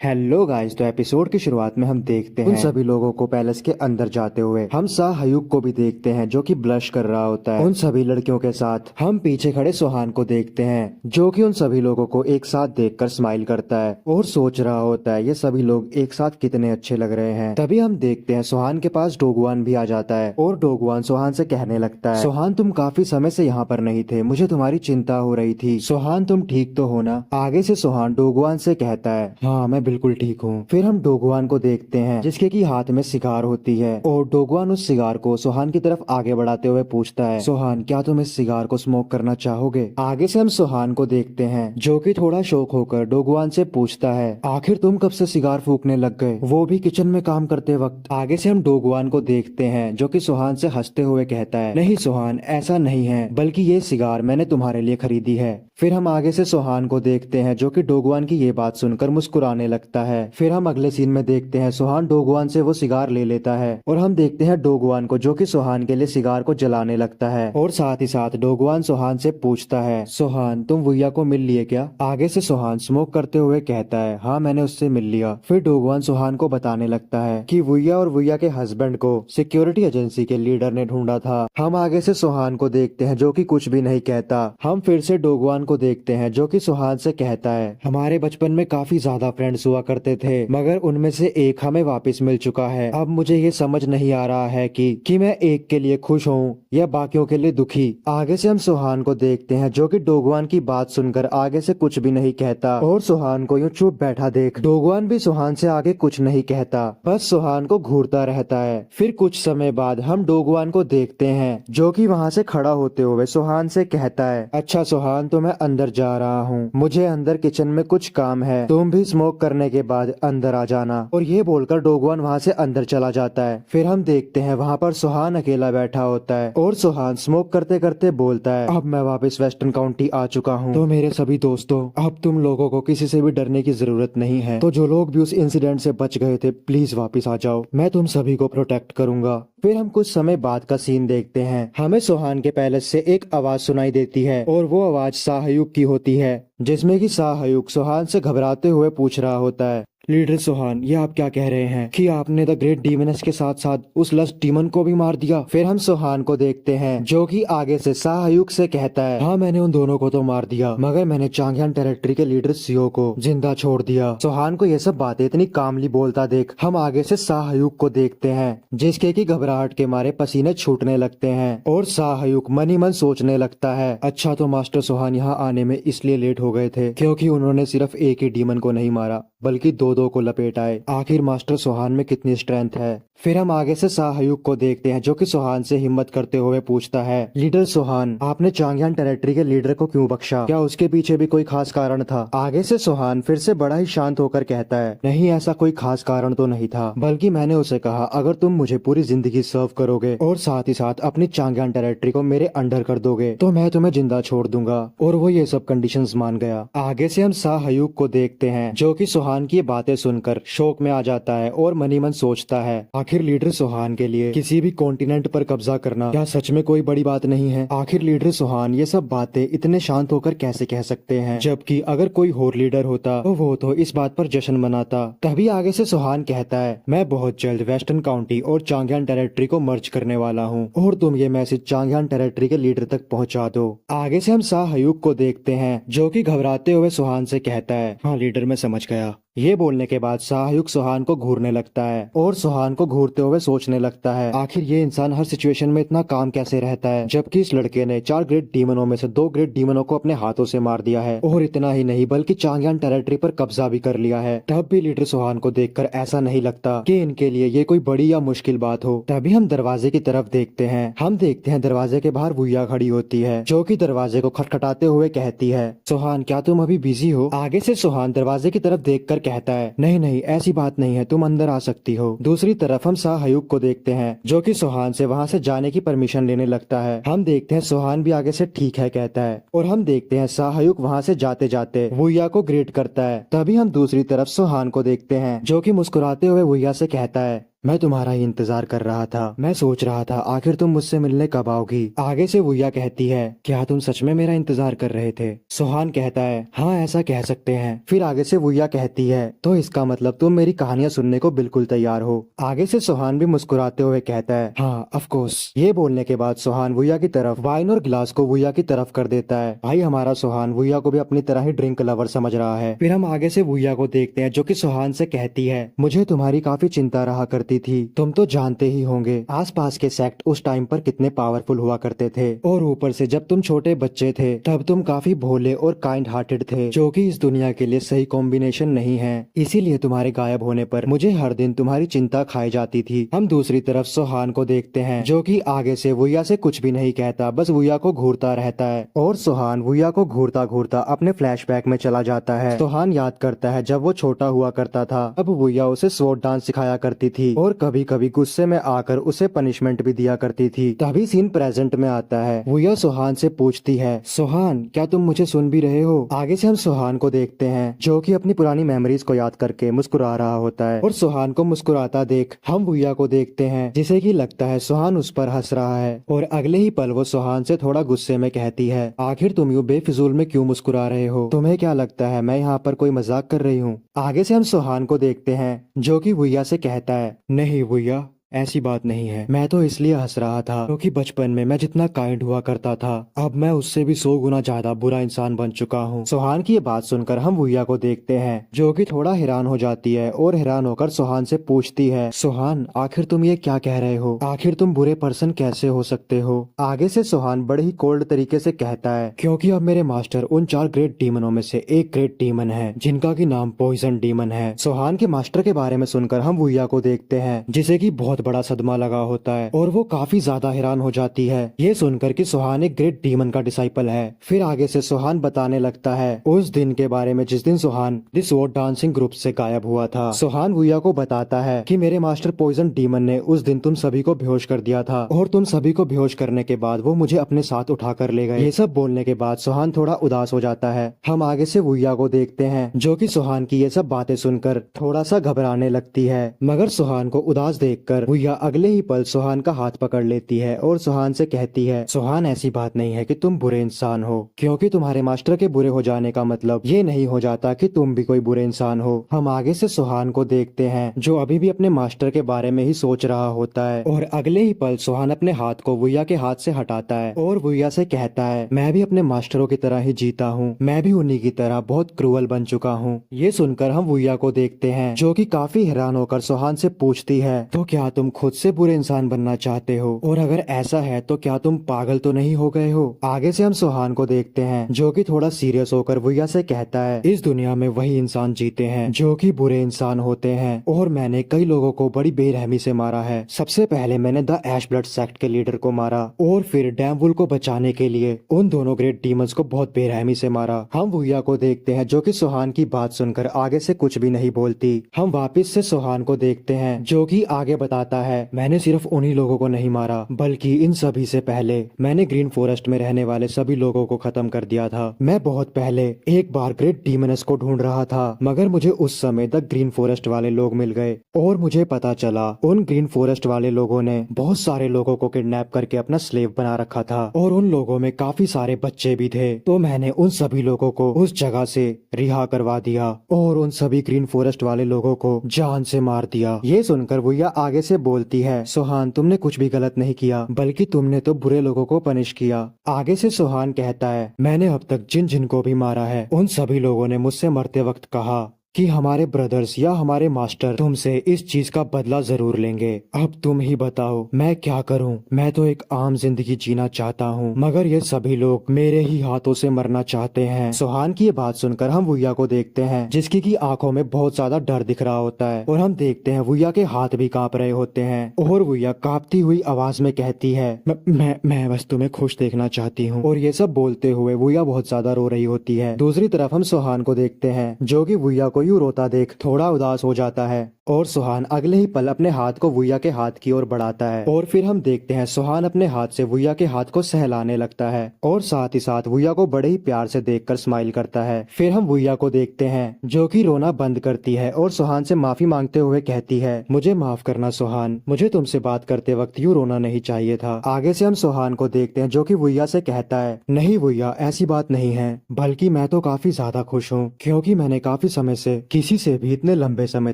Hello guys. तो episode की शुरुआत में हम देखते हैं उन सभी लोगों को पैलेस के अंदर जाते हुए। हम शाह हयूक को भी देखते हैं जो कि ब्लश कर रहा होता है उन सभी लड़कियों के साथ। हम पीछे खड़े सुहान को देखते हैं जो कि उन सभी लोगों को एक साथ देखकर स्माइल करता है और सोच रहा होता है ये सभी लोग एक साथ कितने अच्छे लग रहे हैं। तभी हम देखते हैं सुहान के पास डोगवान भी आ जाता है और डोगवान सुहान से कहने लगता है, सुहान तुम काफी समय से यहाँ पर नहीं थे, मुझे तुम्हारी चिंता हो रही थी। सुहान तुम ठीक तो हो ना? आगे से सुहान डोगवान से कहता है, हाँ मैं बिल्कुल ठीक हूँ। फिर हम डोगवान को देखते हैं जिसके की हाथ में सिगार होती है और डोगवान उस सिगार को सुहान की तरफ आगे बढ़ाते हुए पूछता है, सुहान क्या तुम इस सिगार को स्मोक करना चाहोगे? आगे से हम सुहान को देखते हैं जो कि थोड़ा शौक होकर डोगवान से पूछता है, आखिर तुम कब से सिगार फूकने लग गए, वो भी किचन में काम करते वक्त? आगे से हम डोगवान को देखते हैं जो कि सुहान से हंसते हुए कहता है, नहीं सुहान ऐसा नहीं है, बल्कि ये सिगार मैंने तुम्हारे लिए खरीदी है। फिर हम आगे से सुहान को देखते हैं जो कि डोगवान की ये बात सुनकर मुस्कुराने लगता है। फिर हम अगले सीन में देखते हैं सुहान डोगवान से वो सिगार ले लेता है और हम देखते हैं डोगवान को जो कि सुहान के लिए सिगार को जलाने लगता है और साथ ही साथ डोगवान सुहान से पूछता है, सुहान तुम वुया को मिल लिए क्या? आगे से सुहान स्मोक करते हुए कहता है, हाँ मैंने उससे मिल लिया। फिर डोगवान सुहान को बताने लगता है कि वुया और वुया के हस्बैंड को सिक्योरिटी एजेंसी के लीडर ने ढूंढा था। हम आगे से सुहान को देखते हैं जो कि कुछ भी नहीं कहता। हम फिर से डोगवान को देखते हैं जो कि सुहान से कहता है, हमारे बचपन में काफी ज्यादा फ्रेंड्स हुआ करते थे मगर उनमें से एक हमें वापस मिल चुका है। अब मुझे ये समझ नहीं आ रहा है कि मैं एक के लिए खुश हूँ या बाकियों के लिए दुखी। आगे से हम सुहान को देखते हैं जो कि डोगवान की बात सुनकर आगे से कुछ भी नहीं कहता और सुहान को यूं चुप बैठा देख डोगवान भी सुहान से आगे कुछ नहीं कहता, बस सुहान को घूरता रहता है। फिर कुछ समय बाद हम डोगवान को देखते हैं जो कि वहाँ से खड़ा होते हुए सुहान से कहता है, अच्छा सुहान तो मैं अंदर जा रहा हूँ, मुझे अंदर किचन में कुछ काम है, तुम भी स्मोक करने के बाद अंदर आ जाना। और ये बोलकर डोगवान वहाँ से अंदर चला जाता है। फिर हम देखते हैं वहाँ पर सुहान अकेला बैठा होता है और सुहान स्मोक करते करते बोलता है, अब मैं वापस वेस्टर्न काउंटी आ चुका हूँ। तो मेरे सभी दोस्तों, अब तुम लोगों को किसी से भी डरने की जरूरत नहीं है। तो जो लोग भी उस इंसिडेंट से बच गए थे प्लीज वापस आ जाओ, मैं तुम सभी को प्रोटेक्ट करूंगा। फिर हम कुछ समय बाद का सीन देखते हैं। हमें सुहान के पैलेस से एक आवाज सुनाई देती है और वो आवाज शाह हयूक की होती है जिसमें कि शाह हयूक सुहान से घबराते हुए पूछ रहा होता है, लीडर सुहान ये आप क्या कह रहे हैं कि आपने द ग्रेट डीमनस के साथ साथ उस लस्ट डीमन को भी मार दिया? फिर हम सुहान को देखते हैं जो कि आगे से शाह हयूक से कहता है, हाँ मैंने उन दोनों को तो मार दिया मगर मैंने चांगयान टेरिटरी के लीडर सीओ को जिंदा छोड़ दिया। सुहान को ये सब बातें इतनी कामली बोलता देख हम आगे से शाह हयूक को देखते हैं जिसके की घबराहट के मारे पसीने छूटने लगते हैं और शाह हयूक मन ही मन सोचने लगता है, अच्छा तो मास्टर सुहान यहाँ आने में इसलिए लेट हो गए थे क्योंकि उन्होंने सिर्फ एक ही डीमन को नहीं मारा बल्कि दो दो को लपेट आए। आखिर मास्टर सुहान में कितनी स्ट्रेंथ है। फिर हम आगे से शाह हयूक को देखते हैं जो कि सुहान से हिम्मत करते हुए पूछता है, लीडर सुहान आपने चांगयान टेरिटरी के लीडर को क्यों बख्शा? क्या उसके पीछे भी कोई खास कारण था? आगे से सुहान फिर से बड़ा ही शांत होकर कहता है, नहीं ऐसा कोई खास कारण तो नहीं था, बल्कि मैंने उसे कहा अगर तुम मुझे पूरी जिंदगी सर्व करोगे और साथ ही साथ अपनी चांगयान टेरिटरी को मेरे अंडर कर दोगे तो मैं तुम्हें जिंदा छोड़ दूंगा। और वो ये सब कंडीशंस मान गया। आगे से हम शाह हयूक को देखते हैं जो कि सुहान की बातें सुनकर शौक में आ जाता है और मनी मन सोचता है, आखिर लीडर सुहान के लिए किसी भी कॉन्टिनेंट पर कब्जा करना क्या सच में कोई बड़ी बात नहीं है? आखिर लीडर सुहान ये सब बातें इतने शांत होकर कैसे कह सकते हैं, जबकि अगर कोई और लीडर होता तो वो तो इस बात पर जश्न मनाता। तभी आगे से सुहान कहता है, मैं बहुत जल्द वेस्टर्न काउंटी और चांगयान टेरिटरी को मर्ज करने वाला हूँ और तुम ये मैसेज चांगयान टेरिटरी के लीडर तक पहुँचा दो। आगे से हम शाह हयूक को देखते हैं जो कि घबराते हुए सुहान से कहता है, हाँ लीडर मैं समझ गया। ये बोलने के बाद शाह हयूक सुहान को घूरने लगता है और सुहान को घूरते हुए सोचने लगता है, आखिर ये इंसान हर सिचुएशन में इतना काम कैसे रहता है, जबकि इस लड़के ने 4 ग्रेट डीमनों में से 2 ग्रेट डीमनों को अपने हाथों से मार दिया है और इतना ही नहीं बल्कि चांगयान टेरिटरी पर कब्जा भी कर लिया है। तब भी लीडर सुहान को देखकर ऐसा नहीं लगता कि इनके लिए ये कोई बड़ी या मुश्किल बात हो। तभी हम दरवाजे की तरफ देखते हैं। हम देखते हैं दरवाजे के बाहर वुया खड़ी होती है जो कि दरवाजे को खटखटाते हुए कहती है, सुहान क्या तुम अभी बिजी हो? आगे से सुहान दरवाजे की तरफ देखकर कहता है, नहीं नहीं ऐसी बात नहीं है, तुम अंदर आ सकती हो। दूसरी तरफ हम शाह हयूक को देखते हैं जो कि सुहान से वहाँ से जाने की परमिशन लेने लगता है। हम देखते हैं सुहान भी आगे से ठीक है कहता है और हम देखते हैं शाह हयूक वहाँ से जाते जाते वुया को ग्रीट करता है। तभी हम दूसरी तरफ सुहान को देखते हैं जो कि मुस्कुराते हुए वुया से कहता है, मैं तुम्हारा ही इंतजार कर रहा था। मैं सोच रहा था आखिर तुम मुझसे मिलने कब आओगी। आगे से वुया कहती है, क्या तुम सच में मेरा इंतजार कर रहे थे? सोहान कहता है, हाँ ऐसा कह सकते हैं। फिर आगे से वुया कहती है, तो इसका मतलब तुम मेरी कहानियां सुनने को बिल्कुल तैयार हो। आगे से सोहान भी मुस्कुराते हुए कहता है, हाँ ऑफ कोर्स। ये बोलने के बाद सोहान वुया की तरफ वाइन और गिलास को वुया की तरफ कर देता है। भाई हमारा सोहान वुया को भी अपनी तरह ही ड्रिंक लवर समझ रहा है। फिर हम आगे से वुया को देखते हैं जो कि सोहान से कहती है, मुझे तुम्हारी काफी चिंता रहा करती थी। तुम तो जानते ही होंगे आसपास के सेक्ट उस टाइम पर कितने पावरफुल हुआ करते थे, और ऊपर से जब तुम छोटे बच्चे थे तब तुम काफी भोले और काइंड हार्टेड थे, जो कि इस दुनिया के लिए सही कॉम्बिनेशन नहीं है। इसीलिए तुम्हारे गायब होने पर मुझे हर दिन तुम्हारी चिंता खाई जाती थी। हम दूसरी तरफ सोहान को देखते हैं जो कि आगे से वुया से कुछ भी नहीं कहता, बस वुया को घूरता रहता है। और सोहान वुया को घूरता घूरता अपने फ्लैशबैक में चला जाता है। सोहान याद करता है जब वो छोटा हुआ करता था, अब वुया उसे स्वॉर्ड डांस सिखाया करती थी और कभी कभी गुस्से में आकर उसे पनिशमेंट भी दिया करती थी। तभी सीन प्रेजेंट में आता है। वुया सोहान से पूछती है, सोहान क्या तुम मुझे सुन भी रहे हो? आगे से हम सोहान को देखते हैं जो कि अपनी पुरानी मेमोरीज को याद करके मुस्कुरा रहा होता है, और सोहान को मुस्कुराता देख हम वुया को देखते हैं जिसे कि लगता है सोहान उस पर हंस रहा है। और अगले ही पल वो सोहान से थोड़ा गुस्से में कहती है, आखिर तुम यूं बेफिजूल में क्यों मुस्कुरा रहे हो? तुम्हें क्या लगता है मैं यहाँ पर कोई मजाक कर रही हूँ? आगे से हम सोहान को देखते हैं जो कि वुया से कहता है, नहीं वुया ऐसी बात नहीं है, मैं तो इसलिए हंस रहा था क्योंकि बचपन में मैं जितना काइंड हुआ करता था अब मैं उससे भी 100 गुना ज्यादा बुरा इंसान बन चुका हूँ। सोहान की ये बात सुनकर हम वुया को देखते हैं जो कि थोड़ा हैरान हो जाती है और हैरान होकर सोहान से पूछती है, सोहान आखिर तुम ये क्या कह रहे हो? आखिर तुम बुरे पर्सन कैसे हो सकते हो? आगे से सोहान बड़े ही कोल्ड तरीके से कहता है, क्योंकि अब मेरे मास्टर उन 4 ग्रेट डीमनों में से एक ग्रेट डीमन है जिनका की नाम पॉइजन डीमन है। सोहान के मास्टर के बारे में सुनकर हम वुया को देखते हैं जिसे की बहुत बड़ा सदमा लगा होता है और वो काफी ज्यादा हैरान हो जाती है ये सुनकर कि सोहान एक ग्रेट डीमन का डिसाइपल है। फिर आगे से सोहान बताने लगता है उस दिन के बारे में जिस दिन Sohan this sword dancing group से गायब हुआ था। सोहान वुया को बताता है कि मेरे मास्टर पॉइजन डीमन ने उस दिन तुम सभी को बेहोश कर दिया था और तुम सभी को बेहोश करने के बाद वो मुझे अपने साथ उठा कर ले गए। ये सब बोलने के बाद सोहान थोड़ा उदास हो जाता है। हम आगे से वुया को देखते हैं जो कि सोहान की ये सब बातें सुनकर थोड़ा सा घबराने लगती है, मगर सोहान को उदास देखकर वुया अगले ही पल सोहान का हाथ पकड़ लेती है और सोहान से कहती है, सोहान ऐसी बात नहीं है कि तुम बुरे इंसान हो, क्योंकि तुम्हारे मास्टर के बुरे हो जाने का मतलब ये नहीं हो जाता कि तुम भी कोई बुरे इंसान हो। हम आगे से सोहान को देखते हैं जो अभी भी अपने मास्टर के बारे में ही सोच रहा होता है, और अगले ही पल सोहान अपने हाथ को वुया के हाथ से हटाता है और वुया से कहता है, मैं भी अपने मास्टरों की तरह ही जीता हूँ, मैं भी उन्हीं की तरह बहुत क्रूअल बन चुका हूँ। ये सुनकर हम वुया को देखते हैं जो कि काफी हैरान होकर सोहान से पूछती है, तो क्या तुम खुद से बुरे इंसान बनना चाहते हो? और अगर ऐसा है तो क्या तुम पागल तो नहीं हो गए हो? आगे से हम सोहान को देखते हैं जो कि थोड़ा सीरियस होकर वुया से कहता है, इस दुनिया में वही इंसान जीते हैं जो कि बुरे इंसान होते हैं, और मैंने कई लोगों को बड़ी बेरहमी से मारा है। सबसे पहले मैंने द ऐश ब्लड सेक्ट के लीडर को मारा और फिर डैमवुल को बचाने के लिए उन दोनों ग्रेट डीमंस को बहुत बेरहमी से मारा। हम वुया को देखते हैं जो कि सोहान की बात सुनकर आगे से कुछ भी नहीं बोलती। हम वापिस से सोहान को देखते हैं जो कि आगे बताता है, मैंने सिर्फ उन्हीं लोगों को नहीं मारा बल्कि इन सभी से पहले मैंने ग्रीन फॉरेस्ट में रहने वाले सभी लोगों को खत्म कर दिया था। मैं बहुत पहले एक बार ग्रेट डीमनस को ढूंढ रहा था, मगर मुझे उस समय द ग्रीन फॉरेस्ट वाले लोग मिल गए और मुझे पता चला उन ग्रीन फॉरेस्ट वाले लोगों ने बहुत सारे लोगों को किडनैप करके अपना स्लेव बना रखा था, और उन लोगों में काफी सारे बच्चे भी थे। तो मैंने उन सभी लोगों को उस जगह से रिहा करवा दिया और उन सभी ग्रीन फॉरेस्ट वाले लोगों को जान से मार दिया। ये सुनकर वुया आगे से बोलती है, सोहान तुमने कुछ भी गलत नहीं किया, बल्कि तुमने तो बुरे लोगों को पनिश किया। आगे से सोहान कहता है, मैंने अब तक जिन जिन को भी मारा है उन सभी लोगों ने मुझसे मरते वक्त कहा कि हमारे ब्रदर्स या हमारे मास्टर तुमसे इस चीज का बदला जरूर लेंगे। अब तुम ही बताओ मैं क्या करूं? मैं तो एक आम जिंदगी जीना चाहता हूं, मगर ये सभी लोग मेरे ही हाथों से मरना चाहते हैं। सोहान की ये बात सुनकर हम वुया को देखते हैं जिसकी की आंखों में बहुत ज्यादा डर दिख रहा होता है, और हम देखते हैं वुया के हाथ भी कांप रहे होते हैं, और वुया कांपती हुई आवाज में कहती है, मैं बस तुम्हें खुश देखना चाहती हूँ। और ये सब बोलते हुए वुया बहुत ज्यादा रो रही होती है। दूसरी तरफ हम सोहान को देखते हैं जो कि वुया को यूं रोता देख थोड़ा उदास हो जाता है और सुहान अगले ही पल अपने हाथ को वुया के हाथ की ओर बढ़ाता है और फिर हम देखते हैं सुहान अपने हाथ से वुया के हाथ को सहलाने लगता है और साथ ही साथ वुया को बड़े ही प्यार से देखकर स्माइल करता है। फिर हम वुया को देखते हैं जो कि रोना बंद करती है और सुहान से माफी मांगते हुए कहती है, मुझे माफ करना सुहान, मुझे तुमसे बात करते वक्त यूं रोना नहीं चाहिए था। आगे से हम सुहान को देखते हैं जो कि वुया से कहता है, नहीं वुया ऐसी बात नहीं है, बल्कि मैं तो काफी ज्यादा खुश हूँ क्योंकि मैंने काफी समय से किसी से भी इतने लंबे समय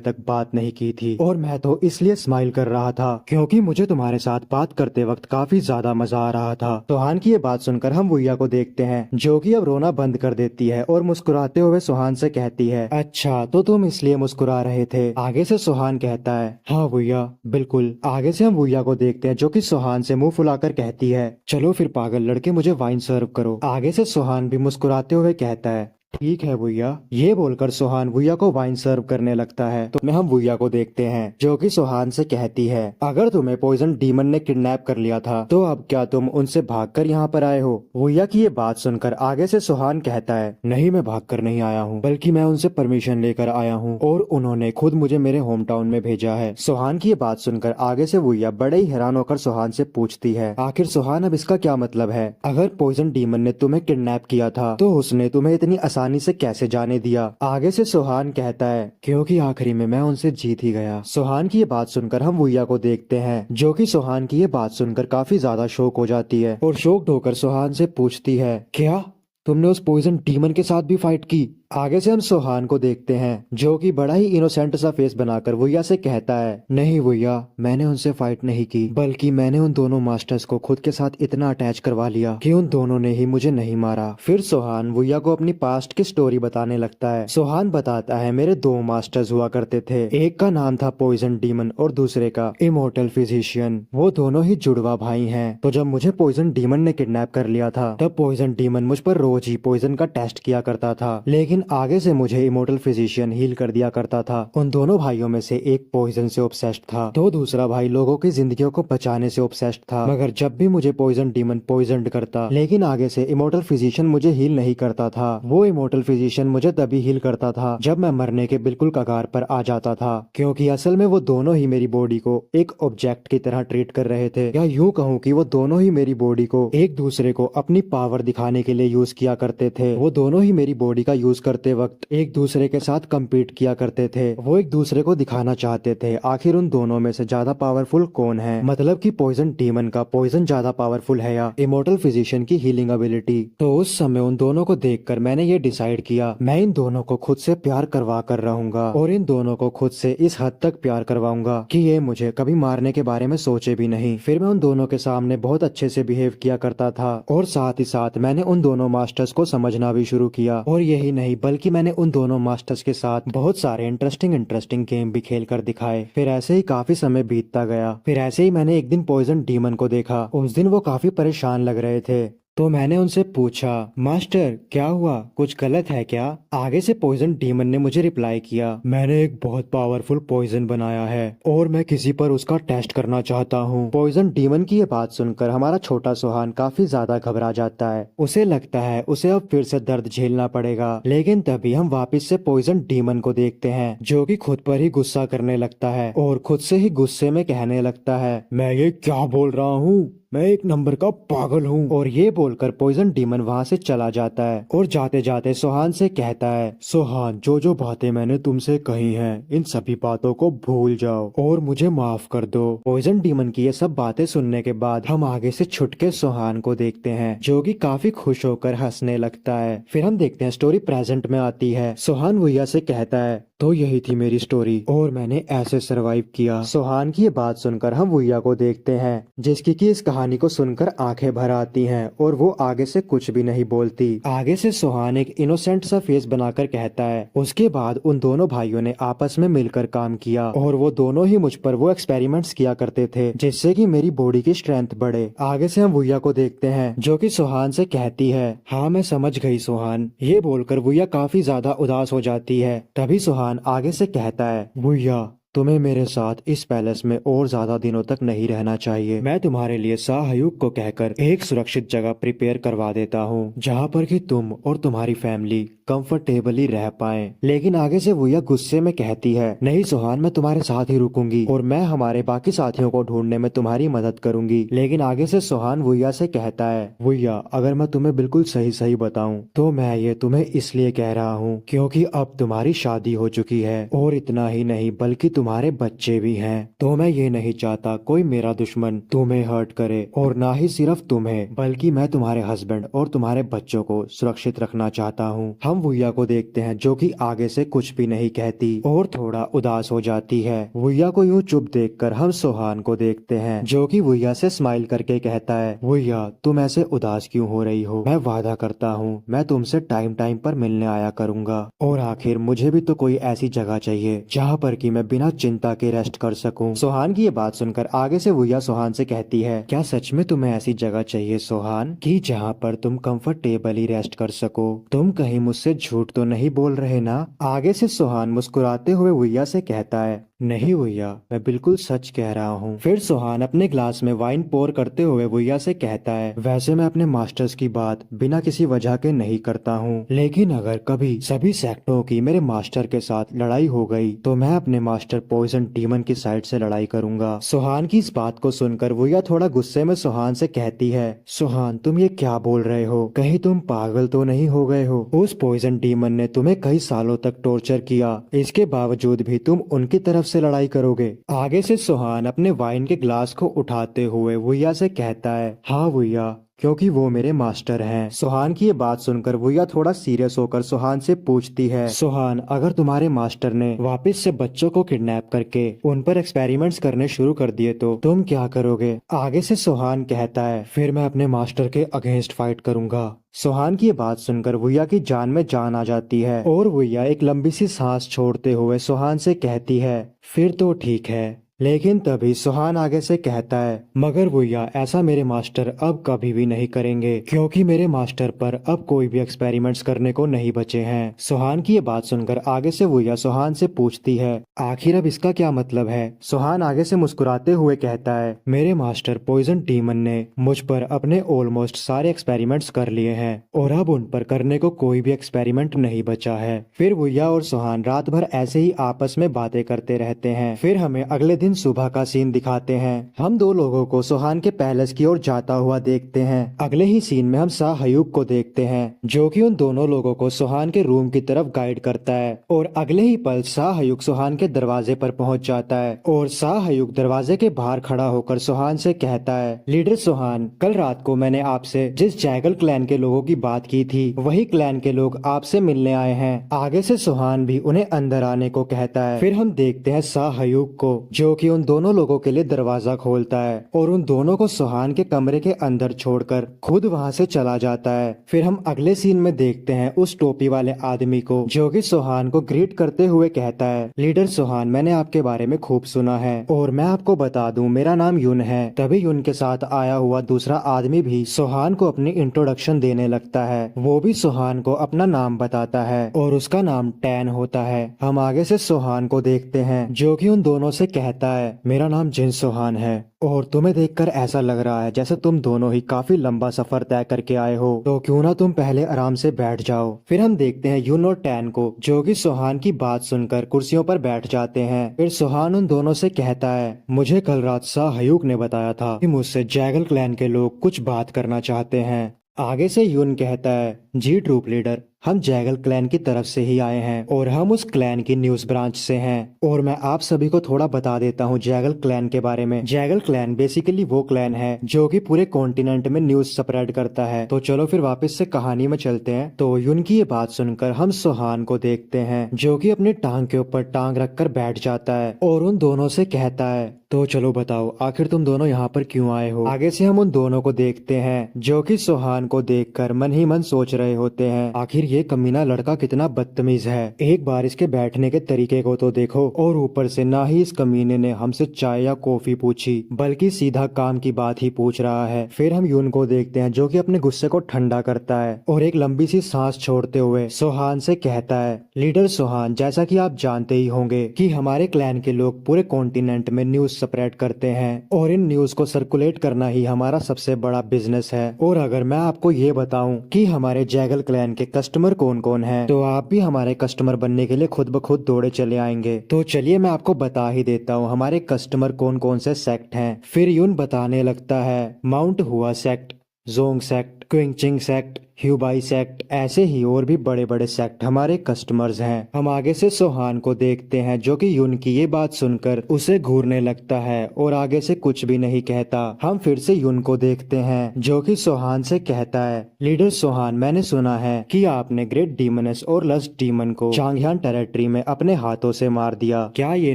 तक बात नहीं की थी और मैं तो इसलिए स्माइल कर रहा था क्योंकि मुझे तुम्हारे साथ बात करते वक्त काफी ज्यादा मजा आ रहा था। सुहान की ये बात सुनकर हम वुया को देखते हैं जो कि अब रोना बंद कर देती है और मुस्कुराते हुए सुहान से कहती है, अच्छा तो तुम इसलिए मुस्कुरा रहे थे। आगे से सुहान कहता है, हाँ वुया बिल्कुल। आगे से हम वुया को देखते हैं जो कि सुहान से मुंह फुलाकर कहती है, चलो फिर पागल लड़के मुझे वाइन सर्व करो। आगे से सुहान भी मुस्कुराते हुए कहता है, ठीक है भैया। ये बोलकर सुहान वुया को वाइन सर्व करने लगता है तो हम वुया को देखते हैं जो कि सुहान से कहती है, अगर तुम्हें पॉइजन डीमन ने किडनैप कर लिया था तो अब क्या तुम उनसे भागकर यहाँ पर आए हो। वुया की ये बात सुनकर आगे से सुहान कहता है, नहीं मैं भागकर नहीं आया हूँ बल्कि मैं उनसे परमिशन लेकर आया हूँ और उन्होंने खुद मुझे मेरे होम टाउन में भेजा है। सुहान की ये बात सुनकर आगे से वुया बड़े ही हैरान होकर सुहान से पूछती है, आखिर सुहान अब इसका क्या मतलब है? अगर पॉइजन डीमन ने तुम्हें किडनैप किया था तो उसने तुम्हें इतनी आसानी से कैसे जाने दिया? आगे से सुहान कहता है, क्योंकि आखिरी में मैं उनसे जीत ही गया। सुहान की ये बात सुनकर हम वुया को देखते हैं जो कि सुहान की ये बात सुनकर काफी ज्यादा शॉक हो जाती है और शॉक्ड होकर सुहान से पूछती है, क्या तुमने उस पॉइजन डीमन के साथ भी फाइट की? आगे से हम सुहान को देखते हैं जो कि बड़ा ही इनोसेंट सा फेस बनाकर वुया से कहता है, नहीं वुया मैंने उनसे फाइट नहीं की बल्कि मैंने उन दोनों मास्टर्स को खुद के साथ इतना अटैच करवा लिया कि उन दोनों ने ही मुझे नहीं मारा। फिर सुहान वुया को अपनी पास्ट की स्टोरी बताने लगता है। सुहान बताता है, मेरे दो मास्टर्स हुआ करते थे, एक का नाम था पॉइजन डीमन और दूसरे का इमोर्टल फिजिशियन। वो दोनों ही जुड़वा भाई हैं। तो जब मुझे पॉइजन डीमन ने किडनैप कर लिया था तब पॉइजन डीमन मुझ पर रोज ही पॉइजन का टेस्ट किया करता था, लेकिन आगे से मुझे इमोर्टल फिजिशियन हील कर दिया करता था। उन दोनों भाइयों में से एक पॉइजन से ऑब्सेस्ड था तो दूसरा भाई लोगों की जिंदगियों को बचाने से ऑब्सेस्ड था। मगर जब भी मुझे पॉइजन डीमन पॉइजनड करता लेकिन आगे से इमोर्टल फिजिशियन मुझे हील नहीं करता था। वो इमोर्टल फिजिशियन मुझे तभी हील करता था जब मैं मरने के बिल्कुल कगार पर आ जाता था, क्योंकि असल में वो दोनों ही मेरी बॉडी को एक ऑब्जेक्ट की तरह ट्रीट कर रहे थे, या यूं कहूँ कि वो दोनों ही मेरी बॉडी को एक दूसरे को अपनी पावर दिखाने के लिए यूज किया करते थे। वो दोनों ही मेरी बॉडी का यूज करते वक्त एक दूसरे के साथ कम्पीट किया करते थे। वो एक दूसरे को दिखाना चाहते थे आखिर उन दोनों में से ज्यादा पावरफुल कौन है, मतलब कि पॉइजन डीमन का पॉइजन ज्यादा पावरफुल है या इमोर्टल फिजिशियन की हीलिंग एबिलिटी। तो उस समय उन दोनों को देखकर मैंने ये डिसाइड किया, मैं इन दोनों को खुद से प्यार करवा कर रहूंगा और इन दोनों को खुद से इस हद तक प्यार करवाऊंगा कि ये मुझे कभी मारने के बारे में सोचे भी नहीं। फिर मैं उन दोनों के सामने बहुत अच्छे से बिहेव किया करता था और साथ ही साथ मैंने उन दोनों मास्टर्स को समझना भी शुरू किया। और यही नहीं बल्कि मैंने उन दोनों मास्टर्स के साथ बहुत सारे इंटरेस्टिंग गेम भी खेल कर दिखाए। फिर ऐसे ही काफी समय बीतता गया। फिर ऐसे ही मैंने एक दिन पॉइजन डीमन को देखा। उस दिन वो काफी परेशान लग रहे थे तो मैंने उनसे पूछा, मास्टर क्या हुआ, कुछ गलत है क्या? आगे से पॉइजन डीमन ने मुझे रिप्लाई किया, मैंने एक बहुत पावरफुल पॉइजन बनाया है और मैं किसी पर उसका टेस्ट करना चाहता हूँ। पॉइजन डीमन की ये बात सुनकर हमारा छोटा सुहान काफी ज्यादा घबरा जाता है। उसे लगता है उसे अब फिर से दर्द झेलना पड़ेगा, लेकिन तभी हम वापस से पॉइजन डीमन को देखते हैं जो कि खुद पर ही गुस्सा करने लगता है और खुद से ही गुस्से में कहने लगता है, मैं ये क्या बोल रहा हूँ, मैं एक नंबर का पागल हूँ। और ये बोलकर पॉइजन डीमन वहाँ से चला जाता है और जाते जाते सुहान से कहता है, सुहान जो जो बातें मैंने तुमसे कही हैं इन सभी बातों को भूल जाओ और मुझे माफ कर दो। पॉइजन डीमन की ये सब बातें सुनने के बाद हम आगे से छुटके सुहान को देखते हैं जो कि काफी खुश होकर हंसने लगता है। फिर हम देखते हैं स्टोरी प्रेजेंट में आती है। सुहान वुया से कहता है, तो यही थी मेरी स्टोरी और मैंने ऐसे सरवाइव किया। सुहान की ये बात सुनकर हम वुया को देखते हैं जिसकी कि इस कहानी को सुनकर आंखें भर आती हैं और वो आगे से कुछ भी नहीं बोलती। आगे से सुहान एक इनोसेंट सा फेस बनाकर कहता है, उसके बाद उन दोनों भाइयों ने आपस में मिलकर काम किया और वो दोनों ही मुझ पर वो एक्सपेरिमेंट्स किया करते थे जिससे कि मेरी बॉडी की स्ट्रेंथ बढ़े। आगे से हम वुया को देखते हैं जो कि सुहान से कहती है, हाँ मैं समझ गई सुहान। ये बोलकर वुया काफी ज्यादा उदास हो जाती है। तभी सुहान आगे से कहता है, वुया तुम्हें मेरे साथ इस पैलेस में और ज्यादा दिनों तक नहीं रहना चाहिए। मैं तुम्हारे लिए शाहयुग को कहकर एक सुरक्षित जगह प्रिपेयर करवा देता हूँ, जहाँ पर कि तुम और तुम्हारी फैमिली कंफर्टेबली रह पाए। लेकिन आगे से वुया गुस्से में कहती है, नहीं सुहान, मैं तुम्हारे साथ ही रुकूंगी और मैं हमारे बाकी साथियों को ढूंढने में तुम्हारी मदद करूंगी। लेकिन आगे से सुहान वुया से कहता है, वुया अगर मैं तुम्हें बिल्कुल सही सही बताऊं तो मैं ये तुम्हें इसलिए कह रहा हूँ क्योंकि अब तुम्हारी शादी हो चुकी है और इतना ही नहीं बल्कि तुम्हारे बच्चे भी हैं। तो मैं ये नहीं चाहता कोई मेरा दुश्मन तुम्हें हर्ट करे, और ना ही सिर्फ तुम्हें बल्कि मैं तुम्हारे हस्बैंड और तुम्हारे बच्चों को सुरक्षित रखना चाहता हूँ। हम वुया को देखते हैं जो कि आगे से कुछ भी नहीं कहती और थोड़ा उदास हो जाती है। वुया को यूं चुप देखकर हम सोहान को देखते हैं जो कि वुया से स्माइल करके कहता है, वुया तुम ऐसे उदास क्यों हो रही हो? मैं वादा करता हूँ मैं तुमसे टाइम टाइम पर मिलने आया करूंगा, और आखिर मुझे भी तो कोई ऐसी जगह चाहिए जहाँ पर कि मैं बिना चिंता के रेस्ट कर सकूं। सोहान की ये बात सुनकर आगे से वुया सोहान से कहती है, क्या सच में तुम्हें ऐसी जगह चाहिए सोहान कि जहाँ पर तुम कंफर्टेबली रेस्ट कर सको? तुम कहीं मुझसे झूठ तो नहीं बोल रहे ना? आगे से सोहान मुस्कुराते हुए वुया से कहता है, नहीं वुया मैं बिल्कुल सच कह रहा हूँ। फिर सोहान अपने ग्लास में वाइन पोर करते हुए वुया से कहता है, वैसे मैं अपने मास्टर्स की बात बिना किसी वजह के नहीं करता हूँ, लेकिन अगर कभी सभी सेक्टरों की मेरे मास्टर के साथ लड़ाई हो गई तो मैं अपने मास्टर पॉइजन डीमन की साइड से लड़ाई करूंगा। सोहान की इस बात को सुनकर वुया थोड़ा गुस्से में सोहान से कहती है, सोहान तुम ये क्या बोल रहे हो? कहीं तुम पागल तो नहीं हो गए हो? उस पॉइजन डीमन ने तुम्हें कई सालों तक टॉर्चर किया, इसके बावजूद भी तुम उनकी तरफ से लड़ाई करोगे? आगे से सोहान अपने वाइन के ग्लास को उठाते हुए वुया से कहता है, हाँ वुया क्योंकि वो मेरे मास्टर हैं। सोहान की ये बात सुनकर वुया थोड़ा सीरियस होकर सोहान से पूछती है, सोहान अगर तुम्हारे मास्टर ने वापस से बच्चों को किडनैप करके उन पर एक्सपेरिमेंट्स करने शुरू कर दिए तो तुम क्या करोगे? आगे से सोहान कहता है, फिर मैं अपने मास्टर के अगेंस्ट फाइट करूंगा। सोहान की ये बात सुनकर वुया की जान में जान आ जाती है और वुया एक लंबी सी सांस छोड़ते हुए सोहान से कहती है, फिर तो ठीक है। लेकिन तभी सोहान आगे से कहता है, मगर वुया ऐसा मेरे मास्टर अब कभी भी नहीं करेंगे क्योंकि मेरे मास्टर पर अब कोई भी एक्सपेरिमेंट्स करने को नहीं बचे हैं। सोहान की ये बात सुनकर आगे से वुया सोहान से पूछती है, आखिर अब इसका क्या मतलब है? सोहान आगे से मुस्कुराते हुए कहता है, मेरे मास्टर पॉइजन डीमन ने मुझ पर अपने ऑलमोस्ट सारे एक्सपेरिमेंट्स कर लिए हैं और अब उन पर करने को कोई भी एक्सपेरिमेंट नहीं बचा है। फिर वुया और सोहान रात भर ऐसे ही आपस में बातें करते रहते हैं। फिर हमें अगले दिन सुबह का सीन दिखाते हैं। हम दो लोगों को सोहान के पैलेस की ओर जाता हुआ देखते हैं। अगले ही सीन में हम शाहयुग को देखते हैं जो कि उन दोनों लोगों को सोहान के रूम की तरफ गाइड करता है, और अगले ही पल शाहयुग सोहान के दरवाजे पर पहुंच जाता है और शाहयुग दरवाजे के बाहर खड़ा होकर सोहान से कहता है, लीडर सोहान कल रात को मैंने आपसे जिस जैगल क्लैन के लोगों की बात की थी वही क्लैन के लोग आपसे मिलने आए हैं। आगे से सोहान भी उन्हें अंदर आने को कहता है। फिर हम देखते हैं शाहयुग को जो कि उन दोनों लोगों के लिए दरवाजा खोलता है और उन दोनों को सोहान के कमरे के अंदर छोड़कर खुद वहां से चला जाता है। फिर हम अगले सीन में देखते हैं उस टोपी वाले आदमी को जो कि सोहान को ग्रीट करते हुए कहता है, लीडर सोहान मैंने आपके बारे में खूब सुना है और मैं आपको बता दूं मेरा नाम युन है। तभी युन के साथ आया हुआ दूसरा आदमी भी सोहान को अपनी इंट्रोडक्शन देने लगता है। वो भी सोहान को अपना नाम बताता है और उसका नाम टैन होता है। हम आगे से सोहान को देखते हैं जो कि उन दोनों से कहता है, मेरा नाम जिन सोहान है और तुम्हें देखकर ऐसा लग रहा है जैसे तुम दोनों ही काफी लंबा सफर तय करके आए हो, तो क्यों ना तुम पहले आराम से बैठ जाओ। फिर हम देखते हैं युन और टैन को जो कि सोहान की बात सुनकर कुर्सियों पर बैठ जाते हैं। फिर सोहान उन दोनों से कहता है, मुझे कल रात शाहयुग ने बताया था कि मुझसे जैगल क्लैन के लोग कुछ बात करना चाहते हैं। आगे से युन कहता है, जी ट्रूप लीडर हम जैगल क्लैन की तरफ से ही आए हैं और हम उस क्लैन की न्यूज ब्रांच से हैं और मैं आप सभी को थोड़ा बता देता हूँ जैगल क्लैन के बारे में। जैगल क्लैन बेसिकली वो क्लैन है जो कि पूरे कॉन्टिनेंट में न्यूज स्प्रेड करता है। तो चलो फिर वापस से कहानी में चलते हैं। तो युन की ये बात सुनकर हम सोहान को देखते हैं जो कि अपनी टांग के ऊपर टांग रखकर बैठ जाता है और उन दोनों से कहता है, तो चलो बताओ आखिर तुम दोनों यहाँ पर क्यों आए हो? आगे से हम उन दोनों को देखते हैं जो कि सोहान को देखकर मन ही मन सोच रहे होते हैं, आखिर ये कमीना लड़का कितना बदतमीज है, एक बार इसके बैठने के तरीके को तो देखो। और ऊपर से ना ही इस कमीने ने हमसे चाय या कॉफी पूछी, बल्कि सीधा काम की बात ही पूछ रहा है। फिर हम यून को देखते हैं जो कि अपने गुस्से को ठंडा करता है और एक लंबी सी सांस छोड़ते हुए सोहान से कहता है, लीडर सोहान, जैसा कि आप जानते ही होंगे कि हमारे क्लैन के लोग पूरे कॉन्टिनेंट में न्यूज स्प्रेड करते हैं और इन न्यूज को सर्कुलेट करना ही हमारा सबसे बड़ा बिजनेस है। और अगर मैं आपको ये बताऊं कि हमारे जैगल क्लैन के कस्टमर कौन कौन हैं, तो आप भी हमारे कस्टमर बनने के लिए खुद ब खुद दौड़े चले आएंगे। तो चलिए मैं आपको बता ही देता हूँ हमारे कस्टमर कौन कौन से सेक्ट हैं। फिर यून बताने लगता है, Mount Hua sect, Zhong sect, Qingcheng sect, Hubei sect, ऐसे ही और भी बड़े बड़े सेक्ट हमारे कस्टमर्स हैं। हम आगे से सोहान को देखते हैं जो कि यून की ये बात सुनकर उसे घूरने लगता है और आगे से कुछ भी नहीं कहता। हम फिर से यून को देखते हैं जो कि सोहान से कहता है, लीडर सोहान, मैंने सुना है कि आपने ग्रेट डीमनस और लस्ट डीमन को चांगह्यान टेरिटरी में अपने हाथों से मार दिया। क्या ये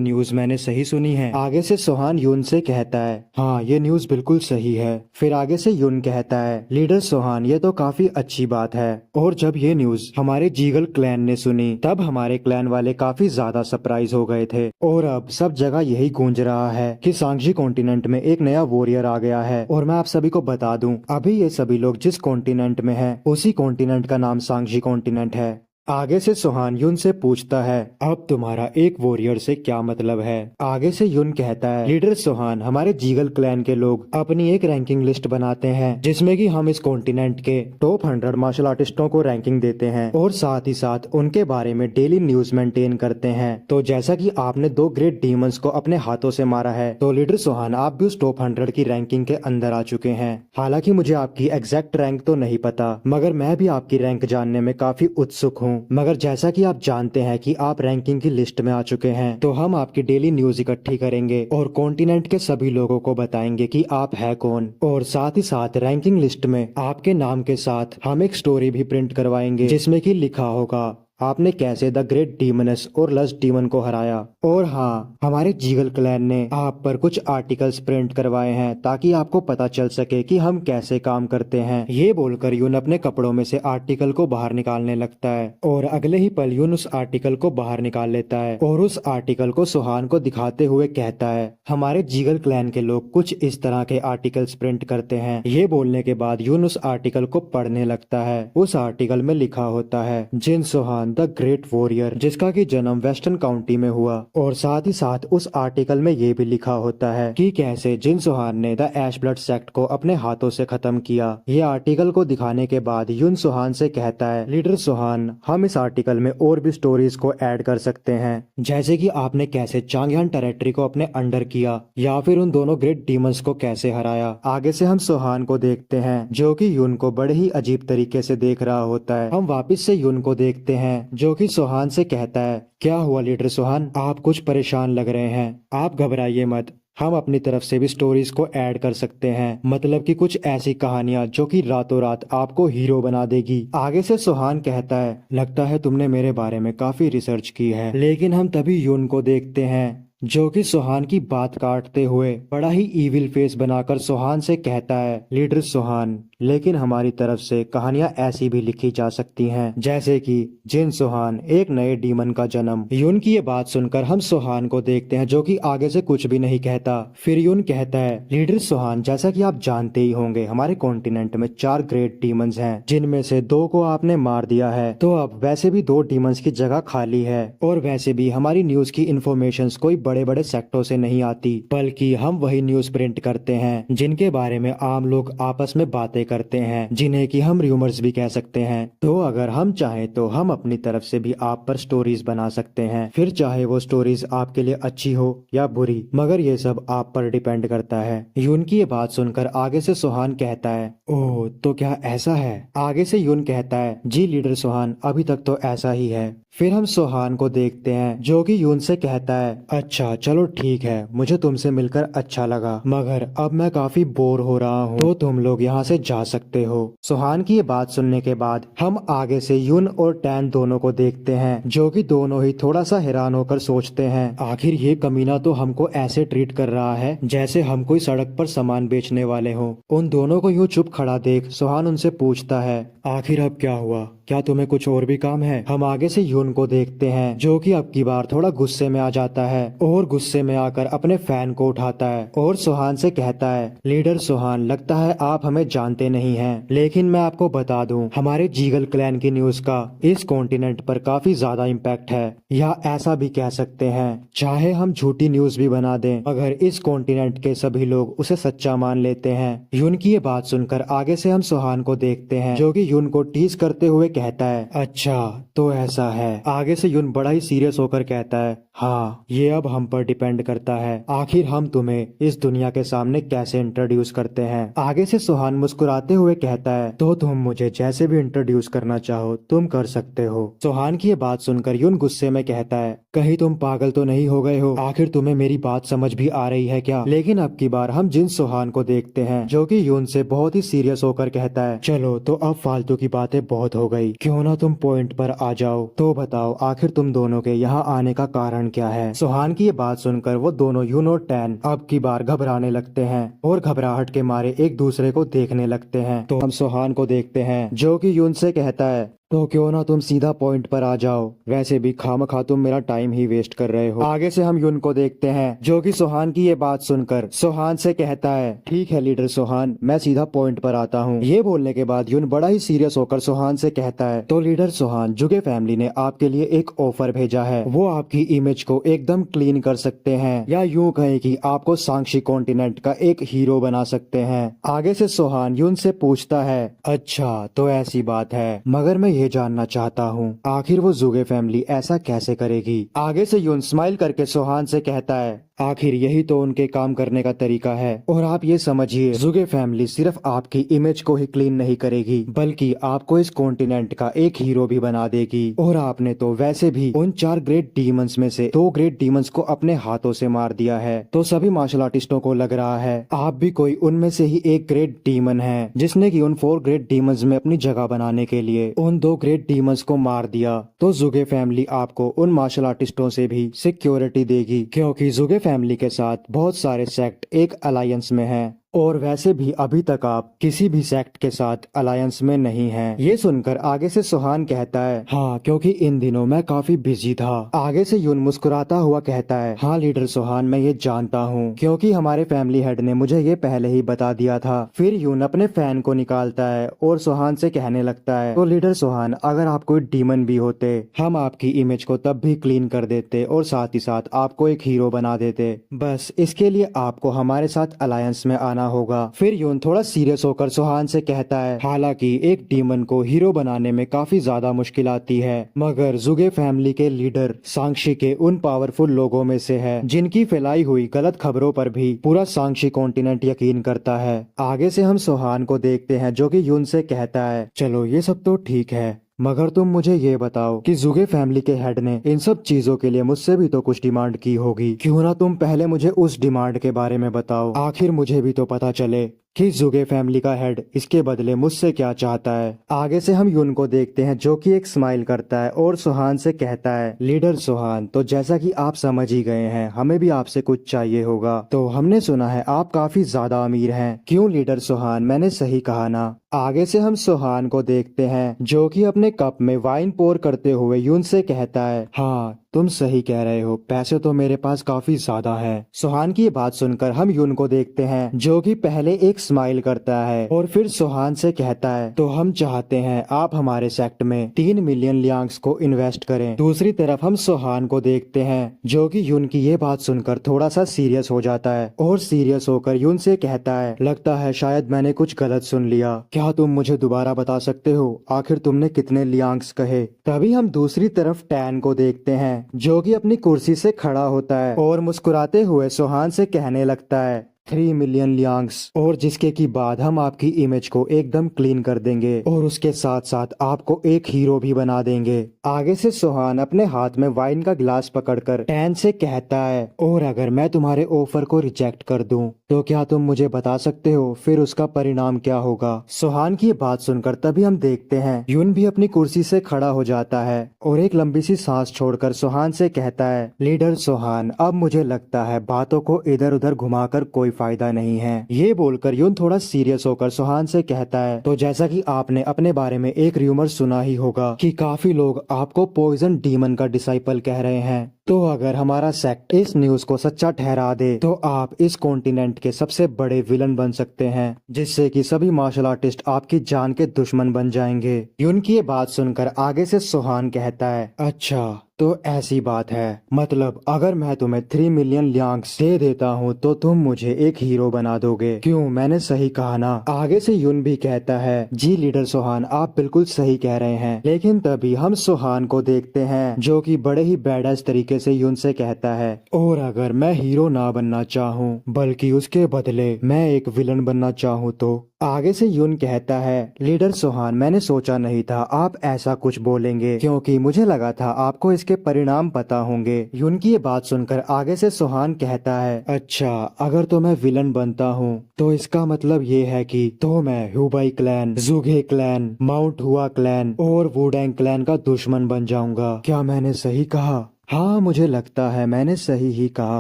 न्यूज मैंने सही सुनी है? आगे से सोहान यून से कहता है, हाँ ये न्यूज बिल्कुल सही है। फिर आगे से यून कहता है, लीडर सोहान, ये तो काफी अच्छी बात है। और जब ये न्यूज हमारे जीगल क्लैन ने सुनी तब हमारे क्लैन वाले काफी ज्यादा सरप्राइज हो गए थे। और अब सब जगह यही गूंज रहा है कि सांगजी कॉन्टिनेंट में एक नया वॉरियर आ गया है। और मैं आप सभी को बता दूं, अभी ये सभी लोग जिस कॉन्टिनेंट में हैं, उसी कॉन्टिनेंट का नाम सांगजी कॉन्टिनेंट है। आगे से सोहान यून से पूछता है, अब तुम्हारा एक वॉरियर से क्या मतलब है? आगे से यून कहता है, लीडर सोहान, हमारे जीगल क्लैन के लोग अपनी एक रैंकिंग लिस्ट बनाते हैं जिसमें कि हम इस कॉन्टिनेंट के टॉप 100 मार्शल आर्टिस्टों को रैंकिंग देते हैं और साथ ही साथ उनके बारे में डेली न्यूज मेंटेन करते हैं। तो जैसा कि आपने 2 ग्रेट डीमंस को अपने हाथों से मारा है, तो लीडर सोहान आप भी उस टॉप 100 की रैंकिंग के अंदर आ चुके हैं। हालांकि मुझे आपकी एग्जैक्ट रैंक तो नहीं पता, मगर मैं भी आपकी रैंक जानने में काफी उत्सुक हूँ। मगर जैसा कि आप जानते हैं कि आप रैंकिंग की लिस्ट में आ चुके हैं, तो हम आपकी डेली न्यूज इकट्ठी करेंगे और कॉन्टिनेंट के सभी लोगों को बताएंगे कि आप है कौन। और साथ ही साथ रैंकिंग लिस्ट में आपके नाम के साथ हम एक स्टोरी भी प्रिंट करवाएंगे जिसमें कि लिखा होगा आपने कैसे द ग्रेट डीमनस और लस्ट डीमन को हराया। और हाँ, हमारे जीगल क्लैन ने आप पर कुछ आर्टिकल्स प्रिंट करवाए हैं ताकि आपको पता चल सके कि हम कैसे काम करते हैं। ये बोलकर यून अपने कपड़ों में से आर्टिकल को बाहर निकालने लगता है और अगले ही पल यून उस आर्टिकल को बाहर निकाल लेता है और उस आर्टिकल को सोहान को दिखाते हुए कहता है, हमारे जीगल क्लैन के लोग कुछ इस तरह के आर्टिकल्स प्रिंट करते हैं। ये बोलने के बाद यून उस आर्टिकल को पढ़ने लगता है। उस आर्टिकल में लिखा होता है, जिन सोहान द ग्रेट वॉरियर, जिसका कि जन्म वेस्टर्न काउंटी में हुआ। और साथ ही साथ उस आर्टिकल में ये भी लिखा होता है कि कैसे जिन सोहान ने द ऐश ब्लड सेक्ट को अपने हाथों से खत्म किया। ये आर्टिकल को दिखाने के बाद यून सोहान से कहता है, लीडर सोहान, हम इस आर्टिकल में और भी स्टोरीज को ऐड कर सकते हैं, जैसे कि आपने कैसे चांगह्यान टेरिटरी को अपने अंडर किया या फिर उन दोनों ग्रेट डीमंस को कैसे हराया। आगे से हम सोहान को देखते हैं जो कि यून को बड़े ही अजीब तरीके से देख रहा होता है। हम वापिस से यून को देखते हैं जो कि सोहान से कहता है, क्या हुआ लीडर सोहान, आप कुछ परेशान लग रहे हैं। आप घबराइए मत, हम अपनी तरफ से भी स्टोरीज को ऐड कर सकते हैं, मतलब कि कुछ ऐसी कहानियां जो कि रातों रात आपको हीरो बना देगी। आगे से सोहान कहता है, लगता है तुमने मेरे बारे में काफी रिसर्च की है। लेकिन हम तभी यून को देखते हैं जो कि सोहान की बात काटते हुए बड़ा ही इविल फेस बनाकर सोहान से कहता है, लीडर सोहान, लेकिन हमारी तरफ से कहानियां ऐसी भी लिखी जा सकती हैं जैसे कि जिन सोहान, एक नए डीमन का जन्म। यून की ये बात सुनकर हम सोहान को देखते हैं जो कि आगे से कुछ भी नहीं कहता। फिर यून कहता है, लीडर सोहान, जैसा कि आप जानते ही होंगे हमारे कॉन्टिनेंट में 4 ग्रेट डीमंस हैं, जिनमें से 2 को आपने मार दिया है। तो अब वैसे भी 2 डीमंस की जगह खाली है और वैसे भी हमारी न्यूज की इन्फॉर्मेशन कोई बड़े बड़े सेक्टरों से नहीं आती, बल्कि हम वही न्यूज प्रिंट करते हैं जिनके बारे में आम लोग आपस में बातें करते हैं, जिन्हें कि हम र्यूमर्स भी कह सकते हैं। तो अगर हम चाहें तो हम अपनी तरफ से भी आप पर स्टोरीज बना सकते हैं, फिर चाहे वो स्टोरीज आपके लिए अच्छी हो या बुरी, मगर ये सब आप पर डिपेंड करता है। यून की ये बात सुनकर आगे से सोहान कहता है, ओह तो क्या ऐसा है? आगे से यून कहता है, जी लीडर सोहान, अभी तक तो ऐसा ही है। फिर हम सोहान को देखते हैं जो कि यून से कहता है, अच्छा चलो ठीक है, मुझे तुमसे मिलकर अच्छा लगा, मगर अब मैं काफी बोर हो रहा हूँ, तो तुम लोग यहाँ से जा सकते हो। सोहान की ये बात सुनने के बाद हम आगे से यून और टैन दोनों को देखते हैं जो कि दोनों ही थोड़ा सा हैरान होकर सोचते हैं, आखिर ये कमीना तो हमको ऐसे ट्रीट कर रहा है जैसे हम कोई सड़क पर सामान बेचने वाले हों। उन दोनों को यूं चुप खड़ा देख सोहान उनसे पूछता है, आखिर अब क्या हुआ? क्या तुम्हें कुछ और भी काम है? हम आगे से यून को देखते हैं जो कि अब की बार थोड़ा गुस्से में आ जाता है और गुस्से में आकर अपने फैन को उठाता है और सुहान से कहता है, लीडर सुहान, लगता है आप हमें जानते नहीं हैं, लेकिन मैं आपको बता दूं, हमारे जीगल क्लैन की न्यूज का इस कॉन्टिनेंट पर काफी ज्यादा इम्पैक्ट है, या ऐसा भी कह सकते हैं, चाहे हम झूठी न्यूज भी बना दें, अगर इस कॉन्टिनेंट के सभी लोग उसे सच्चा मान लेते हैं। यून की ये बात सुनकर आगे से हम सुहान को देखते हैं जो कि यून को टीज करते हुए कहता है, अच्छा तो ऐसा है। आगे से यून बड़ा ही सीरियस होकर कहता है, हाँ ये अब हम पर डिपेंड करता है, आखिर हम तुम्हें इस दुनिया के सामने कैसे इंट्रोड्यूस करते हैं। आगे से सुहान मुस्कुराते हुए कहता है, तो तुम मुझे जैसे भी इंट्रोड्यूस करना चाहो तुम कर सकते हो। सुहान की ये बात सुनकर यून गुस्से में कहता है, कहीं तुम पागल तो नहीं हो गए हो? आखिर तुम्हें मेरी बात समझ भी आ रही है क्या? लेकिन अब की बार हम जिन सुहान को देखते हैं जो कि यून से बहुत ही सीरियस होकर कहता है, चलो तो अब फालतू की बातें बहुत हो गई, क्यों ना तुम पॉइंट पर आ जाओ। तो बताओ आखिर तुम दोनों के यहाँ आने का कारण क्या है? सुहान की ये बात सुनकर वो दोनों यून और टैन अब की बार घबराने लगते हैं और घबराहट के मारे एक दूसरे को देखने लगते हैं। तो हम सुहान को देखते हैं जो कि यून से कहता है, तो क्यों ना तुम सीधा पॉइंट पर आ जाओ, वैसे भी खामखा तुम मेरा टाइम ही वेस्ट कर रहे हो। आगे से हम यून को देखते हैं जो कि सुहान की ये बात सुनकर सुहान से कहता है, ठीक है लीडर सुहान, मैं सीधा पॉइंट पर आता हूँ। ये बोलने के बाद यून बड़ा ही सीरियस होकर सुहान से कहता है, तो लीडर सुहान, जुगे फैमिली ने आपके लिए एक ऑफर भेजा है, वो आपकी इमेज को एकदम क्लीन कर सकते हैं, या यूं कहें कि आपको सांक्षी कॉन्टिनेंट का एक हीरो बना सकते हैं। आगे से सुहान यून से पूछता है, अच्छा तो ऐसी बात है, मगर मैं ये जानना चाहता हूँ आखिर वो जुगे फैमिली ऐसा कैसे करेगी। आगे से यून स्माइल करके सुहान से कहता है, आखिर यही तो उनके काम करने का तरीका है, और आप ये समझिए जुगे फैमिली सिर्फ आपकी इमेज को ही क्लीन नहीं करेगी बल्कि आपको इस कॉन्टिनेंट का एक हीरो भी बना देगी। और आपने तो वैसे भी उन 4 ग्रेट डीमंस में से 2 ग्रेट डीमंस को अपने हाथों से मार दिया है, तो सभी मार्शल आर्टिस्टों को लग रहा है आप भी कोई उनमें से ही एक ग्रेट डीमन है जिसने की उन 4 ग्रेट डीमंस में अपनी जगह बनाने के लिए उन 2 ग्रेट डीमंस को मार दिया। तो जुगे फैमिली आपको उन मार्शल आर्टिस्टों से भी सिक्योरिटी देगी, क्योंकि जुगे फैमिली के साथ बहुत सारे सेक्ट एक अलायंस में हैं, और वैसे भी अभी तक आप किसी भी सेक्ट के साथ अलायंस में नहीं हैं। ये सुनकर आगे से सुहान कहता है, हाँ क्योंकि इन दिनों मैं काफी बिजी था। आगे से यून मुस्कुराता हुआ कहता है, हाँ लीडर सुहान, मैं ये जानता हूँ क्योंकि हमारे फैमिली हेड ने मुझे ये पहले ही बता दिया था। फिर यून अपने फैन को निकालता है और सुहान से कहने लगता है, तो लीडर सुहान, अगर आप कोई डीमन भी होते हम आपकी इमेज को तब भी क्लीन कर देते और साथ ही साथ आपको एक हीरो बना देते, बस इसके लिए आपको हमारे साथ अलायंस में आना होगा। फिर यून थोड़ा सीरियस होकर सुहान से कहता है, हालांकि एक डीमन को हीरो बनाने में काफी ज्यादा मुश्किल आती है, मगर जुगे फैमिली के लीडर सांक्षी के उन पावरफुल लोगों में से है जिनकी फैलाई हुई गलत खबरों पर भी पूरा सांक्षी कॉन्टिनेंट यकीन करता है। आगे से हम सुहान को देखते हैं जो कि यून से कहता है, चलो ये सब तो ठीक है, मगर तुम मुझे ये बताओ कि जुगे फैमिली के हेड ने इन सब चीजों के लिए मुझसे भी तो कुछ डिमांड की होगी, क्यों ना तुम पहले मुझे उस डिमांड के बारे में बताओ, आखिर मुझे भी तो पता चले कि जुगे फैमिली का हेड इसके बदले मुझसे क्या चाहता है। आगे से हम यून को देखते हैं जो कि एक स्माइल करता है और सुहान से कहता है, लीडर सुहान, तो जैसा कि आप समझ ही गए हैं हमें भी आपसे कुछ चाहिए होगा, तो हमने सुना है आप काफी ज्यादा अमीर हैं। क्यों लीडर सुहान, मैंने सही कहा ना? आगे से हम सुहान को देखते हैं जो कि अपने कप में वाइन पोर करते हुए यून से कहता है, हाँ तुम सही कह रहे हो, पैसे तो मेरे पास काफी ज्यादा है। सुहान की बात सुनकर हम यून को देखते हैं जो कि पहले एक स्माइल करता है और फिर सुहान से कहता है, तो हम चाहते हैं आप हमारे सेक्ट में 3 मिलियन लियांग्स को इन्वेस्ट करें। दूसरी तरफ हम सुहान को देखते हैं जो कि यून की ये बात सुनकर थोड़ा सा सीरियस हो जाता है और सीरियस होकर यून से कहता है, लगता है शायद मैंने कुछ गलत सुन लिया, क्या तुम मुझे दोबारा बता सकते हो आखिर तुमने कितने लियांग्स कहे? तभी हम दूसरी तरफ टैन को देखते हैं जो कि अपनी कुर्सी से खड़ा होता है और मुस्कुराते हुए सुहान से कहने लगता है, 3 मिलियन लियांग्स, और जिसके की बाद हम आपकी इमेज को एकदम क्लीन कर देंगे और उसके साथ साथ आपको एक हीरो भी बना देंगे। आगे से सुहान अपने हाथ में वाइन का ग्लास पकड़कर टैन से कहता है, और अगर मैं तुम्हारे ऑफर को रिजेक्ट कर दूं तो क्या तुम मुझे बता सकते हो फिर उसका परिणाम क्या होगा? सुहान की बात सुनकर तभी हम देखते हैं यून भी अपनी कुर्सी से खड़ा हो जाता है और एक लंबी सी सांस छोड़कर सुहान से कहता है, लीडर सुहान, अब मुझे लगता है बातों को इधर उधर घुमाकर कोई फायदा नहीं है। ये बोलकर यून थोड़ा सीरियस होकर सोहान से कहता है, तो जैसा कि आपने अपने बारे में एक र्यूमर सुना ही होगा कि काफी लोग आपको पॉइजन डीमन का डिसाइपल कह रहे हैं, तो अगर हमारा सेक्ट इस न्यूज को सच्चा ठहरा दे तो आप इस कॉन्टिनेंट के सबसे बड़े विलन बन सकते हैं, जिससे कि सभी मार्शल आर्टिस्ट आपकी जान के दुश्मन बन जाएंगे। यून की ये बात सुनकर आगे से सोहान कहता है, अच्छा तो ऐसी बात है, मतलब अगर मैं तुम्हें 3 मिलियन लियांग्स दे देता हूँ तो तुम मुझे एक हीरो बना दोगे, क्यों मैंने सही कहा ना? आगे से यून भी कहता है, जी लीडर सोहान आप बिल्कुल सही कह रहे हैं। लेकिन तभी हम सोहान को देखते हैं जो कि बड़े ही बैडस तरीके से यून से कहता है, और अगर मैं हीरो ना बनना चाहूँ बल्कि उसके बदले मैं एक विलन बनना चाहूँ तो? आगे से यून कहता है, लीडर सोहान मैंने सोचा नहीं था आप ऐसा कुछ बोलेंगे, क्योंकि मुझे लगा था आपको इसके परिणाम पता होंगे। यून की ये बात सुनकर आगे से सोहान कहता है, अच्छा अगर तो मैं विलन बनता हूँ तो इसका मतलब ये है कि तो मैं हुबाई क्लैन, जुगे क्लैन, माउंट हुआ क्लैन और वुडेंग क्लैन का दुश्मन बन जाऊंगा। क्या मैंने सही कहा? हाँ मुझे लगता है मैंने सही ही कहा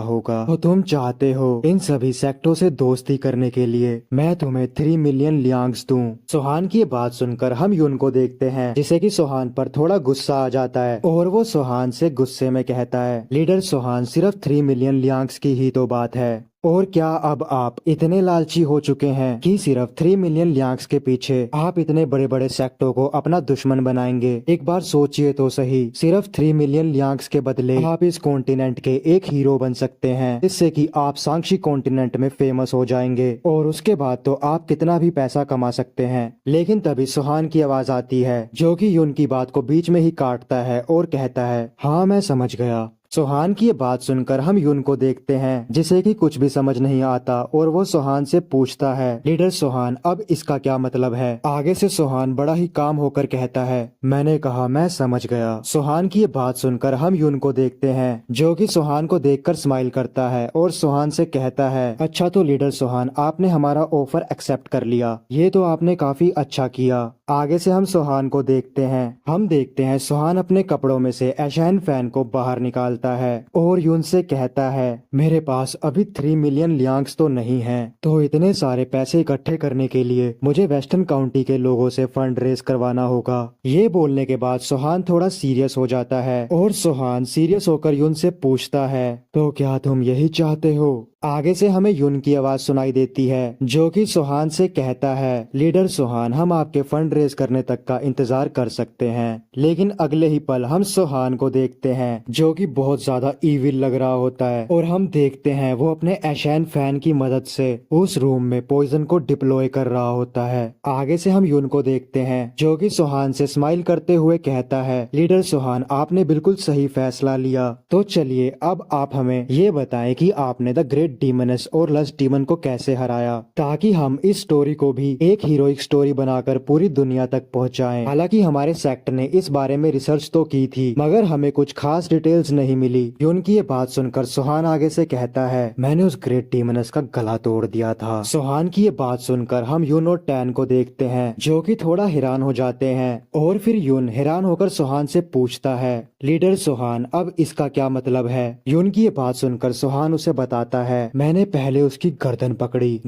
होगा। तो तुम चाहते हो इन सभी सेक्टों से दोस्ती करने के लिए मैं तुम्हें 3 मिलियन लियांग्स दूं? सोहान की ये बात सुनकर हम यून को देखते हैं, जिसे कि सोहान पर थोड़ा गुस्सा आ जाता है और वो सोहान से गुस्से में कहता है, लीडर सोहान सिर्फ 3 मिलियन लियांग्स की ही तो बात है, और क्या अब आप इतने लालची हो चुके हैं कि सिर्फ 3 मिलियन लियांग्स के पीछे आप इतने बड़े बड़े सेक्टों को अपना दुश्मन बनाएंगे? एक बार सोचिए तो सही, सिर्फ 3 मिलियन लियांग्स के बदले आप इस कॉन्टिनेंट के एक हीरो बन सकते हैं, जिससे कि आप सांक्षी कॉन्टिनेंट में फेमस हो जाएंगे, और उसके बाद तो आप कितना भी पैसा कमा सकते हैं। लेकिन तभी सोहान की आवाज आती है जो कि यून की बात को बीच में ही काटता है और कहता है, हाँ मैं समझ गया। सोहान की ये बात सुनकर हम यून को देखते हैं, जिसे कि कुछ भी समझ नहीं आता, और वो सोहान से पूछता है, लीडर सोहान अब इसका क्या मतलब है? आगे से सोहान बड़ा ही काम होकर कहता है, मैंने कहा मैं समझ गया। सोहान की ये बात सुनकर हम यून को देखते हैं, जो कि सोहान को देखकर स्माइल करता है और सोहान से कहता है, अच्छा तो लीडर सोहान आपने हमारा ऑफर एक्सेप्ट कर लिया, ये तो आपने काफी अच्छा किया। आगे से हम सोहान को देखते हैं सोहान अपने कपड़ों में से एशैन फैन को बाहर निकालता है और यून से कहता है, मेरे पास अभी 3 मिलियन लियांग्स तो नहीं है, तो इतने सारे पैसे इकट्ठे करने के लिए मुझे वेस्टर्न काउंटी के लोगों से फंड रेज करवाना होगा। ये बोलने के बाद सोहान थोड़ा सीरियस हो जाता है और सोहान सीरियस होकर यून से पूछता है, तो क्या तुम यही चाहते हो? आगे से हमें यून की आवाज सुनाई देती है, जो कि सोहान से कहता है, लीडर सोहान हम आपके फंड रेज करने तक का इंतजार कर सकते हैं। लेकिन अगले ही पल हम सोहान को देखते हैं, जो कि बहुत ज्यादा ईविल लग रहा होता है, और हम देखते हैं वो अपने एशैन फैन की मदद से उस रूम में पॉइजन को डिप्लॉय कर रहा होता है। आगे से हम यून को देखते हैं, जो कि सोहान से स्माइल करते हुए कहता है, लीडर सोहान आपने बिल्कुल सही फैसला लिया। तो चलिए अब आप हमें ये बताएं कि आपने द ग्रेट डीमनेस और लस्ट डीमन को कैसे हराया, ताकि हम इस स्टोरी को भी एक हीरोइक स्टोरी बनाकर पूरी दुनिया तक पहुंचाएं। हालांकि हमारे सेक्ट ने इस बारे में रिसर्च तो की थी, मगर हमें कुछ खास डिटेल्स नहीं मिली। यून की ये बात सुनकर सोहान आगे से कहता है, मैंने उस ग्रेट डीमनेस का गला तोड़ दिया था। सोहान की ये बात सुनकर हम यून और टैन को देखते हैं, जो कि थोड़ा हैरान हो जाते हैं, और फिर यून हैरान होकर सोहान से पूछता है, लीडर सोहान अब इसका क्या मतलब है? यून की ये बात सुनकर सोहान उसे बताता है, मैंने पहले उसकी गर्दन पकड़ी।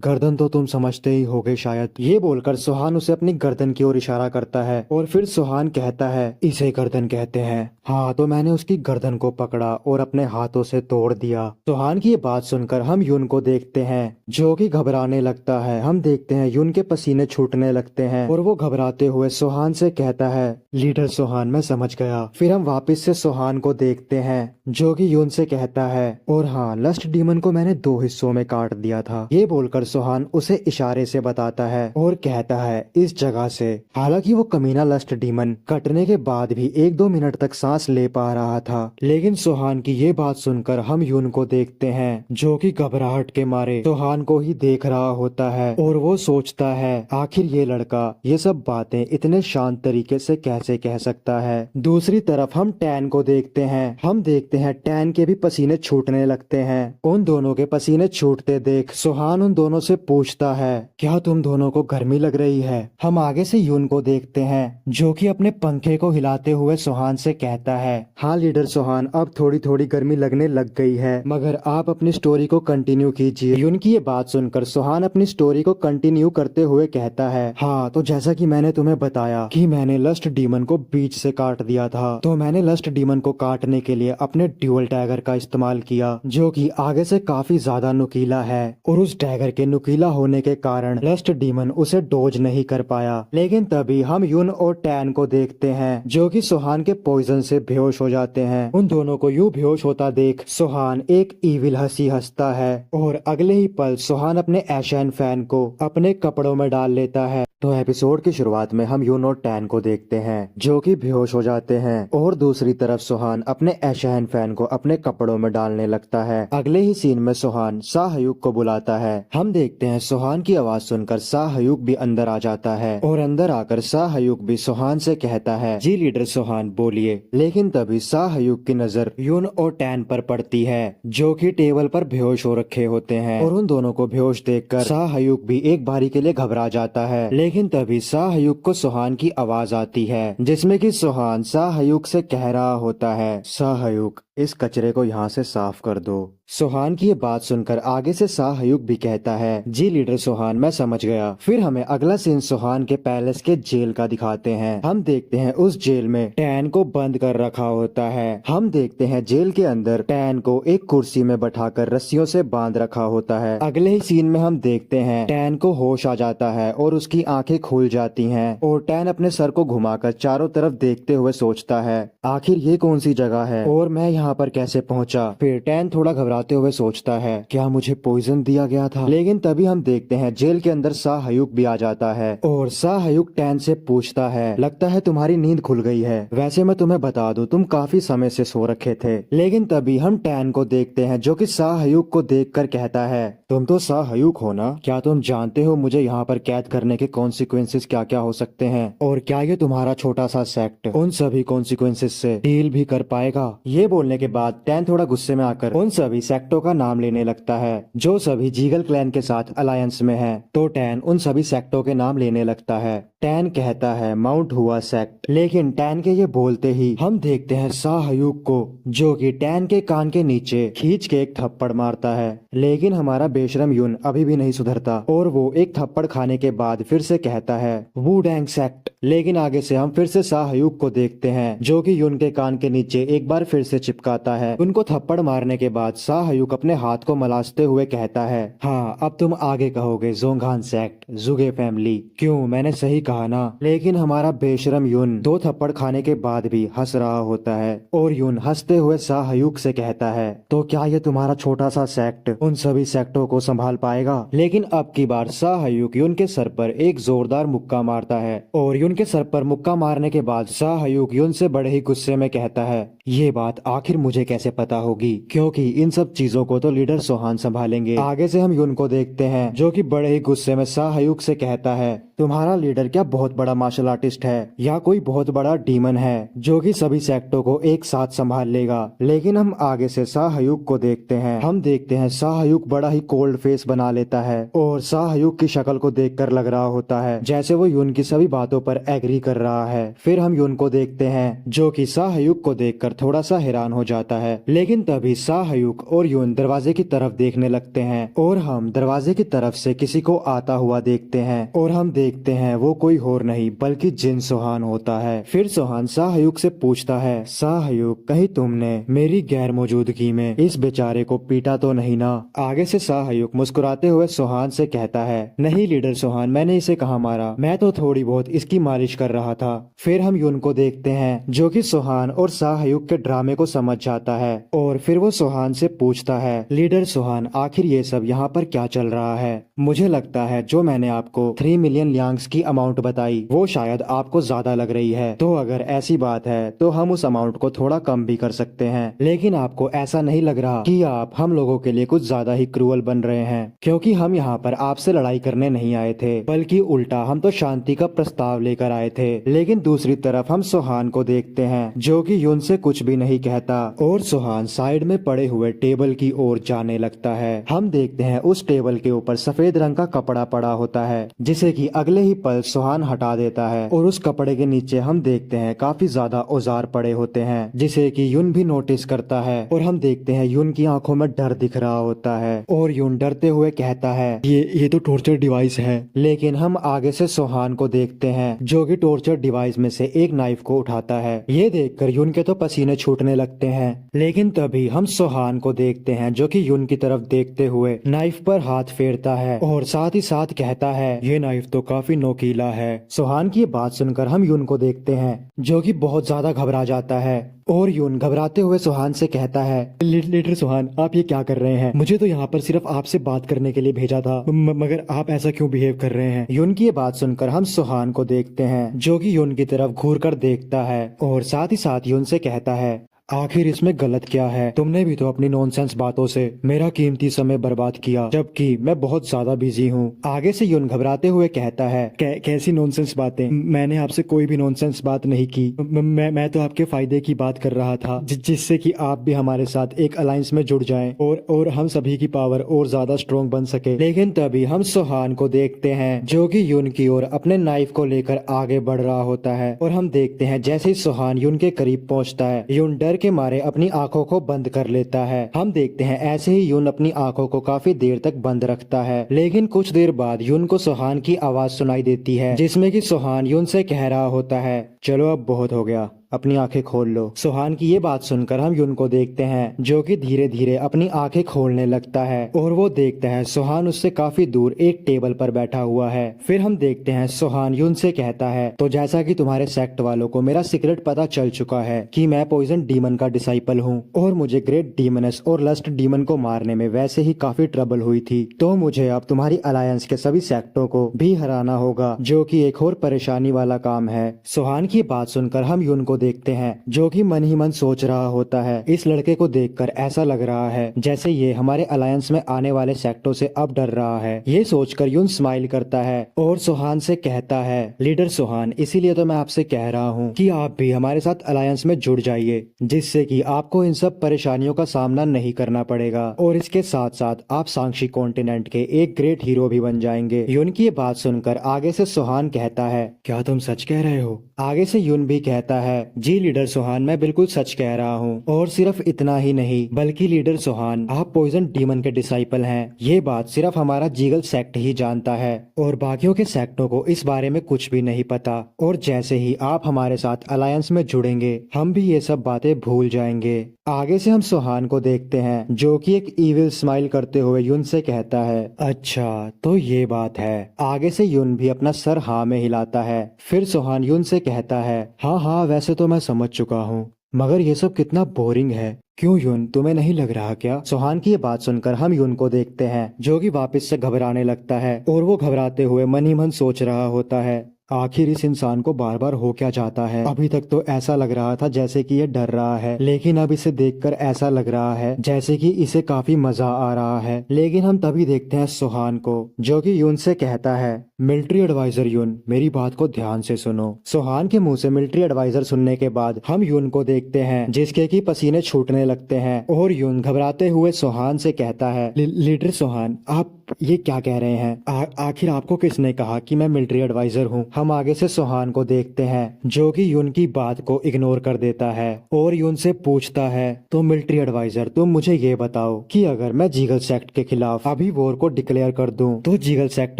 गर्दन तो तुम समझते ही होगे शायद। ये बोलकर सोहान उसे अपनी गर्दन की ओर इशारा करता है, और फिर सोहान कहता है, इसे गर्दन कहते हैं। हाँ तो मैंने उसकी गर्दन को पकड़ा और अपने हाथों से तोड़ दिया। सोहान की ये बात सुनकर हम यून को देखते हैं, जो कि घबराने लगता है। हम देखते हैं यून के पसीने छूटने लगते हैं, और वो घबराते हुए सोहान से कहता है, लीडर सोहान मैं समझ गया। फिर हम वापस से सोहान को देखते हैं, जो कि यून से कहता है, और हाँ लस्ट डीमन को मैंने 2 हिस्सों में काट दिया था। ये बोलकर सोहान उसे इशारे से बताता है और कहता है, इस जगह से। हालांकि वो कमीना लस्ट डीमन कटने के बाद भी 1-2 मिनट तक सांस ले पा रहा था, लेकिन सोहान की ये बात सुनकर हम यून को देखते हैं, जो कि घबराहट के मारे सोहान को ही देख रहा होता है, और वो सोचता है, आखिर ये लड़का ये सब बातें इतने शांत तरीके से कैसे कह सकता है। दूसरी तरफ हम टैन को देखते हैं। हम देखते हैं टैन के भी पसीने छूटने लगते हैं। उन दोनों के पसीने छूटते देख सोहान उन दोनों दोनों से पूछता है, क्या तुम दोनों को गर्मी लग रही है? हम आगे से यून को देखते हैं जो कि अपने पंखे को हिलाते हुए सुहान से कहता है, हाँ लीडर सुहान, अब थोड़ी थोड़ी गर्मी लगने लग गई है, मगर आप अपनी स्टोरी को कंटिन्यू कीजिए। यून की ये बात सुनकर सुहान अपनी स्टोरी को कंटिन्यू करते हुए कहता है, हाँ तो जैसा कि मैंने तुम्हें बताया कि मैंने लस्ट डीमन को बीच से काट दिया था, तो मैंने लस्ट डीमन को काटने के लिए अपने ड्यूअल डैगर का इस्तेमाल किया, जो कि आगे से काफी ज्यादा नुकीला है, और उस डैगर के नुकीला होने के कारण लस्ट डीमन उसे डोज नहीं कर पाया। लेकिन तभी हम यून और टैन को देखते हैं जो कि सुहान के पॉइजन से बेहोश हो जाते हैं। उन दोनों को यूं बेहोश होता देख सुहान एक ईविल हंसी हंसता है और अगले ही पल सुहान अपने एशियन फैन को अपने कपड़ों में डाल लेता है। तो एपिसोड की शुरुआत में हम यून और टैन को देखते हैं जो कि बेहोश हो जाते हैं, और दूसरी तरफ सुहान अपने एशियन फैन को अपने कपड़ों में डालने लगता है। अगले ही सीन में सुहान साहयुग को बुलाता है। हम देखते हैं सुहान की आवाज सुनकर साहयुग भी अंदर आ जाता है, और अंदर आकर साहयुग भी सुहान से कहता है, जी लीडर सुहान बोलिए। लेकिन तभी साहयुग की नजर यून और टैन पर पड़ती है जो कि टेबल पर बेहोश हो रखे होते हैं, और उन दोनों को बेहोश देखकर साहयुग भी एक बारी के लिए घबरा जाता है। लेकिन तभी साहयुग को सुहान की आवाज आती है जिसमें कि सुहान साहयुग से कह रहा होता है, साहयुग इस कचरे को यहाँ से साफ कर दो। सुहान की ये बात सुनकर आगे से साहयुग भी कहता है, जी लीडर सुहान मैं समझ गया। फिर हमें अगला सीन सुहान के पैलेस के जेल का दिखाते हैं। हम देखते हैं उस जेल में टैन को बंद कर रखा होता है। हम देखते हैं जेल के अंदर टैन को एक कुर्सी में बैठाकर रस्सियों से बांध रखा होता है। अगले ही सीन में हम देखते हैं टैन को होश आ जाता है और उसकी आंखें खुल जाती हैं, और टैन अपने सर को घुमाकर चारों तरफ देखते हुए सोचता है, आखिर ये कौन सी जगह है और मैं यहाँ पर कैसे पहुँचा। फिर टैन थोड़ा घबराते हुए सोचता है, क्या मुझे पॉइजन दिया गया था। लेकिन तभी हम देखते हैं जेल के अंदर साहयुग भी आ जाता है, और साहयुग टैन से पूछता है, लगता है तुम्हारी नींद खुल गई है। वैसे मैं तुम्हें बता दूं तुम काफी समय से सो रखे थे। लेकिन तभी हम टैन को देखते हैं जो कि साहयुग को देखकर कहता है, तुम तो साहयुग हो ना, क्या तुम जानते हो मुझे यहाँ पर कैद करने के कॉन्सिक्वेंसेस क्या क्या हो सकते हैं, और क्या ये तुम्हारा छोटा सा सेक्ट उन सभी कॉन्सिक्वेंसेस से डील भी कर पाएगा। ये बोलने के बाद टैन थोड़ा गुस्से में आकर उन सभी सेक्टों का नाम लेने लगता है जो सभी जीगल क्लैन के साथ अलायंस में है। तो टैन उन सभी सेक्टों के नाम लेने लगता है। टैन कहता है माउंट हुआ सेक्ट, लेकिन टैन के ये बोलते ही हम देखते हैं साहयुग को जो कि टैन के कान के नीचे खींच के एक थप्पड़ मारता है। लेकिन हमारा बेशरम यून अभी भी नहीं सुधरता, और वो एक थप्पड़ खाने के बाद फिर से कहता है वुडैंग सेक्ट। लेकिन आगे से हम फिर से साहयुग को देखते हैं जो कि यून के कान के नीचे एक बार फिर से चिपकाता है। उनको थप्पड़ मारने के बाद साहयुग अपने हाथ को मलासते हुए कहता है, हाँ अब तुम आगे कहोगे जोंगान सेक्ट, जुगे फैमिली। क्यों, मैंने सही कहा ना। लेकिन हमारा बेशरम यून 2 थप्पड़ खाने के बाद भी हंस रहा होता है, और यून हंसते हुए साहयुग से कहता है, तो क्या ये तुम्हारा छोटा सा सेक्ट उन सभी सेक्टों को संभाल पाएगा। लेकिन अब की बार साहयुग यून के सर पर एक जोरदार मुक्का मारता है, और यून के सर पर मुक्का मारने के बाद साहयुग यून से बड़े ही गुस्से में कहता है, ये बात आखिर मुझे कैसे पता होगी, क्योंकि इन सब चीजों को तो लीडर सुहान संभालेंगे। आगे से हम यून को देखते हैं जो कि बड़े ही गुस्से में साहयुग से कहता है, तुम्हारा लीडर क्या बहुत बड़ा मार्शल आर्टिस्ट है या कोई बहुत बड़ा डीमन है जो कि सभी सेक्टों को एक साथ संभाल लेगा। लेकिन हम आगे से साहयुग को देखते हैं। हम देखते हैं साहयुग बड़ा ही कोल्ड फेस बना लेता है, और साहयुग की शक्ल को देखकर लग रहा होता है जैसे वो यून की सभी बातों पर एग्री कर रहा है। फिर हम यून को देखते हैं जो कि साहयुग को देखकर थोड़ा सा हैरान हो जाता है। लेकिन तभी साहयुग और यून दरवाजे की तरफ देखने लगते हैं, और हम दरवाजे की तरफ से किसी को आता हुआ देखते हैं, और हम देखते हैं वो कोई और नहीं बल्कि जिन सुहान होता है। फिर सुहान साहयुग से पूछता है, साहयुग कहीं तुमने मेरी गैर मौजूदगी में इस बेचारे को पीटा तो नहीं ना। आगे से साहयुग मुस्कुराते हुए सुहान से कहता है, नहीं लीडर सुहान, मैंने इसे कहाँ मारा, मैं तो थोड़ी बहुत इसकी मालिश कर रहा था। फिर हम यून को देखते हैं जो कि सुहान और साहयुग के ड्रामे को समझ जाता है, और फिर वो सुहान से पूछता है, लीडर सुहान आखिर ये सब यहाँ पर क्या चल रहा है। मुझे लगता है जो मैंने आपको 3 मिलियन लियांग्स की अमाउंट अमाउंट बताई वो शायद आपको ज्यादा लग रही है, तो अगर ऐसी बात है तो हम उस अमाउंट को थोड़ा कम भी कर सकते हैं। लेकिन आपको ऐसा नहीं लग रहा कि आप हम लोगों के लिए कुछ ज्यादा ही क्रूअल बन रहे हैं? क्योंकि हम यहाँ पर आपसे लड़ाई करने नहीं आए थे, बल्कि उल्टा हम तो शांति का प्रस्ताव लेकर आए थे। लेकिन दूसरी तरफ हम सोहान को देखते हैं जो कि यून से कुछ भी नहीं कहता और सोहान साइड में पड़े हुए टेबल की ओर जाने लगता है। हम देखते हैं उस टेबल के ऊपर सफेद रंग का कपड़ा पड़ा होता है जिसे कि अगले ही पल सोहान हटा देता है और उस कपड़े के नीचे हम देखते हैं काफी ज्यादा औजार पड़े होते हैं जिसे कि यून भी नोटिस करता है और हम देखते हैं यून की आंखों में डर दिख रहा होता है और यून डरते हुए कहता है ये तो टॉर्चर डिवाइस है। लेकिन हम आगे से सोहान को देखते हैं जो कि टॉर्चर डिवाइस में से एक नाइफ को उठाता है। ये देखकर यून के तो पसीने छूटने लगते हैं। लेकिन तभी हम सोहान को देखते हैं जो कि यून की तरफ देखते हुए नाइफ पर हाथ फेरता है और साथ ही साथ कहता है ये नाइफ तो काफी नोकीला है। सोहान की बात सुनकर हम यून को देखते हैं जो कि बहुत ज्यादा घबरा जाता है और यून घबराते हुए सोहान से कहता है लीडर सोहान, आप ये क्या कर रहे हैं? मुझे तो यहाँ पर सिर्फ आपसे बात करने के लिए भेजा था, मगर आप ऐसा क्यों बिहेव कर रहे हैं? यून की ये बात सुनकर हम सोहान को देखते हैं जो कि यून की तरफ घूर कर देखता है और साथ ही साथ यून से कहता है आखिर इसमें गलत क्या है? तुमने भी तो अपनी नॉनसेंस बातों से मेरा कीमती समय बर्बाद किया, जबकि मैं बहुत ज्यादा बिजी हूँ। आगे से यून घबराते हुए कहता है कैसी नॉनसेंस बातें? मैंने आपसे कोई भी नॉनसेंस बात नहीं की। मैं तो आपके फायदे की बात कर रहा था जिससे कि आप भी हमारे साथ एक अलायंस में जुड़ जाएं और हम सभी की पावर और ज्यादा स्ट्रॉन्ग बन सके। लेकिन तभी हम सोहान को देखते हैं जो कि यून की ओर अपने नाइफ को लेकर आगे बढ़ रहा होता है और हम देखते हैं जैसे ही सोहान यून के करीब पहुँचता है यून डर के मारे अपनी आंखों को बंद कर लेता है। हम देखते हैं ऐसे ही यून अपनी आंखों को काफी देर तक बंद रखता है। लेकिन कुछ देर बाद यून को सोहान की आवाज सुनाई देती है जिसमें कि सोहान यून से कह रहा होता है चलो अब बहुत हो गया, अपनी आंखें खोल लो। सोहान की ये बात सुनकर हम यून को देखते हैं जो कि धीरे धीरे अपनी आंखें खोलने लगता है और वो देखता है सोहान उससे काफी दूर एक टेबल पर बैठा हुआ है। फिर हम देखते हैं सोहान यून से कहता है तो जैसा कि तुम्हारे सेक्ट वालों को मेरा सीक्रेट पता चल चुका है कि मैं पॉइजन डीमन का डिसाइपल हूँ और मुझे ग्रेट डीमनस और लस्ट डीमन को मारने में वैसे ही काफी ट्रबल हुई थी, तो मुझे अब तुम्हारी अलायंस के सभी सेक्टों को भी हराना होगा जो कि एक और परेशानी वाला काम है। सोहान की बात सुनकर हम यून को देखते हैं जो कि मन ही मन सोच रहा होता है इस लड़के को देखकर ऐसा लग रहा है जैसे ये हमारे अलायंस में आने वाले सेक्टों से अब डर रहा है। ये सोचकर यून स्माइल करता है और सोहान से कहता है लीडर सोहान, इसीलिए तो मैं आपसे कह रहा हूँ कि आप भी हमारे साथ अलायंस में जुड़ जाइए जिससे कि आपको इन सब परेशानियों का सामना नहीं करना पड़ेगा और इसके साथ साथ आप सांक्षी कॉन्टिनेंट के एक ग्रेट हीरो भी बन जाएंगे। यून की ये बात सुनकर आगे से सोहान कहता है क्या तुम सच कह रहे हो? आगे से यून भी कहता है जी लीडर सोहान, मैं बिल्कुल सच कह रहा हूँ और सिर्फ इतना ही नहीं बल्कि लीडर सोहान आप पॉइजन डीमन के डिसाइपल हैं। ये बात सिर्फ हमारा जीगल सेक्ट ही जानता है और बाकियों के सेक्टों को इस बारे में कुछ भी नहीं पता और जैसे ही आप हमारे साथ अलायंस में जुड़ेंगे हम भी ये सब बातें भूल जाएंगे। आगे से हम सोहान को देखते हैं जो कि एक इविल स्माइल करते हुए यून से कहता है अच्छा तो ये बात है। आगे से यून भी अपना सर हाँ में हिलाता है। फिर सोहान यून से कहता है हाँ वैसे तो मैं समझ चुका हूँ, मगर ये सब कितना बोरिंग है। क्यों यून, तुम्हें नहीं लग रहा क्या? सोहान की ये बात सुनकर हम यून को देखते हैं जो कि वापस से घबराने लगता है और वो घबराते हुए मन ही मन सोच रहा होता है आखिर इस इंसान को बार बार हो क्या जाता है। अभी तक तो ऐसा लग रहा था जैसे कि ये डर रहा है, लेकिन अब इसे देखकर ऐसा लग रहा है जैसे कि इसे काफी मजा आ रहा है। लेकिन हम तभी देखते हैं सोहान को जो कि यून से कहता है मिलिट्री एडवाइजर यून, मेरी बात को ध्यान से सुनो। सोहान के मुंह से मिलिट्री एडवाइजर सुनने के बाद हम यून को देखते हैं जिसके कि पसीने छूटने लगते हैं और यून घबराते हुए सोहान से कहता है लीडर सोहान, आप ये क्या कह रहे हैं? आखिर आपको किसने कहा कि मैं मिलिट्री एडवाइजर हूँ? हम आगे से सोहान को देखते हैं जो कि यून की बात को इग्नोर कर देता है और यून से पूछता है तो मिलिट्री एडवाइजर तुम मुझे ये बताओ कि अगर मैं जीगल सेक्ट के खिलाफ अभी वॉर को डिक्लेयर कर दूं तो जीगल सेक्ट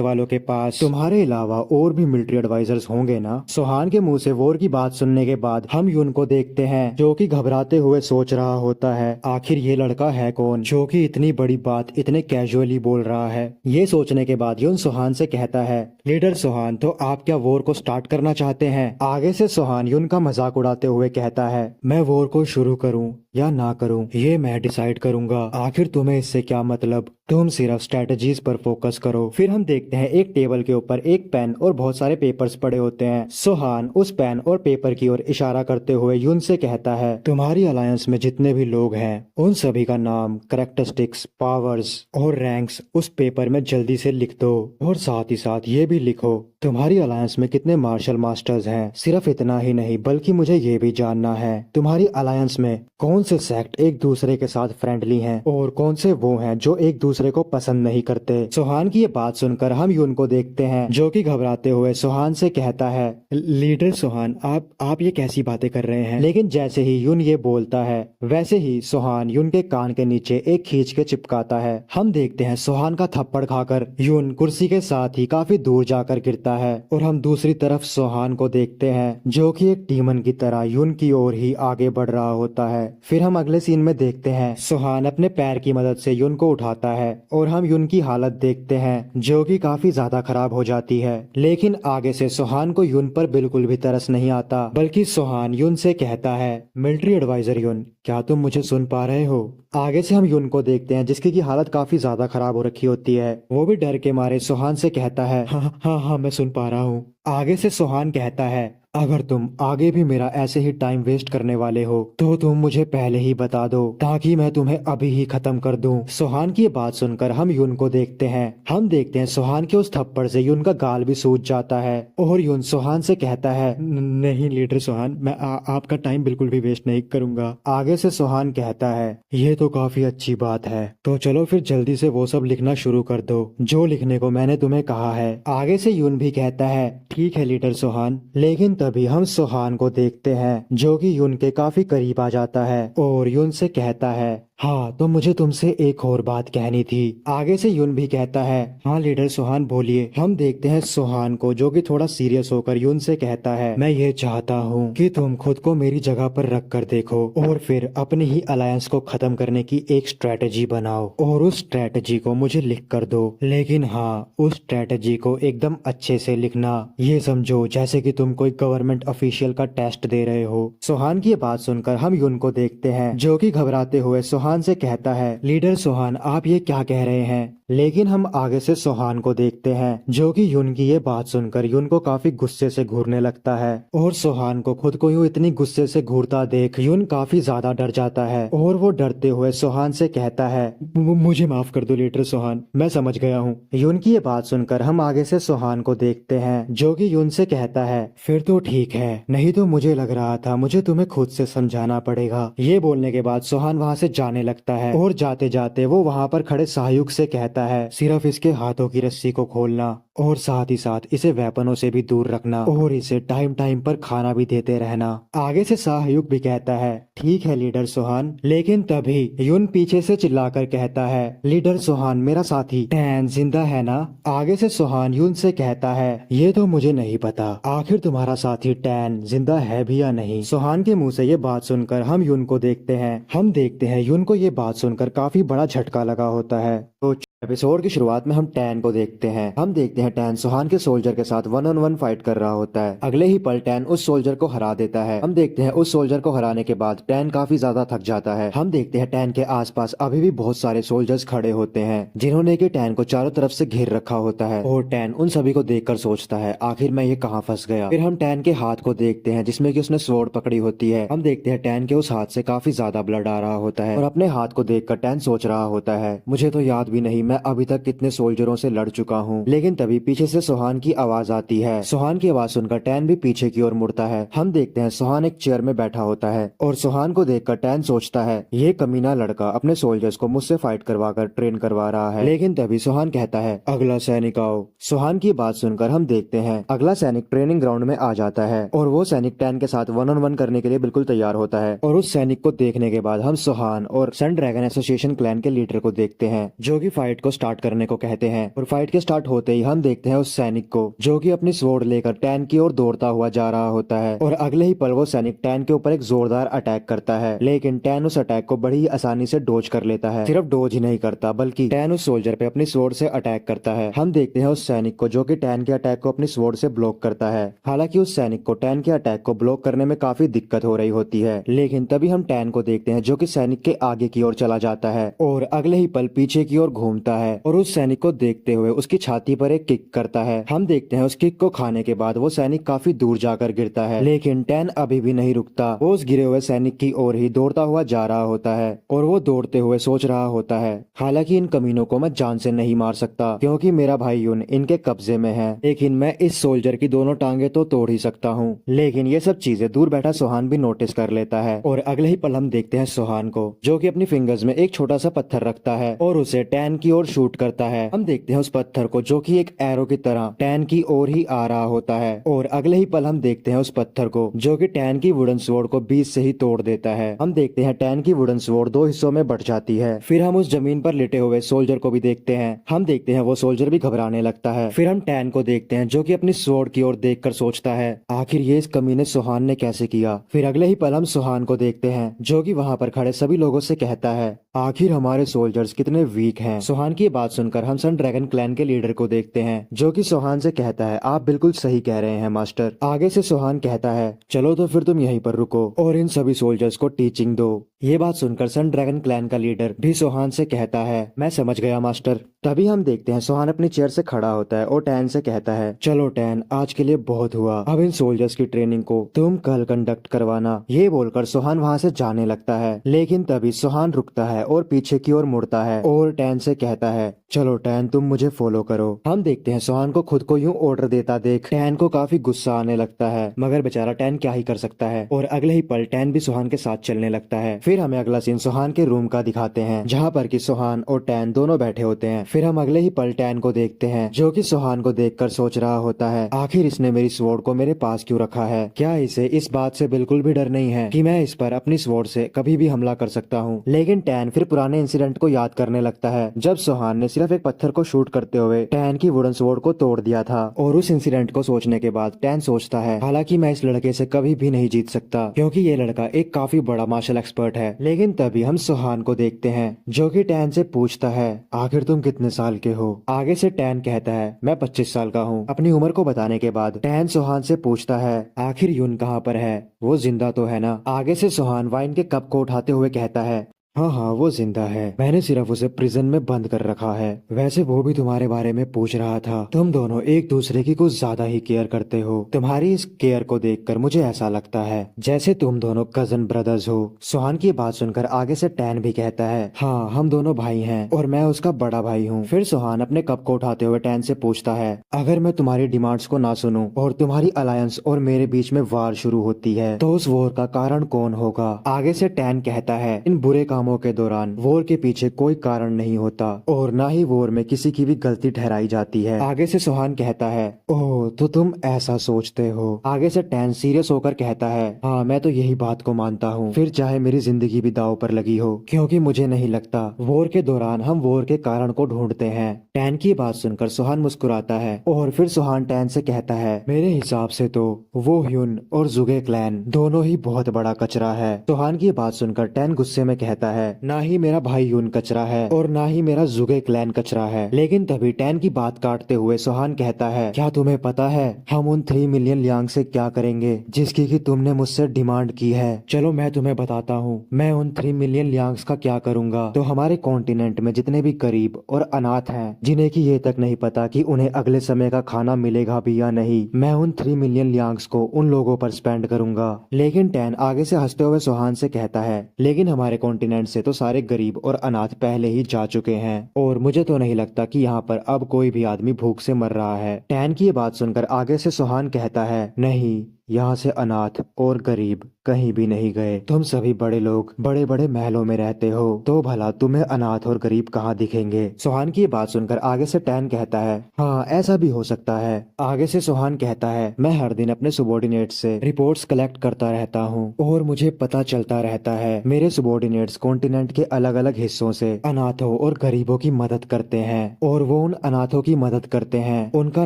वालों के पास तुम्हारे अलावा और भी मिलिट्री एडवाइजर्स होंगे ना? सोहान के मुंह से वॉर की बात सुनने के बाद हम यून को देखते हैं जो कि घबराते हुए सोच रहा होता है आखिर ये लड़का है कौन जो कि इतनी बड़ी बात इतने कैजुअली बोल रहा है। ये सोचने के बाद यून सोहान से कहता है लीडर सोहान, तो आप क्या वॉर को स्टार्ट करना चाहते हैं। आगे से सोहान युन का मजाक उड़ाते हुए कहता है, मैं वॉर को शुरू करूं या ना करूं ये मैं डिसाइड करूंगा, आखिर तुम्हें इससे क्या मतलब, तुम सिर्फ स्ट्रेटजीज पर फोकस करो। फिर हम देखते हैं एक टेबल के ऊपर एक पेन और बहुत सारे पेपर्स पड़े होते हैं। सोहान उस पेन और पेपर की ओर इशारा करते हुए युन से कहता है, तुम्हारी अलायंस में जितने भी लोग हैं उन सभी का नाम, कैरेक्टरिस्टिक्स, पावर्स और रैंक्स उस पेपर में जल्दी से लिख दो, और साथ ही साथ ये भी लिखो तुम्हारी अलायंस में कितने मार्शल मास्टर्स हैं। सिर्फ इतना ही नहीं बल्कि मुझे ये भी जानना है तुम्हारी अलायंस में कौन से सेक्ट एक दूसरे के साथ फ्रेंडली हैं और कौन से वो हैं जो एक दूसरे को पसंद नहीं करते। सोहान की ये बात सुनकर हम युन को देखते हैं जो कि घबराते हुए सोहान से कहता है, लीडर सोहान आप ये कैसी बातें कर रहे हैं। लेकिन जैसे ही युन ये बोलता है वैसे ही सोहान युन के कान के नीचे एक खींच के चिपकाता है। हम देखते हैं सोहान का थप्पड़ खाकर युन कुर्सी के साथ ही काफी दूर जाकर गिरता है और हम दूसरी तरफ सोहान को देखते हैं जो कि एक डीमन की तरह युन की ओर ही आगे बढ़ रहा होता है। फिर हम अगले सीन में देखते हैं सोहान अपने पैर की मदद से युन को उठाता है और हम युन की हालत देखते हैं जो कि काफी ज्यादा खराब हो जाती है। लेकिन आगे से सोहान को युन पर बिल्कुल भी तरस नहीं आता, बल्कि सोहान युन से कहता है, मिलिट्री एडवाइजर युन, क्या तुम मुझे सुन पा रहे हो। आगे से हम युन को देखते हैं जिसकी की हालत काफी ज्यादा खराब हो रखी होती है। वो भी डर के मारे सोहान से कहता है, हाँ मैं सुन पा रहा हूँ। आगे से सोहान कहता है, अगर तुम आगे भी मेरा ऐसे ही टाइम वेस्ट करने वाले हो तो तुम मुझे पहले ही बता दो ताकि मैं तुम्हें अभी ही खत्म कर दूं। सोहान की ये बात सुनकर हम युन को देखते हैं। हम देखते हैं सोहान के उस थप्पड़ से युन का गाल भी सूज जाता है और युन सोहान से कहता है, नहीं लीडर सोहान, मैं आपका टाइम बिल्कुल भी वेस्ट नहीं करूंगा। आगे से सोहान कहता है, ये तो काफी अच्छी बात है, तो चलो फिर जल्दी से वो सब लिखना शुरू कर दो जो लिखने को मैंने तुम्हें कहा है। आगे से युन भी कहता है, ठीक है लीडर सोहान। लेकिन तभी हम सोहान को देखते हैं जो कि युन के काफी करीब आ जाता है और युन से कहता है, हाँ तो मुझे तुमसे एक और बात कहनी थी। आगे से युन भी कहता है, हाँ लीडर सोहान बोलिए। हम देखते हैं सोहान को जो कि थोड़ा सीरियस होकर युन से कहता है, मैं ये चाहता हूँ कि तुम खुद को मेरी जगह पर रख कर देखो और फिर अपनी ही अलायंस को खत्म करने की एक स्ट्रेटेजी बनाओ और उस स्ट्रेटेजी को मुझे लिख कर दो। लेकिन हाँ, उस स्ट्रेटेजी को एकदम अच्छे से लिखना, ये समझो जैसे कि तुम कोई गवर्नमेंट ऑफिशियल का टेस्ट दे रहे हो। सोहान की ये बात सुनकर हम युन को देखते हैं जो कि घबराते हुए सोहान से कहता है, लीडर सोहान आप ये क्या कह रहे हैं। लेकिन हम आगे से सोहान को देखते हैं जो कि युन की ये बात सुनकर युन को काफी गुस्से से घूरने लगता है और सोहान को खुद को यूं इतनी गुस्से से घूरता देख युन काफी ज्यादा डर जाता है और वो डरते हुए सोहान से कहता है, मुझे माफ कर दो लीडर सोहान, मैं समझ गया हूँ। युन की ये बात सुनकर हम आगे से सोहान को देखते हैं जो कि युन से कहता है, फिर तो ठीक है, नहीं तो मुझे लग रहा था मुझे तुम्हें खुद से समझाना पड़ेगा। ये बोलने के बाद सोहान वहाँ से जाने लगता है और जाते जाते वो वहाँ पर खड़े सहायुक से कहता है, सिर्फ इसके हाथों की रस्सी को खोलना और साथ ही साथ इसे वेपनों से भी दूर रखना और इसे टाइम टाइम पर खाना भी देते रहना। आगे से सहायुक भी कहता है, ठीक है लीडर सोहान। लेकिन तभी युन पीछे से चिल्लाकर कहता है, लीडर सोहान मेरा साथी टैन जिंदा है ना। आगे से सोहान युन से कहता है, ये तो मुझे नहीं पता आखिर तुम्हारा साथी टैन जिंदा है भी या नहीं। सोहान के मुंह से ये बात सुनकर हम युन को देखते हैं। हम देखते हैं युन को ये बात सुनकर काफी बड़ा झटका लगा होता है। तो एपिसोड की शुरुआत में हम टैन को देखते हैं। हम देखते हैं टैन सोहान के सोल्जर के साथ 1-on-1 फाइट कर रहा होता है। अगले ही पल टैन उस सोल्जर को हरा देता है। हम देखते हैं उस सोल्जर को हराने के बाद टैन काफी ज्यादा थक जाता है। हम देखते हैं टैन के आसपास अभी भी बहुत सारे सोल्जर्स खड़े होते हैं जिन्होंने कि टैन को चारों तरफ से घेर रखा होता है और टैन उन सभी को देखकर सोचता है, आखिर मैं ये कहाँ फंस गया। फिर हम टैन के हाथ को देखते हैं जिसमें कि उसने स्वॉर्ड पकड़ी होती है। हम देखते हैं टैन के उस हाथ से काफी ज्यादा ब्लड आ रहा होता है और अपने हाथ को देखकर टैन सोच रहा होता है, मुझे तो याद भी नहीं मैं अभी तक कितने सोल्जरों से लड़ चुका हूँ। लेकिन तभी पीछे से सोहान की आवाज आती है। सोहान की आवाज सुनकर टैन भी पीछे की ओर मुड़ता है। हम देखते हैं सोहान एक चेयर में बैठा होता है और सोहान को देखकर टैन सोचता है, ये कमीना लड़का अपने सोल्जर्स को मुझसे फाइट करवाकर ट्रेन करवा रहा है। लेकिन तभी सोहान कहता है, अगला सैनिक आओ। सोहान की बात सुनकर हम देखते हैं अगला सैनिक ट्रेनिंग ग्राउंड में आ जाता है और वो सैनिक टैन के साथ 1-on-1 करने के लिए बिल्कुल तैयार होता है। और उस सैनिक को देखने के बाद हम सोहान और सन ड्रैगन एसोसिएशन क्लैन के लीडर को देखते हैं जो कि फाइट फाइट को स्टार्ट करने को कहते हैं और फाइट के स्टार्ट होते ही हम देखते हैं उस सैनिक को जो कि अपनी स्वॉर्ड लेकर टैन की ओर दौड़ता हुआ जा रहा होता है और अगले ही पल वो सैनिक टैन के ऊपर एक जोरदार अटैक करता है, लेकिन टैन उस अटैक को बड़ी ही आसानी से डोज कर लेता है। सिर्फ डोज ही नहीं करता बल्कि टैन उस सोल्जर पे अपनी स्वॉर्ड से अटैक करता है। हम देखते हैं उस सैनिक को जो कि टैन के अटैक को अपनी स्वॉर्ड से ब्लॉक करता है। हालांकि उस सैनिक को टैन के अटैक को ब्लॉक करने में काफी दिक्कत हो रही होती है, लेकिन तभी हम टैन को देखते हैं जो कि सैनिक के आगे की ओर चला जाता है और अगले ही पल पीछे की ओर घूमता है और उस सैनिक को देखते हुए उसकी छाती पर एक किक करता है। हम देखते हैं उस किक को खाने के बाद वो सैनिक काफी दूर जाकर गिरता है, लेकिन टैन अभी भी नहीं रुकता। वो उस गिरे हुए सैनिक की ओर ही दौड़ता हुआ जा रहा होता है और वो दौड़ते हुए सोच रहा होता है, हालांकि इन कमीनों को मैं जान से नहीं मार सकता क्योंकि मेरा भाई यून इनके कब्जे में है, लेकिन मैं इस सोल्जर की दोनों टांगे तो तोड़ ही सकता हूँ। लेकिन ये सब चीजें दूर बैठा सोहान भी नोटिस कर लेता है और अगले ही पल हम देखते हैं सोहान को जो कि अपनी फिंगर्स में एक छोटा सा पत्थर रखता है और उसे टैन की ओर शूट करता है। हम देखते हैं उस पत्थर को जो कि एक एरो की तरह टैन की ओर ही आ रहा होता है और अगले ही पल हम देखते हैं उस पत्थर को जो कि टैन की वुडन स्वॉर्ड को बीच से ही तोड़ देता है। हम देखते हैं टैन की वुडन स्वॉर्ड दो हिस्सों में बढ़ जाती है। फिर हम उस जमीन पर लेटे हुए सोल्जर को भी देखते हैं। हम देखते हैं वो सोल्जर भी घबराने लगता है। फिर हम टैन को देखते हैं जो कि अपनी स्वॉर्ड की ओर देखकर सोचता है आखिर ये इस कमीने सोहान ने कैसे किया। फिर अगले ही पल हम सोहान को देखते हैं जो कि वहाँ पर खड़े सभी लोगों से कहता है आखिर हमारे सोल्जर्स कितने वीक हैं। सोहान की बात सुनकर हम सन ड्रैगन क्लैन के लीडर को देखते हैं जो कि सोहान से कहता है आप बिल्कुल सही कह रहे हैं मास्टर। आगे से सोहान कहता है चलो तो फिर तुम यहीं पर रुको और इन सभी सोल्जर्स को टीचिंग दो। ये बात सुनकर सन ड्रैगन क्लैन का लीडर भी सोहान से कहता है मैं समझ गया मास्टर। तभी हम देखते हैं सोहान अपनी चेयर से खड़ा होता है और टैन से कहता है चलो टैन आज के लिए बहुत हुआ, अब इन सोल्जर्स की ट्रेनिंग को तुम कल कंडक्ट करवाना। ये बोलकर सोहान वहाँ से जाने लगता है, लेकिन तभी सोहान रुकता है और पीछे की ओर मुड़ता है और टैन से कहता है चलो टैन तुम मुझे फॉलो करो। हम देखते हैं सोहान को खुद को यूं ऑर्डर देता देख टैन को काफी गुस्सा आने लगता है, मगर बेचारा टैन क्या ही कर सकता है और अगले ही पल टैन भी सोहान के साथ चलने लगता है। फिर हमें अगला सीन सोहान के रूम का दिखाते हैं जहाँ पर कि सोहान और टैन दोनों बैठे होते हैं। फिर हम अगले ही पल टैन को देखते हैं जो कि सोहान को देखकर सोच रहा होता है आखिर इसने मेरी स्वॉर्ड को मेरे पास क्यों रखा है। क्या इसे इस बात से बिल्कुल भी डर नहीं है कि मैं इस पर अपनी स्वॉर्ड से कभी भी हमला कर सकता हूँ। लेकिन टैन फिर पुराने इंसिडेंट को याद करने लगता है जब सोहान ने सिर्फ एक पत्थर को शूट करते हुए टैन की वुडन स्वॉर्ड को तोड़ दिया था। और उस इंसिडेंट को सोचने के बाद टैन सोचता है हालांकि मैं इस लड़के से कभी भी नहीं जीत सकता क्योंकि ये लड़का एक काफी बड़ा मार्शल एक्सपर्ट है। लेकिन तभी हम सोहान को देखते हैं जो कि टैन से पूछता है आखिर तुम कितने साल के हो। आगे से टैन कहता है मैं 25 साल का हूँ। अपनी उम्र को बताने के बाद टैन सोहान से पूछता है आखिर यून कहाँ पर है, वो जिंदा तो है ना। आगे से सोहान वाइन के कप को उठाते हुए कहता है हाँ हाँ वो जिंदा है, मैंने सिर्फ उसे प्रिजन में बंद कर रखा है। वैसे वो भी तुम्हारे बारे में पूछ रहा था, तुम दोनों एक दूसरे की कुछ ज्यादा ही केयर करते हो। तुम्हारी इस केयर को देखकर मुझे ऐसा लगता है जैसे तुम दोनों कजन ब्रदर्स हो। सोहान की बात सुनकर आगे से टैन भी कहता है हाँ हम दोनों भाई हैं और मैं उसका बड़ा भाई हूँ। फिर सोहान अपने कप को उठाते हुए टैन से पूछता है अगर मैं तुम्हारी डिमांड्स को ना सुनूं और तुम्हारी अलायंस और मेरे बीच में वार शुरू होती है तो उस वॉर का कारण कौन होगा। आगे से टैन कहता है इन बुरे कामों के दौरान वॉर के पीछे कोई कारण नहीं होता और ना ही वॉर में किसी की भी गलती ठहराई जाती है। आगे से सोहान कहता है ओह तो तुम ऐसा सोचते हो। आगे से टैन सीरियस होकर कहता है हाँ मैं तो यही बात को मानता हूँ, फिर चाहे मेरी जिंदगी भी दांव पर लगी हो, क्योंकि मुझे नहीं लगता वॉर के दौरान हम वॉर के कारण को ढूंढते हैं। टैन की बात सुनकर सोहान मुस्कुराता है और फिर सोहान टैन से कहता है मेरे हिसाब से तो वो ह्यून और जुगे क्लैन दोनों ही बहुत बड़ा कचरा है। सोहान की बात सुनकर टैन गुस्से में कहता है ना ही मेरा भाई यून कचरा है और ना ही मेरा जुगे क्लैन कचरा है। लेकिन तभी टैन की बात काटते हुए सोहान कहता है क्या तुम्हें पता है हम उन 3 मिलियन लियांग से क्या करेंगे जिसकी कि तुमने मुझसे डिमांड की है। चलो मैं तुम्हें बताता हूँ मैं उन 3 मिलियन लियांग्स का क्या करूँगा। तो हमारे कॉन्टिनेंट में जितने भी गरीब और अनाथ हैं जिन्हें की ये तक नहीं पता कि उन्हें अगले समय का खाना मिलेगा भी या नहीं, मैं उन 3 मिलियन लियांग्स को उन लोगों पर स्पेंड करूंगा। लेकिन टैन आगे से हंसते हुए सोहान से कहता है लेकिन हमारे कॉन्टिनेंट से तो सारे गरीब और अनाथ पहले ही जा चुके हैं और मुझे तो नहीं लगता कि यहाँ पर अब कोई भी आदमी भूख से मर रहा है। टैन की ये बात सुनकर आगे से सोहान कहता है नहीं यहाँ से अनाथ और गरीब कहीं भी नहीं गए। तुम सभी बड़े लोग बड़े बड़े महलों में रहते हो, तो भला तुम्हें अनाथ और गरीब कहाँ दिखेंगे। सुहान की बात सुनकर आगे से टैन कहता है, हाँ ऐसा भी हो सकता है। आगे से सुहान कहता है, मैं हर दिन अपने सबॉर्डिनेट से रिपोर्ट्स कलेक्ट करता रहता हूँ और मुझे पता चलता रहता है मेरे सबॉर्डिनेट्स कॉन्टिनेंट के अलग अलग हिस्सों से अनाथों और गरीबों की मदद करते हैं, और वो उन अनाथों की मदद करते हैं उनका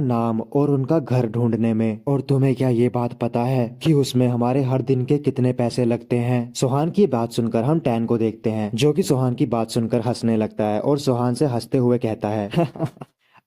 नाम और उनका घर ढूंढने में। और तुम्हें क्या ये बात पता है कि उसमें हमारे हर दिन के कितने पैसे लगते हैं। सुहान की बात सुनकर हम टैन को देखते हैं, जो कि सुहान की बात सुनकर हंसने लगता है और सुहान से हंसते हुए कहता है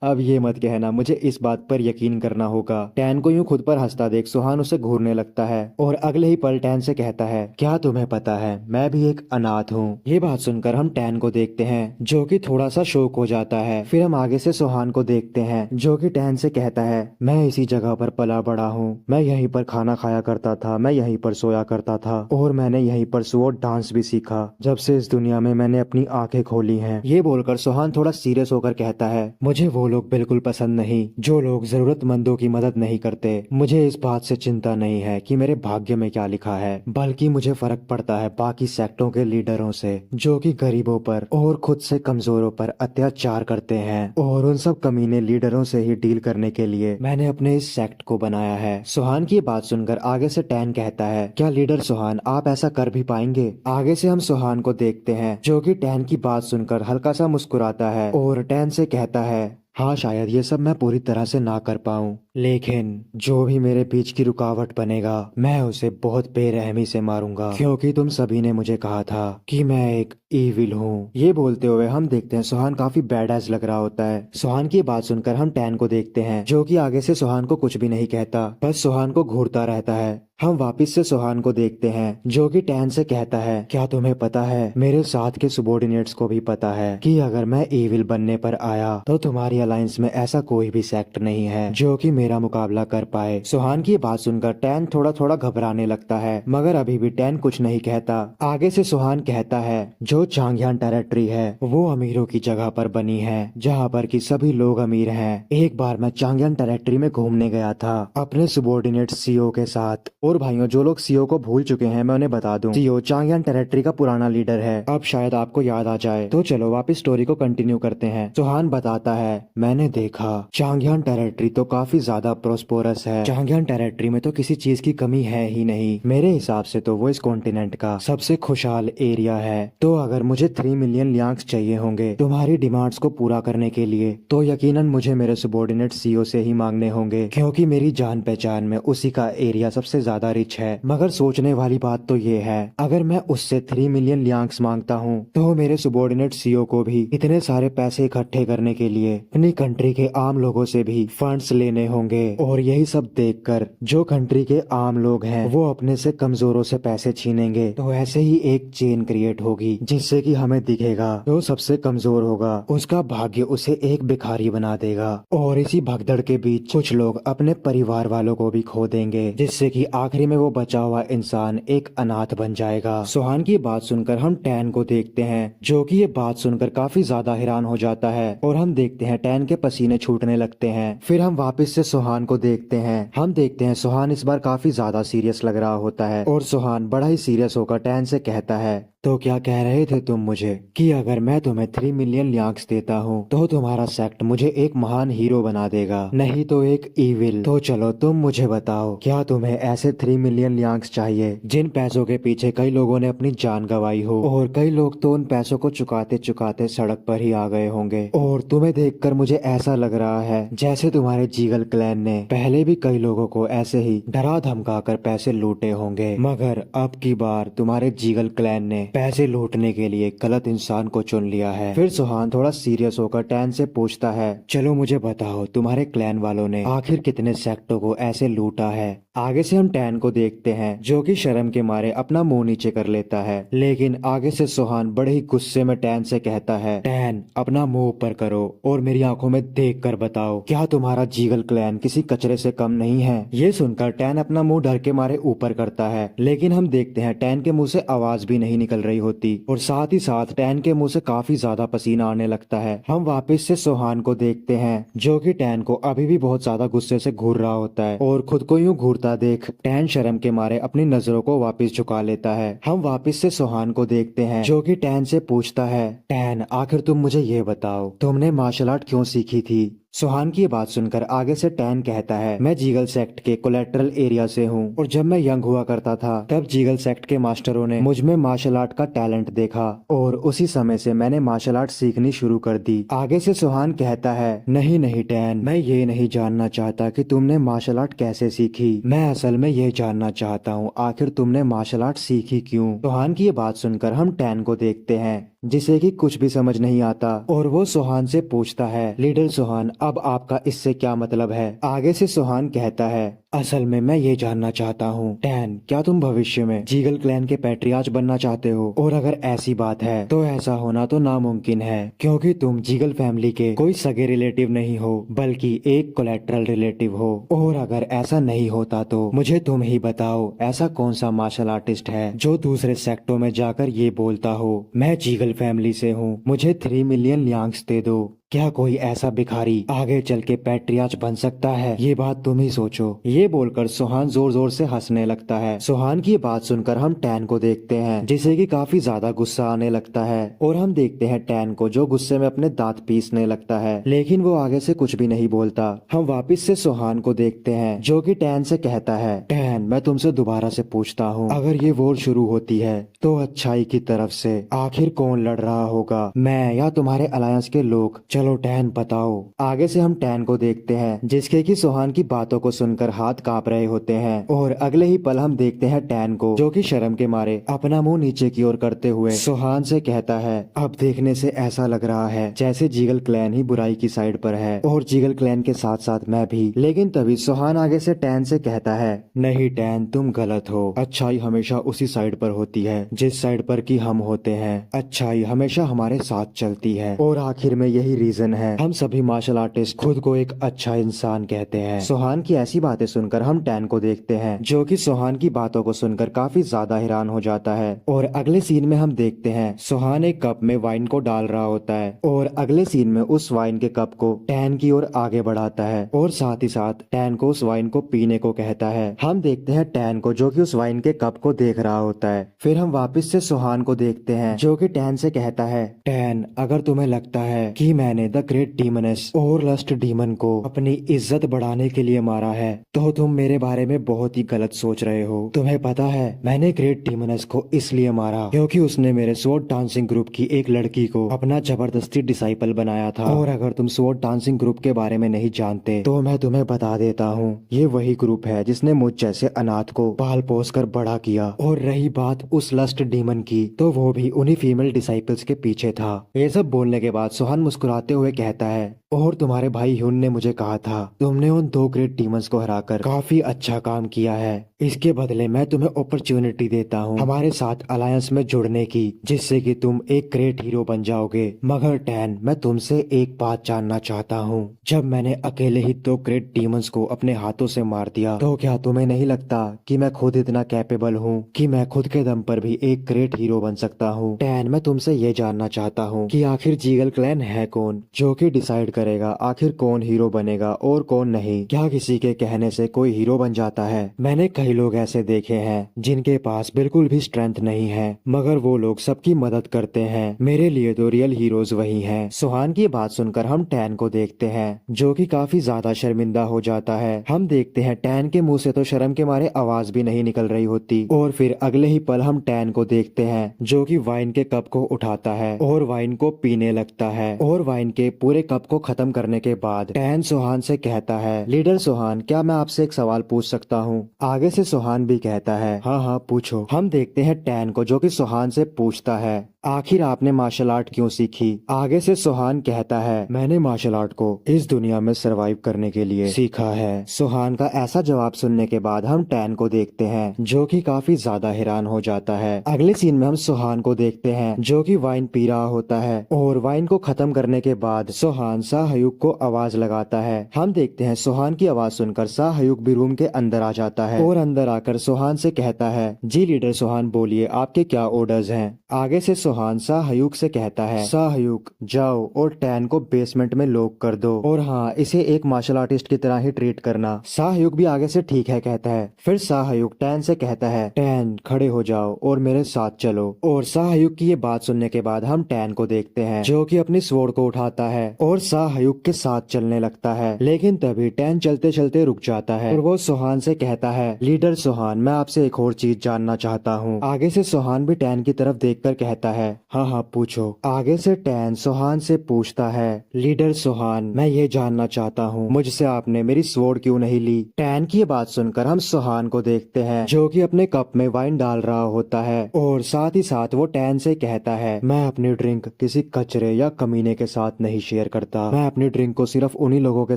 अब ये मत कहना, मुझे इस बात पर यकीन करना होगा। टैन को यूं खुद पर हंसता देख सुहान उसे घूरने लगता है और अगले ही पल टैन से कहता है, क्या तुम्हें पता है मैं भी एक अनाथ हूँ। ये बात सुनकर हम टैन को देखते हैं, जो कि थोड़ा सा शौक हो जाता है। फिर हम आगे से सुहान को देखते हैं, जो कि टैन से कहता है, मैं इसी जगह पर पला बड़ा हूँ, मैं यहीं पर खाना खाया करता था, मैं यहीं पर सोया करता था और मैंने यहीं पर स्वॉर्ड डांस भी सीखा जब से इस दुनिया में मैंने अपनी आंखें खोली हैं। ये बोलकर सुहान थोड़ा सीरियस होकर कहता है, मुझे वो लोग बिल्कुल पसंद नहीं जो लोग जरूरतमंदों की मदद नहीं करते। मुझे इस बात से चिंता नहीं है कि मेरे भाग्य में क्या लिखा है, बल्कि मुझे फर्क पड़ता है बाकी सेक्टों के लीडरों से, जो कि गरीबों पर और खुद से कमजोरों पर अत्याचार करते हैं। और उन सब कमीने लीडरों से ही डील करने के लिए मैंने अपने इस सेक्ट को बनाया है। सुहान की बात सुनकर आगे से टैन कहता है, क्या लीडर सुहान आप ऐसा कर भी पाएंगे। आगे से हम सुहान को देखते हैं, जो कि टैन की बात सुनकर हल्का सा मुस्कुराता है और टैन से कहता है, हाँ शायद ये सब मैं पूरी तरह से ना कर पाऊँ, लेकिन जो भी मेरे बीच की रुकावट बनेगा मैं उसे बहुत बेरहमी से मारूंगा, क्योंकि तुम सभी ने मुझे कहा था कि मैं एक ईविल हूँ। ये बोलते हुए हम देखते हैं सुहान काफी बैडएस लग रहा होता है। सुहान की बात सुनकर हम टैन को देखते हैं, जो कि आगे से सुहान को कुछ भी नहीं कहता, बस सुहान को घूरता रहता है। हम वापस से सुहान को देखते हैं, जो कि टैन से कहता है, क्या तुम्हें पता है मेरे साथ के सबॉर्डिनेट्स को भी पता है कि अगर मैं ईविल बनने पर आया तो तुम्हारी अलायंस में ऐसा कोई भी सेक्ट नहीं है जो कि मेरा मुकाबला कर पाए। सुहान की बात सुनकर टैन थोड़ा थोड़ा घबराने लगता है, मगर अभी भी टैन कुछ नहीं कहता। आगे से सुहान कहता है, जो चांगयान टेरिटरी है वो अमीरों की जगह पर बनी है, जहाँ पर कि सभी लोग अमीर हैं। एक बार मैं चांगयान टेरिटरी में घूमने गया था अपने सबॉर्डिनेट सीओ के साथ। और भाइयों, जो लोग सीओ को भूल चुके हैं मैं उन्हें बता दूं, सीओ चांगयान टेरिटरी का पुराना लीडर है। अब शायद आपको याद आ जाए, तो चलो वापस स्टोरी को कंटिन्यू करते हैं। सुहान बताता है, मैंने देखा चांगयान टेरिटरी तो काफी ज्यादा प्रोस्पोरस है। चांगयान टेरिटरी में तो किसी चीज की कमी है ही नहीं। मेरे हिसाब से तो वो इस कॉन्टिनेंट का सबसे खुशहाल एरिया है। तो अगर मुझे 3 मिलियन लियांग्स चाहिए होंगे तुम्हारी डिमांड्स को पूरा करने के लिए, तो यकीनन मुझे मेरे सबॉर्डिनेट सीओ से ही मांगने होंगे, क्योंकि मेरी जान पहचान में उसी का एरिया सबसे ज्यादा रिच है। मगर सोचने वाली बात तो ये है, अगर मैं उससे 3 मिलियन लियांग्स मांगता हूँ तो मेरे सबॉर्डिनेट सीओ को भी इतने सारे पैसे इकट्ठे करने के लिए अपनी कंट्री के आम लोगों से भी फंड्स लेने होंगे। और यही सब देखकर जो कंट्री के आम लोग हैं वो अपने से कमजोरों से पैसे छीनेंगे। तो ऐसे ही एक चेन क्रिएट होगी, जिससे कि हमें दिखेगा जो सबसे कमजोर होगा उसका भाग्य उसे एक भिखारी बना देगा। और इसी भगदड़ के बीच कुछ लोग अपने परिवार वालों को भी खो देंगे, जिससे कि आखिरी में वो बचा हुआ इंसान एक अनाथ बन जाएगा। सुहान की बात सुनकर हम टैन को देखते हैं, जो कि ये बात सुनकर काफी ज्यादा हैरान हो जाता है। और हम देखते हैं टैन के पसीने छूटने लगते हैं। फिर हम वापस से सुहान को देखते हैं। हम देखते हैं सुहान इस बार काफी ज्यादा सीरियस लग रहा होता है, और सुहान बड़ा ही सीरियस होकर टैन से कहता है, तो क्या कह रहे थे तुम मुझे कि अगर मैं तुम्हें 3 मिलियन लियांग्स देता हूँ तो तुम्हारा सेक्ट मुझे एक महान हीरो बना देगा, नहीं तो एक ईविल। तो चलो तुम मुझे बताओ, क्या तुम्हें ऐसे 3 मिलियन लियांग्स चाहिए जिन पैसों के पीछे कई लोगों ने अपनी जान गंवाई हो, और कई लोग तो उन पैसों को चुकाते चुकाते सड़क पर ही आ गए होंगे। और तुम्हें देखकर मुझे ऐसा लग रहा है जैसे तुम्हारे जीगल क्लैन ने पहले भी कई लोगों को ऐसे ही डरा धमका कर पैसे लूटे होंगे, मगर अब की बार तुम्हारे जीगल क्लैन ने पैसे लूटने के लिए गलत इंसान को चुन लिया है। फिर सुहान थोड़ा सीरियस होकर टैन से पूछता है, चलो मुझे बताओ तुम्हारे क्लैन वालों ने आखिर कितने सेक्टों को ऐसे लूटा है। आगे से हम टैन को देखते हैं, जो कि शर्म के मारे अपना मुंह नीचे कर लेता है। लेकिन आगे से सुहान बड़े ही गुस्से में टैन से कहता है, टैन अपना मुंह ऊपर करो और मेरी आंखों में देख कर बताओ, क्या तुम्हारा जीगल क्लैन टैन किसी कचरे से कम नहीं है। ये सुनकर टैन अपना मुंह डर के मारे ऊपर करता है, लेकिन हम देखते हैं टैन के मुंह से आवाज भी नहीं निकल रही होती और साथ ही साथ टैन के मुंह से काफी ज्यादा पसीना आने लगता है। हम वापस से सोहान को देखते हैं जो कि टैन को अभी भी बहुत ज्यादा गुस्से से घूर रहा होता है और खुद को यूं घूरता देख टैन शर्म के मारे अपनी नजरों को वापस झुका लेता है। हम वापस से सोहान को देखते हैं जो कि टैन से पूछता है, टैन आखिर तुम मुझे ये बताओ तुमने मार्शल आर्ट क्यों सीखी थी। सोहान की बात सुनकर आगे से टैन कहता है, मैं जीगल सेक्ट के कोलेट्रल एरिया से हूँ और जब मैं यंग हुआ करता था तब जीगल सेक्ट के मास्टरों ने मुझ में मार्शल आर्ट का टैलेंट देखा और उसी समय से मैंने मार्शल आर्ट सीखनी शुरू कर दी। आगे से सोहान कहता है, नहीं नहीं टैन, मैं ये नहीं जानना चाहता कि तुमने मार्शल आर्ट कैसे सीखी, मैं असल में ये जानना चाहता हूँ आखिर तुमने मार्शल आर्ट सीखी क्यों। सोहान की ये बात सुनकर हम टैन को देखते हैं जिसे कि कुछ भी समझ नहीं आता और वो सोहान से पूछता है, लीडर सोहान अब आपका इससे क्या मतलब है। आगे से सोहान कहता है, असल में मैं ये जानना चाहता हूँ टैन क्या तुम भविष्य में जीगल क्लैन के पैट्रियार्च बनना चाहते हो, और अगर ऐसी बात है तो ऐसा होना तो नामुमकिन है क्योंकि तुम जीगल फैमिली के कोई सगे रिलेटिव नहीं हो बल्कि एक कोलेट्रल रिलेटिव हो, और अगर ऐसा नहीं होता तो मुझे तुम ही बताओ ऐसा कौन सा मार्शल आर्टिस्ट है जो दूसरे सेक्टों में जाकर ये बोलता हो मैं जीगल फैमिली से हूँ, मुझे 3 मिलियन लियांग्स दे दो। क्या कोई ऐसा भिखारी आगे चल के पैट्रियार्च बन सकता है, ये बात तुम ही सोचो। ये बोलकर सोहान जोर जोर से हंसने लगता है। सोहान की बात सुनकर हम टैन को देखते हैं जिसे कि काफी ज्यादा गुस्सा आने लगता है और हम देखते हैं टैन को जो गुस्से में अपने दांत पीसने लगता है, लेकिन वो आगे से कुछ भी नहीं बोलता। हम वापिस से सोहान को देखते हैं जो कि टैन से कहता है, टैन मैं तुमसे दोबारा से पूछता हूँ अगर ये वॉर शुरू होती है तो अच्छाई की तरफ से आखिर कौन लड़ रहा होगा, मैं या तुम्हारे अलायंस के लोग। चलो टैन बताओ। आगे से हम टैन को देखते हैं जिसके कि सोहान की बातों को सुनकर हाथ कांप रहे होते हैं और अगले ही पल हम देखते हैं टैन को जो कि शर्म के मारे अपना मुंह नीचे की ओर करते हुए सोहान से कहता है, अब देखने से ऐसा लग रहा है जैसे जीगल क्लैन ही बुराई की साइड पर है और जीगल क्लैन के साथ साथ मैं भी। लेकिन तभी सोहान आगे से टैन से कहता है, नहीं टैन तुम गलत हो, अच्छाई हमेशा उसी साइड पर होती है जिस साइड पर की हम होते हैं, अच्छाई हमेशा हमारे साथ चलती है और आखिर में यही रीजन है हम सभी मार्शल आर्टिस्ट खुद को एक अच्छा इंसान कहते हैं। सोहान की ऐसी बातें सुनकर हम टैन को देखते हैं जो कि सोहान की बातों को सुनकर काफी ज्यादा हैरान हो जाता है और अगले सीन में हम देखते हैं सोहान एक कप में वाइन को डाल रहा होता है और अगले सीन में उस वाइन के कप को टैन की ओर आगे बढ़ाता है और साथ ही साथ टैन को उस वाइन को पीने को कहता है। हम देखते हैं टैन को जो कि उस वाइन के कप को देख रहा होता है। फिर हम वापस से सोहान को देखते हैं जो कि टैन से कहता है, टैन अगर तुम्हें लगता है कि मैंने द ग्रेट डीमनेस और लस्ट डीमन को अपनी इज्जत बढ़ाने के लिए मारा है तो तुम मेरे बारे में बहुत ही गलत सोच रहे हो। तुम्हें पता है मैंने ग्रेट डीमनेस को इसलिए मारा क्योंकि उसने मेरे स्वॉर्ड डांसिंग ग्रुप की एक लड़की को अपना जबरदस्ती डिसाइपल बनाया था। और अगर तुम स्वॉर्ड डांसिंग ग्रुप के बारे में नहीं जानते तो मैं तुम्हें बता देता हूँ, ये वही ग्रुप है जिसने मुझ जैसे अनाथ को पाल पोस कर बड़ा किया। और रही बात उस लस्ट डीमन की तो वो भी उन्हीं फीमेल डिसाइपल्स के पीछे था। ये सब बोलने के बाद सोहान मुस्कुराते हुए कहता है, और तुम्हारे भाई ह्यून ने मुझे कहा था तुमने उन 2 ग्रेट डीमंस को हराकर काफी अच्छा काम किया है, इसके बदले मैं तुम्हें अपॉर्चुनिटी देता हूँ हमारे साथ अलायंस में जुड़ने की जिससे कि तुम एक ग्रेट हीरो बन जाओगे। मगर टैन मैं तुमसे एक बात जानना चाहता हूँ, जब मैंने अकेले ही 2 ग्रेट डीमंस को अपने हाथों से मार दिया तो क्या तुम्हें नहीं लगता कि मैं खुद इतना कैपेबल हूँ कि मैं खुद के दम पर भी एक ग्रेट हीरो बन सकता हूँ। टैन मैं तुमसे ये जानना चाहता हूँ कि आखिर जीगल क्लैन है कौन जो कि डिसाइड करेगा आखिर कौन हीरो बनेगा और कौन नहीं। क्या किसी के कहने से कोई हीरो बन जाता है? मैंने कई लोग ऐसे देखे हैं जिनके पास बिल्कुल भी स्ट्रेंथ नहीं है मगर वो लोग सबकी मदद करते हैं। मेरे लिए तो रियल हीरोज वही हैं। सोहान की बात सुनकर हम टैन को देखते हैं जो कि काफी ज्यादा शर्मिंदा हो जाता है। हम देखते हैं टैन के मुंह से तो शर्म के मारे आवाज भी नहीं निकल रही होती और फिर अगले ही पल हम टैन को देखते हैं जो कि वाइन के कप को उठाता है और वाइन को पीने लगता है और वाइन के पूरे कप को खत्म करने के बाद टैन सोहान से कहता है, लीडर सोहान क्या मैं आपसे एक सवाल पूछ सकता हूँ? आगे से सोहान भी कहता है, हाँ हाँ पूछो। हम देखते हैं टैन को जो कि सोहान से पूछता है, आखिर आपने मार्शल आर्ट क्यों सीखी? आगे से सुहान कहता है, मैंने मार्शल आर्ट को इस दुनिया में सरवाइव करने के लिए सीखा है। सुहान का ऐसा जवाब सुनने के बाद हम टैन को देखते हैं, जो कि काफी ज्यादा हैरान हो जाता है। अगले सीन में हम सुहान को देखते हैं, जो कि वाइन पी रहा होता है, और वाइन को खत्म करने के बाद सुहान शाहयुग को आवाज लगाता है। हम देखते हैं सुहान की आवाज सुनकर शाहयुग भी रूम के अंदर आ जाता है, और अंदर आकर सुहान से कहता है, जी लीडर सुहान बोलिए, आपके क्या ऑर्डर्स हैं? आगे से सुहान शाहयुग से कहता है, शाहयुग जाओ और टैन को बेसमेंट में लॉक कर दो, और हाँ, इसे एक मार्शल आर्टिस्ट की तरह ही ट्रीट करना। शाहयुग भी आगे से ठीक है कहता है। फिर शाहयुग टैन से कहता है, टैन खड़े हो जाओ और मेरे साथ चलो। और शाहयुग की ये बात सुनने के बाद हम टैन को देखते हैं, जो कि अपनी स्वॉर्ड को उठाता है और शाहयुग के साथ चलने लगता है। लेकिन तभी टैन चलते चलते रुक जाता है और वो सुहान से कहता है, लीडर सुहान, मैं आपसे एक और चीज जानना चाहता हूँ। आगे से सुहान भी टैन की तरफ देखकर कहता है, हाँ हाँ पूछो। आगे से टैन सुहान से पूछता है, लीडर सुहान, मैं ये जानना चाहता हूँ, मुझसे आपने मेरी स्वॉर्ड क्यों नहीं ली? टैन की बात सुनकर हम सुहान को देखते हैं, जो कि अपने कप में वाइन डाल रहा होता है, और साथ ही साथ वो टैन से कहता है, मैं अपनी ड्रिंक किसी कचरे या कमीने के साथ नहीं शेयर करता। मैं अपनी ड्रिंक को सिर्फ उन्हीं लोगों के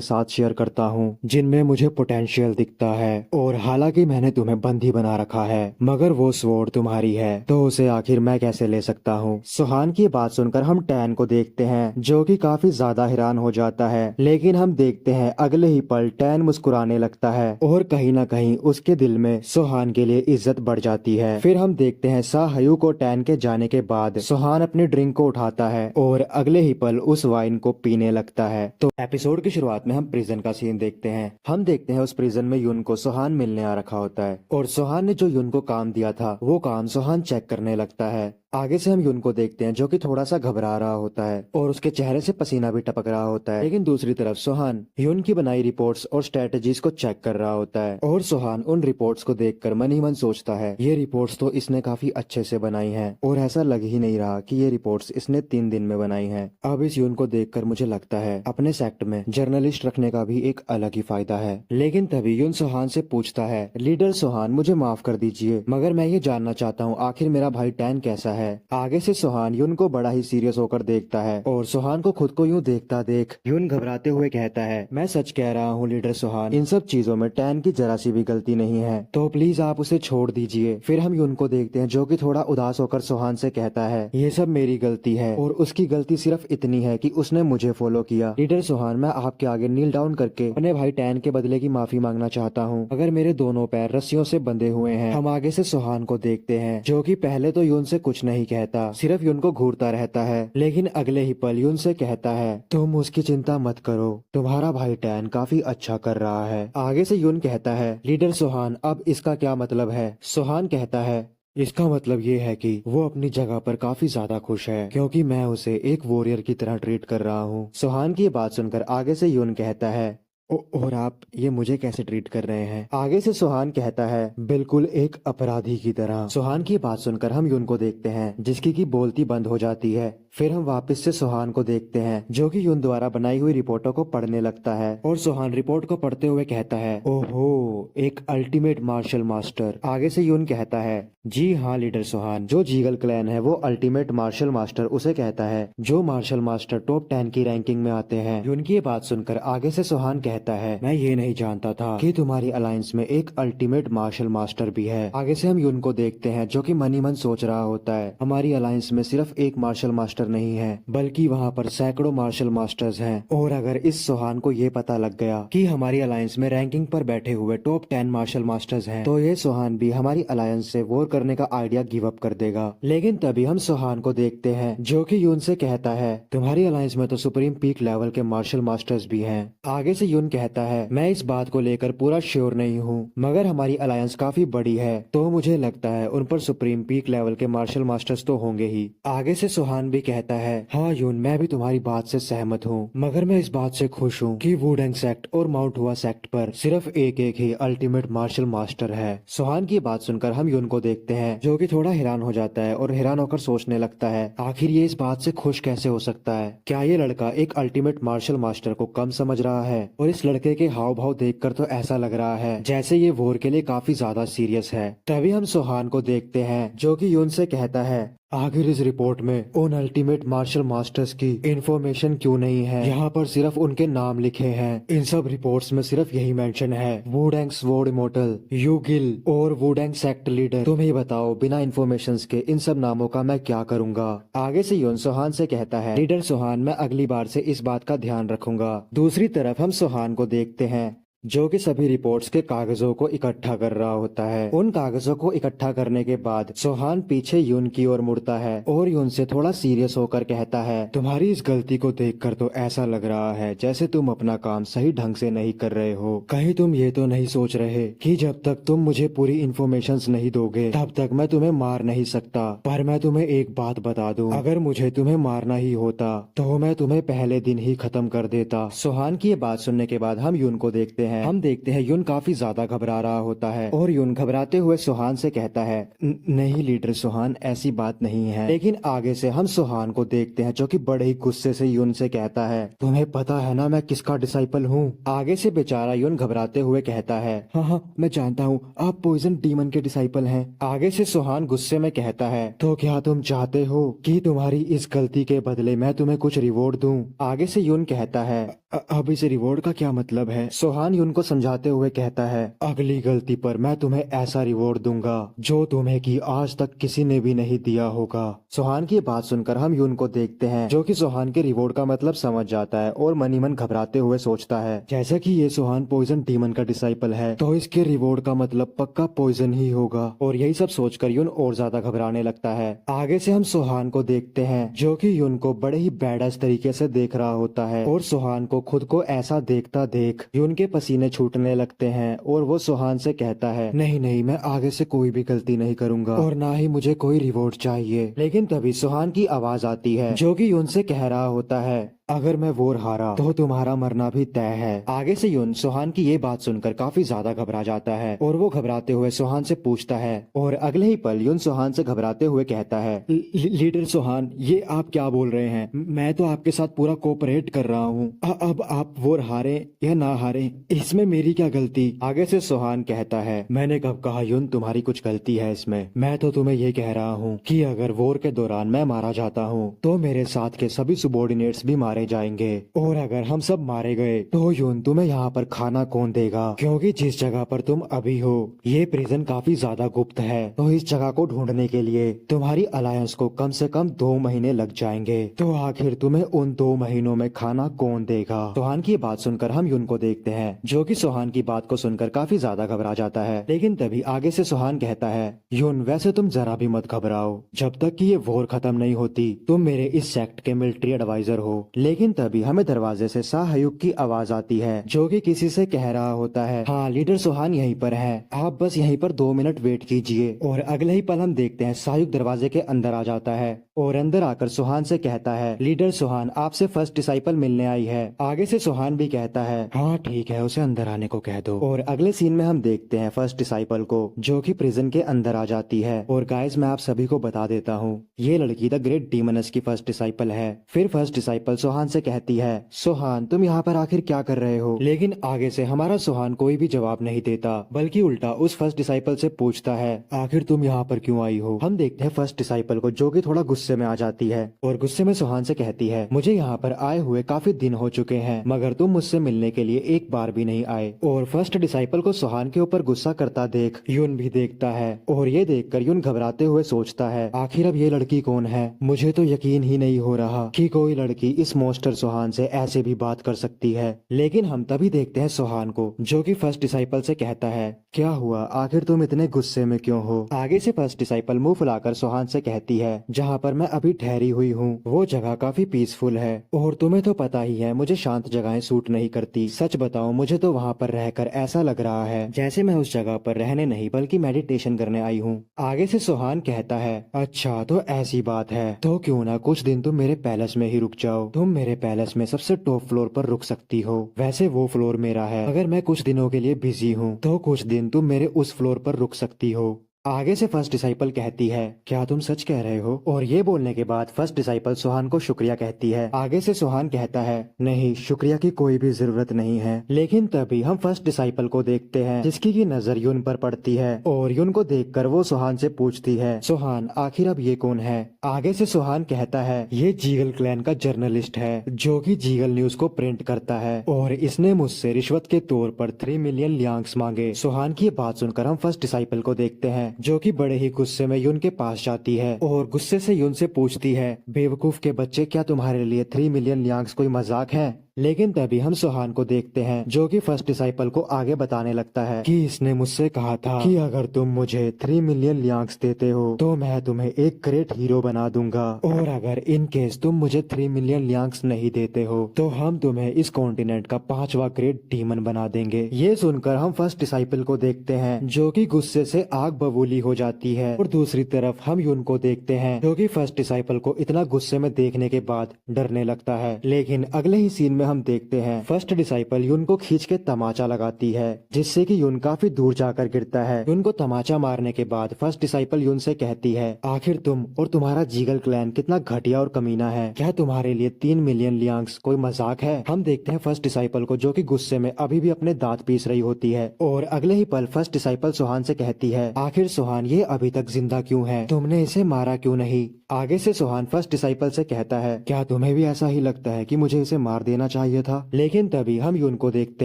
साथ शेयर करता हूँ जिनमें मुझे पोटेंशियल दिखता है। और हालांकि मैंने तुम्हें बंदी बना रखा है, मगर वो स्वॉर्ड तुम्हारी है, तो उसे आखिर मैं कैसे ले सकता हूँ? सुहान की बात सुनकर हम टैन को देखते हैं, जो कि काफी ज्यादा हैरान हो जाता है। लेकिन हम देखते हैं अगले ही पल टैन मुस्कुराने लगता है, और कहीं ना कहीं उसके दिल में सुहान के लिए इज्जत बढ़ जाती है। फिर हम देखते हैं शाहयुग को टैन के जाने के बाद सुहान अपनी ड्रिंक को उठाता है और अगले ही पल उस वाइन को पीने लगता है। तो एपिसोड की शुरुआत में हम प्रिजन का सीन देखते हैं। हम देखते हैं उस प्रिजन में युन को सुहान मिलने आ रखा होता है, और सुहान ने जो युन को काम दिया था वो काम सुहान चेक करने लगता है। आगे से हम युन को देखते हैं, जो कि थोड़ा सा घबरा रहा होता है और उसके चेहरे से पसीना भी टपक रहा होता है। लेकिन दूसरी तरफ सुहान युन की बनाई रिपोर्ट्स और स्ट्रेटजीज को चेक कर रहा होता है, और सुहान उन रिपोर्ट्स को देखकर मन ही मन सोचता है, ये रिपोर्ट्स तो इसने काफी अच्छे से बनाई हैं, और ऐसा लग ही नहीं रहा कि ये रिपोर्ट्स इसने 3 दिन में बनाई हैं। अब इस युन को देखकर मुझे लगता है अपने सेक्ट में जर्नलिस्ट रखने का भी एक अलग ही फायदा है। लेकिन तभी युन सुहान से पूछता है, लीडर सुहान, मुझे माफ कर दीजिए, मगर मैं ये जानना चाहता हूँ आखिर मेरा भाई टैन कैसा है? आगे से सुहान युन को बड़ा ही सीरियस होकर देखता है, और सुहान को खुद को यूं देखता देख युन घबराते हुए कहता है, मैं सच कह रहा हूँ लीडर सुहान, इन सब चीजों में टैन की जरा सी भी गलती नहीं है, तो प्लीज आप उसे छोड़ दीजिए। फिर हम युन को देखते हैं, जो कि थोड़ा उदास होकर सुहान से कहता है, ये सब मेरी गलती है, और उसकी गलती सिर्फ इतनी है कि उसने मुझे फॉलो किया। लीडर सुहान, मैं आपके आगे नील डाउन करके अपने भाई टैन के बदले की माफी मांगना चाहता हूँ, अगर मेरे दोनों पैर रस्सियों से बंधे हुए हैं। हम आगे से सुहान को देखते हैं, जो कि पहले तो युन से कुछ नहीं कहता, सिर्फ युन को घूरता रहता है, लेकिन अगले ही पल युन से कहता है, तुम उसकी चिंता मत करो, तुम्हारा भाई टैन काफी अच्छा कर रहा है। आगे से युन कहता है, लीडर सुहान, अब इसका क्या मतलब है? सुहान कहता है, इसका मतलब ये है कि वो अपनी जगह पर काफी ज्यादा खुश है, क्योंकि मैं उसे एक वॉरियर की तरह ट्रीट कर रहा हूँ। सुहान की बात सुनकर आगे से युन कहता है, और आप ये मुझे कैसे ट्रीट कर रहे हैं? आगे से सुहान कहता है, बिल्कुल एक अपराधी की तरह। सुहान की बात सुनकर हम युन को देखते हैं, जिसकी की बोलती बंद हो जाती है। फिर हम वापस से सुहान को देखते हैं, जो कि युन द्वारा बनाई हुई रिपोर्टों को पढ़ने लगता है, और सुहान रिपोर्ट को पढ़ते हुए कहता है, ओहो, एक अल्टीमेट मार्शल मास्टर। आगे से युन कहता है, जी हाँ लीडर सुहान, जो जीगल क्लैन है वो अल्टीमेट मार्शल मास्टर उसे कहता है, जो मार्शल मास्टर टॉप 10 की रैंकिंग में आते हैं। युन की बात सुनकर आगे से सुहान कहता है, मैं ये नहीं जानता था कि तुम्हारी अलायंस में एक अल्टीमेट मार्शल मास्टर भी है। आगे से हम युन को देखते हैं, जो कि मन ही मन सोच रहा होता है, हमारी अलायंस में सिर्फ एक मार्शल मास्टर नहीं है, बल्कि वहाँ पर सैकड़ों मार्शल मास्टर्स हैं, और अगर इस सुहान को ये पता लग गया कि हमारी अलायंस में रैंकिंग पर बैठे हुए टॉप 10 मार्शल मास्टर्स हैं, तो ये सुहान भी हमारी अलायंस से वॉर करने का आइडिया गिव अप कर देगा। लेकिन तभी हम सुहान को देखते हैं, जो कि युन से कहता है, तुम्हारी अलायंस में तो सुप्रीम पीक लेवल के मार्शल मास्टर्स भी हैं। आगे से युन कहता है, मैं इस बात को लेकर पूरा श्योर नहीं हूँ, मगर हमारी अलायंस काफी बड़ी है, तो मुझे लगता है उन पर सुप्रीम पीक लेवल के मार्शल मास्टर्स तो होंगे ही। आगे से सुहान भी कहता है, हाँ यून, मैं भी तुम्हारी बात से सहमत हूँ, मगर मैं इस बात से खुश हूँ कि वुडेंग सेक्ट और माउंट हुआ सेक्ट पर सिर्फ एक ही अल्टीमेट मार्शल मास्टर है। सुहान की बात सुनकर हम यून को देखते हैं, जो कि थोड़ा हैरान हो जाता है और हैरान होकर सोचने लगता है, आखिर ये इस बात से खुश कैसे हो सकता है? क्या ये लड़का एक अल्टीमेट मार्शल मास्टर को कम समझ रहा है? और इस लड़के के हाव भाव देखकर तो ऐसा लग रहा है जैसे ये वॉर के लिए काफी ज्यादा सीरियस है। तभी हम सुहान को देखते हैं, जो कि यून से कहता है, आखिर इस रिपोर्ट में उन अल्टीमेट मार्शल मास्टर्स की इंफॉर्मेशन क्यों नहीं है? यहाँ पर सिर्फ उनके नाम लिखे हैं। इन सब रिपोर्ट्स में सिर्फ यही मेंशन है, वुडेंग स्वॉर्ड इमोर्टल, यू गिल और वुडेंग सेक्ट लीडर। तुम ही बताओ, बिना इन्फॉर्मेशन के इन सब नामों का मैं क्या करूँगा? आगे से यून सोहान से कहता है, लीडर सोहान, मैं अगली बार से इस बात का ध्यान रखूंगा। दूसरी तरफ हम सोहान को देखते हैं जो कि सभी रिपोर्ट्स के कागजों को इकट्ठा कर रहा होता है। उन कागजों को इकट्ठा करने के बाद सोहान पीछे यून की ओर मुड़ता है और यून से थोड़ा सीरियस होकर कहता है, तुम्हारी इस गलती को देखकर तो ऐसा लग रहा है जैसे तुम अपना काम सही ढंग से नहीं कर रहे हो। कहीं तुम ये तो नहीं सोच रहे कि जब तक तुम मुझे पूरी इन्फॉर्मेशन नहीं दोगे तब तक मैं तुम्हें मार नहीं सकता? पर मैं तुम्हें एक बात बता दूं, अगर मुझे तुम्हें मारना ही होता तो मैं तुम्हें पहले दिन ही खत्म कर देता। सोहान की ये बात सुनने के बाद हम यून को देखते हैं। हम देखते हैं यून काफी ज्यादा घबरा रहा होता है और यून घबराते हुए सोहान से कहता है, नहीं लीडर सोहान, ऐसी बात नहीं है। लेकिन आगे से हम सोहान को देखते हैं जो कि बड़े ही गुस्से से यून से कहता है, तुम्हें पता है ना मैं किसका डिसाइपल हूँ? आगे से बेचारा यून घबराते हुए कहता है, हाँ हाँ मैं जानता हूँ, आप पॉइजन डीमन के डिसाइपल हैं। आगे से सोहान गुस्से में कहता है, तो क्या तुम चाहते हो कि तुम्हारी इस गलती के बदले मैं तुम्हें कुछ रिवॉर्ड दूं? आगे से यून कहता है, अब इस रिवॉर्ड का क्या मतलब है? सोहान यून को समझाते हुए कहता है, अगली गलती पर मैं तुम्हें ऐसा रिवॉर्ड दूंगा जो तुम्हें कि आज तक किसी ने भी नहीं दिया होगा। सोहान की बात सुनकर हम यून को देखते हैं जो कि सोहान के रिवॉर्ड का मतलब समझ जाता है और मन ही मन घबराते हुए सोचता है, जैसे कि ये सोहान पॉइजन डीमन का डिसाइपल है तो इसके रिवॉर्ड का मतलब पक्का पॉइजन ही होगा। और यही सब सोचकर यून और ज्यादा घबराने लगता है। आगे से हम सोहान को देखते हैं जो कि यून को बड़े ही बैडस तरीके से देख रहा होता है और सोहान को खुद को ऐसा देखता देख यून के पसीने छूटने लगते हैं और वो सोहान से कहता है, नहीं नहीं मैं आगे से कोई भी गलती नहीं करूंगा और ना ही मुझे कोई रिवॉर्ड चाहिए। लेकिन तभी सोहान की आवाज आती है जो कि यून से कह रहा होता है, अगर मैं वोर हारा तो तुम्हारा मरना भी तय है। आगे से यून सोहान की ये बात सुनकर काफी ज्यादा घबरा जाता है और वो घबराते हुए सोहान से पूछता है और अगले ही पल यून सोहान से घबराते हुए कहता है, लीडर सोहान, ये आप क्या बोल रहे हैं? मैं तो आपके साथ पूरा कोऑपरेट कर रहा हूँ। अब आप वोर हारे या ना हारे इसमें मेरी क्या गलती? आगे से सोहान कहता है, मैंने कब कहा यून तुम्हारी कुछ गलती है इसमें? मैं तो तुम्हें ये कह रहा हूँ कि अगर वोर के दौरान मैं मारा जाता हूँ तो मेरे साथ के सभी सुबॉर्डिनेट्स भी मारे जाएंगे और अगर हम सब मारे गए तो यून तुम्हें यहाँ पर खाना कौन देगा? क्योंकि जिस जगह पर तुम अभी हो ये प्रिजन काफी ज्यादा गुप्त है, तो इस जगह को ढूंढने के लिए तुम्हारी अलायंस को कम से कम 2 महीने लग जाएंगे। तो आखिर तुम्हें उन 2 महीनों में खाना कौन देगा? सोहान की बात सुनकर हम यून को देखते हैं जो कि सोहान की बात को सुनकर काफी ज्यादा घबरा जाता है। लेकिन तभी आगे से सोहान कहता है, यून वैसे तुम जरा भी मत घबराओ, जब तक कि ये वॉर खत्म नहीं होती तुम मेरे इस सेक्ट के मिलिट्री एडवाइजर हो। लेकिन तभी हमें दरवाजे से शाहयुग की आवाज आती है जो कि किसी से कह रहा होता है, हाँ लीडर सोहान यहीं पर है, आप बस यहीं पर 2 मिनट वेट कीजिए। और अगले ही पल हम देखते हैं शाहयुग दरवाजे के अंदर आ जाता है और अंदर आकर सोहान से कहता है, लीडर सोहान आपसे फर्स्ट डिसाइपल मिलने आई है। आगे से सोहान भी कहता है, हाँ ठीक है उसे अंदर आने को कह दो। और अगले सीन में हम देखते हैं फर्स्ट डिसाइपल को जो कि प्रिजन के अंदर आ जाती है। और गाइस मैं आप सभी को बता देता हूँ ये लड़की द ग्रेट डीमनस की फर्स्ट डिसाइपल है। फिर फर्स्ट डिसाइपल सोहान से कहती है, सोहान तुम यहाँ पर आखिर क्या कर रहे हो? लेकिन आगे से हमारा सोहान कोई भी जवाब नहीं देता बल्कि उल्टा उस फर्स्ट डिसाइपल से पूछता है, आखिर तुम यहाँ पर क्यों आई हो? हम देखते हैं फर्स्ट डिसाइपल को जो कि थोड़ा गुस्से में आ जाती है और गुस्से में सोहान से कहती है, मुझे यहाँ पर आए हुए काफी दिन हो चुके हैं मगर तुम मुझसे मिलने के लिए एक बार भी नहीं आए। और फर्स्ट डिसाइपल को सोहान के ऊपर गुस्सा करता देख यून भी देखता है और ये देखकर यून घबराते हुए सोचता है, आखिर अब ये लड़की कौन है? मुझे तो यकीन ही नहीं हो रहा कि कोई लड़की इस मोस्टर सोहान से ऐसे भी बात कर सकती है। लेकिन हम तभी देखते हैं सोहान को जो कि फर्स्ट डिसाइपल से कहता है, क्या हुआ, आखिर तुम इतने गुस्से में क्यों हो? आगे से फर्स्ट डिसाइपल मुंह फुलाकर सोहान से कहती है, जहाँ पर मैं अभी ठहरी हुई हूँ वो जगह काफी पीसफुल है और तुम्हें तो पता ही है मुझे शांत जगहें सूट नहीं करती। सच बताऊं मुझे तो वहाँ पर रहकर ऐसा लग रहा है जैसे मैं उस जगह पर रहने नहीं बल्कि मेडिटेशन करने आई हूँ। आगे से सोहान कहता है, अच्छा तो ऐसी बात है, तो क्यों ना कुछ दिन तुम मेरे पैलेस में ही रुक जाओ। तुम मेरे पैलेस में सबसे टॉप फ्लोर पर रुक सकती हो, वैसे वो फ्लोर मेरा है। अगर मैं कुछ दिनों के लिए बिजी हूँ तो कुछ दिन तुम मेरे उस फ्लोर पर रुक सकती हो। आगे से फर्स्ट डिसाइपल कहती है, क्या तुम सच कह रहे हो? और ये बोलने के बाद फर्स्ट डिसाइपल सुहान को शुक्रिया कहती है। आगे से सुहान कहता है, नहीं, शुक्रिया की कोई भी जरूरत नहीं है। लेकिन तभी हम फर्स्ट डिसाइपल को देखते हैं जिसकी की नजर यून पर पड़ती है और यून को देखकर वो सुहान से पूछती है, सुहान आखिर अब ये कौन है? आगे से सुहान कहता है, ये जीगल क्लैन का जर्नलिस्ट है जो कि जीगल न्यूज को प्रिंट करता है और इसने मुझसे रिश्वत के तौर पर 3 मिलियन लियांग्स मांगे। सुहान की ये बात सुनकर हम फर्स्ट डिसाइपल को देखते हैं जो कि बड़े ही गुस्से में यून के पास जाती है और गुस्से से यून से पूछती है, बेवकूफ के बच्चे, क्या तुम्हारे लिए 3 मिलियन लियांग्स कोई मजाक है? लेकिन तभी हम सुहान को देखते हैं जो कि फर्स्ट डिसाइपल को आगे बताने लगता है कि इसने मुझसे कहा था कि अगर तुम मुझे 3 मिलियन लियांग्स देते हो तो मैं तुम्हें एक ग्रेट हीरो बना दूंगा, और अगर इन केस तुम मुझे 3 मिलियन लियांग्स नहीं देते हो तो हम तुम्हें इस कॉन्टिनेंट का 5वां ग्रेट डीमन बना देंगे। ये सुनकर हम फर्स्ट डिसाइपल को देखते हैं जो कि गुस्से से आग बबूली हो जाती है, और दूसरी तरफ हम यून को देखते हैं जो कि फर्स्ट डिसाइपल को इतना गुस्से में देखने के बाद डरने लगता है। लेकिन अगले ही सीन में हम देखते हैं फर्स्ट डिसाइपल यून को खींच के तमाचा लगाती है जिससे कि यून काफी दूर जाकर गिरता है। यून को तमाचा मारने के बाद फर्स्ट डिसाइपल यून से कहती है, आखिर तुम और तुम्हारा जीगल क्लैन कितना घटिया और कमीना है, क्या तुम्हारे लिए 3 मिलियन लियांग्स कोई मजाक है? हम देखते हैं फर्स्ट डिसाइपल को जो कि गुस्से में अभी भी अपने दांत पीस रही होती है, और अगले ही पल फर्स्ट डिसाइपल सुहान से कहती है, आखिर सुहान ये अभी तक जिंदा क्यों है? तुमने इसे मारा क्यों नहीं? आगे से सुहान फर्स्ट डिसाइपल से कहता है, क्या तुम्हें भी ऐसा ही लगता है कि मुझे इसे मार देना चाहिए था? लेकिन तभी हम यून को देखते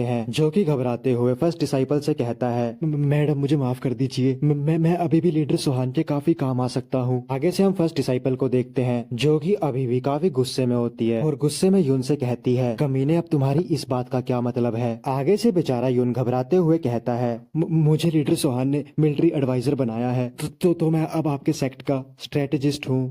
हैं जो कि घबराते हुए फर्स्ट डिसाइपल से कहता है, मैडम मुझे माफ कर दीजिए, मैं अभी भी लीडर सुहान के काफी काम आ सकता हूँ। आगे से हम फर्स्ट डिसाइपल को देखते हैं जो कि अभी भी काफी गुस्से में होती है और गुस्से में यून से कहती है, कमीने अब तुम्हारी इस बात का क्या मतलब है? आगे से बेचारा यून घबराते हुए कहता है, मुझे लीडर सुहान ने मिलिट्री एडवाइजर बनाया है तो मैं अब आपके सेक्ट का स्ट्रेटेजिस्ट हूँ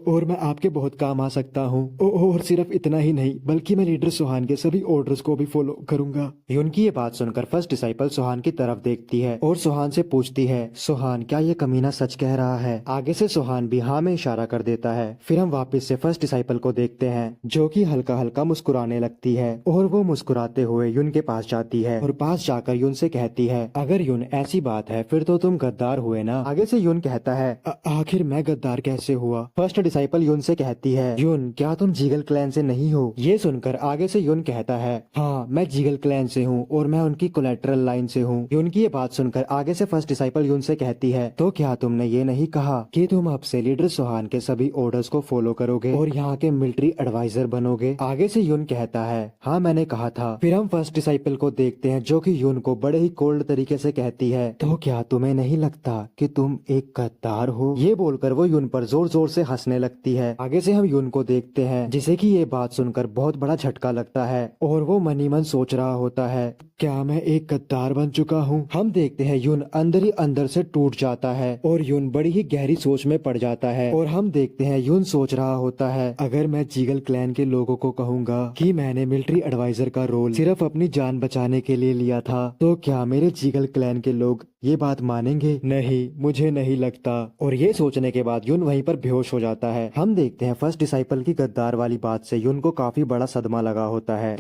और मैं आपके बहुत काम आ सकता हूँ, और सिर्फ इतना ही नहीं बल्कि मैं लीडर सुहान के सभी ऑर्डर्स को भी फॉलो करूंगा। यून की ये बात सुनकर फर्स्ट डिसाइपल सुहान की तरफ देखती है और सुहान से पूछती है, सुहान क्या ये कमीना सच कह रहा है? आगे से सुहान भी हाँ में इशारा कर देता है। फिर हम वापस से फर्स्ट डिसाइपल को देखते हैं जो कि हल्का हल्का मुस्कुराने लगती है और वो मुस्कुराते हुए यून के पास जाती है और पास जाकर यून से कहती है, अगर यून ऐसी बात है फिर तो तुम गद्दार हुए ना? आगे से यून कहता है, आखिर मैं गद्दार कैसे हुआ? फर्स्ट डिसाइपल यून से कहती है, यून क्या तुम जीगल क्लैन से नहीं हो? ये सुनकर आगे से यून कहता है, हाँ मैं जीगल क्लैन से हूँ और मैं उनकी कोलेटरल लाइन से हूँ। यून की ये बात सुनकर आगे से फर्स्ट डिसाइपल यून से कहती है, तो क्या तुमने ये नहीं कहा कि तुम अब से लीडर सुहान के सभी ऑर्डर्स को फॉलो करोगे और यहाँ के मिलिट्री एडवाइजर बनोगे? आगे से यून कहता है, हाँ मैंने कहा था। फिर हम फर्स्ट डिसाइपल को देखते हैं जो कि यून को बड़े ही कोल्ड तरीके से कहती है, तो क्या तुम्हें नहीं लगता कि तुम एक गद्दार हो? ये बोलकर वो यून पर जोर जोर से हंसने लगती है। आगे से हम यून को देखते हैं जिसे कि ये बात सुनकर बहुत बड़ा झटका लगता है और वो मन ही मन सोच रहा होता है, क्या मैं एक गद्दार बन चुका हूँ? हम देखते हैं यून अंदर ही अंदर से टूट जाता है और यून बड़ी ही गहरी सोच में पड़ जाता है, और हम देखते हैं यून सोच रहा होता है, अगर मैं जीगल क्लैन के लोगों को कहूँगा कि मैंने मिलिट्री एडवाइजर का रोल सिर्फ अपनी जान बचाने के लिए लिया था तो क्या मेरे जीगल क्लैन के लोग ये बात मानेंगे? नहीं, मुझे नहीं लगता। और ये सोचने के बाद यून वहीं पर बेहोश हो जाता है। हम देखते हैं फर्स्ट डिसाइपल की गद्दार वाली बात से यून को काफी बड़ा सदमा लगा होता है।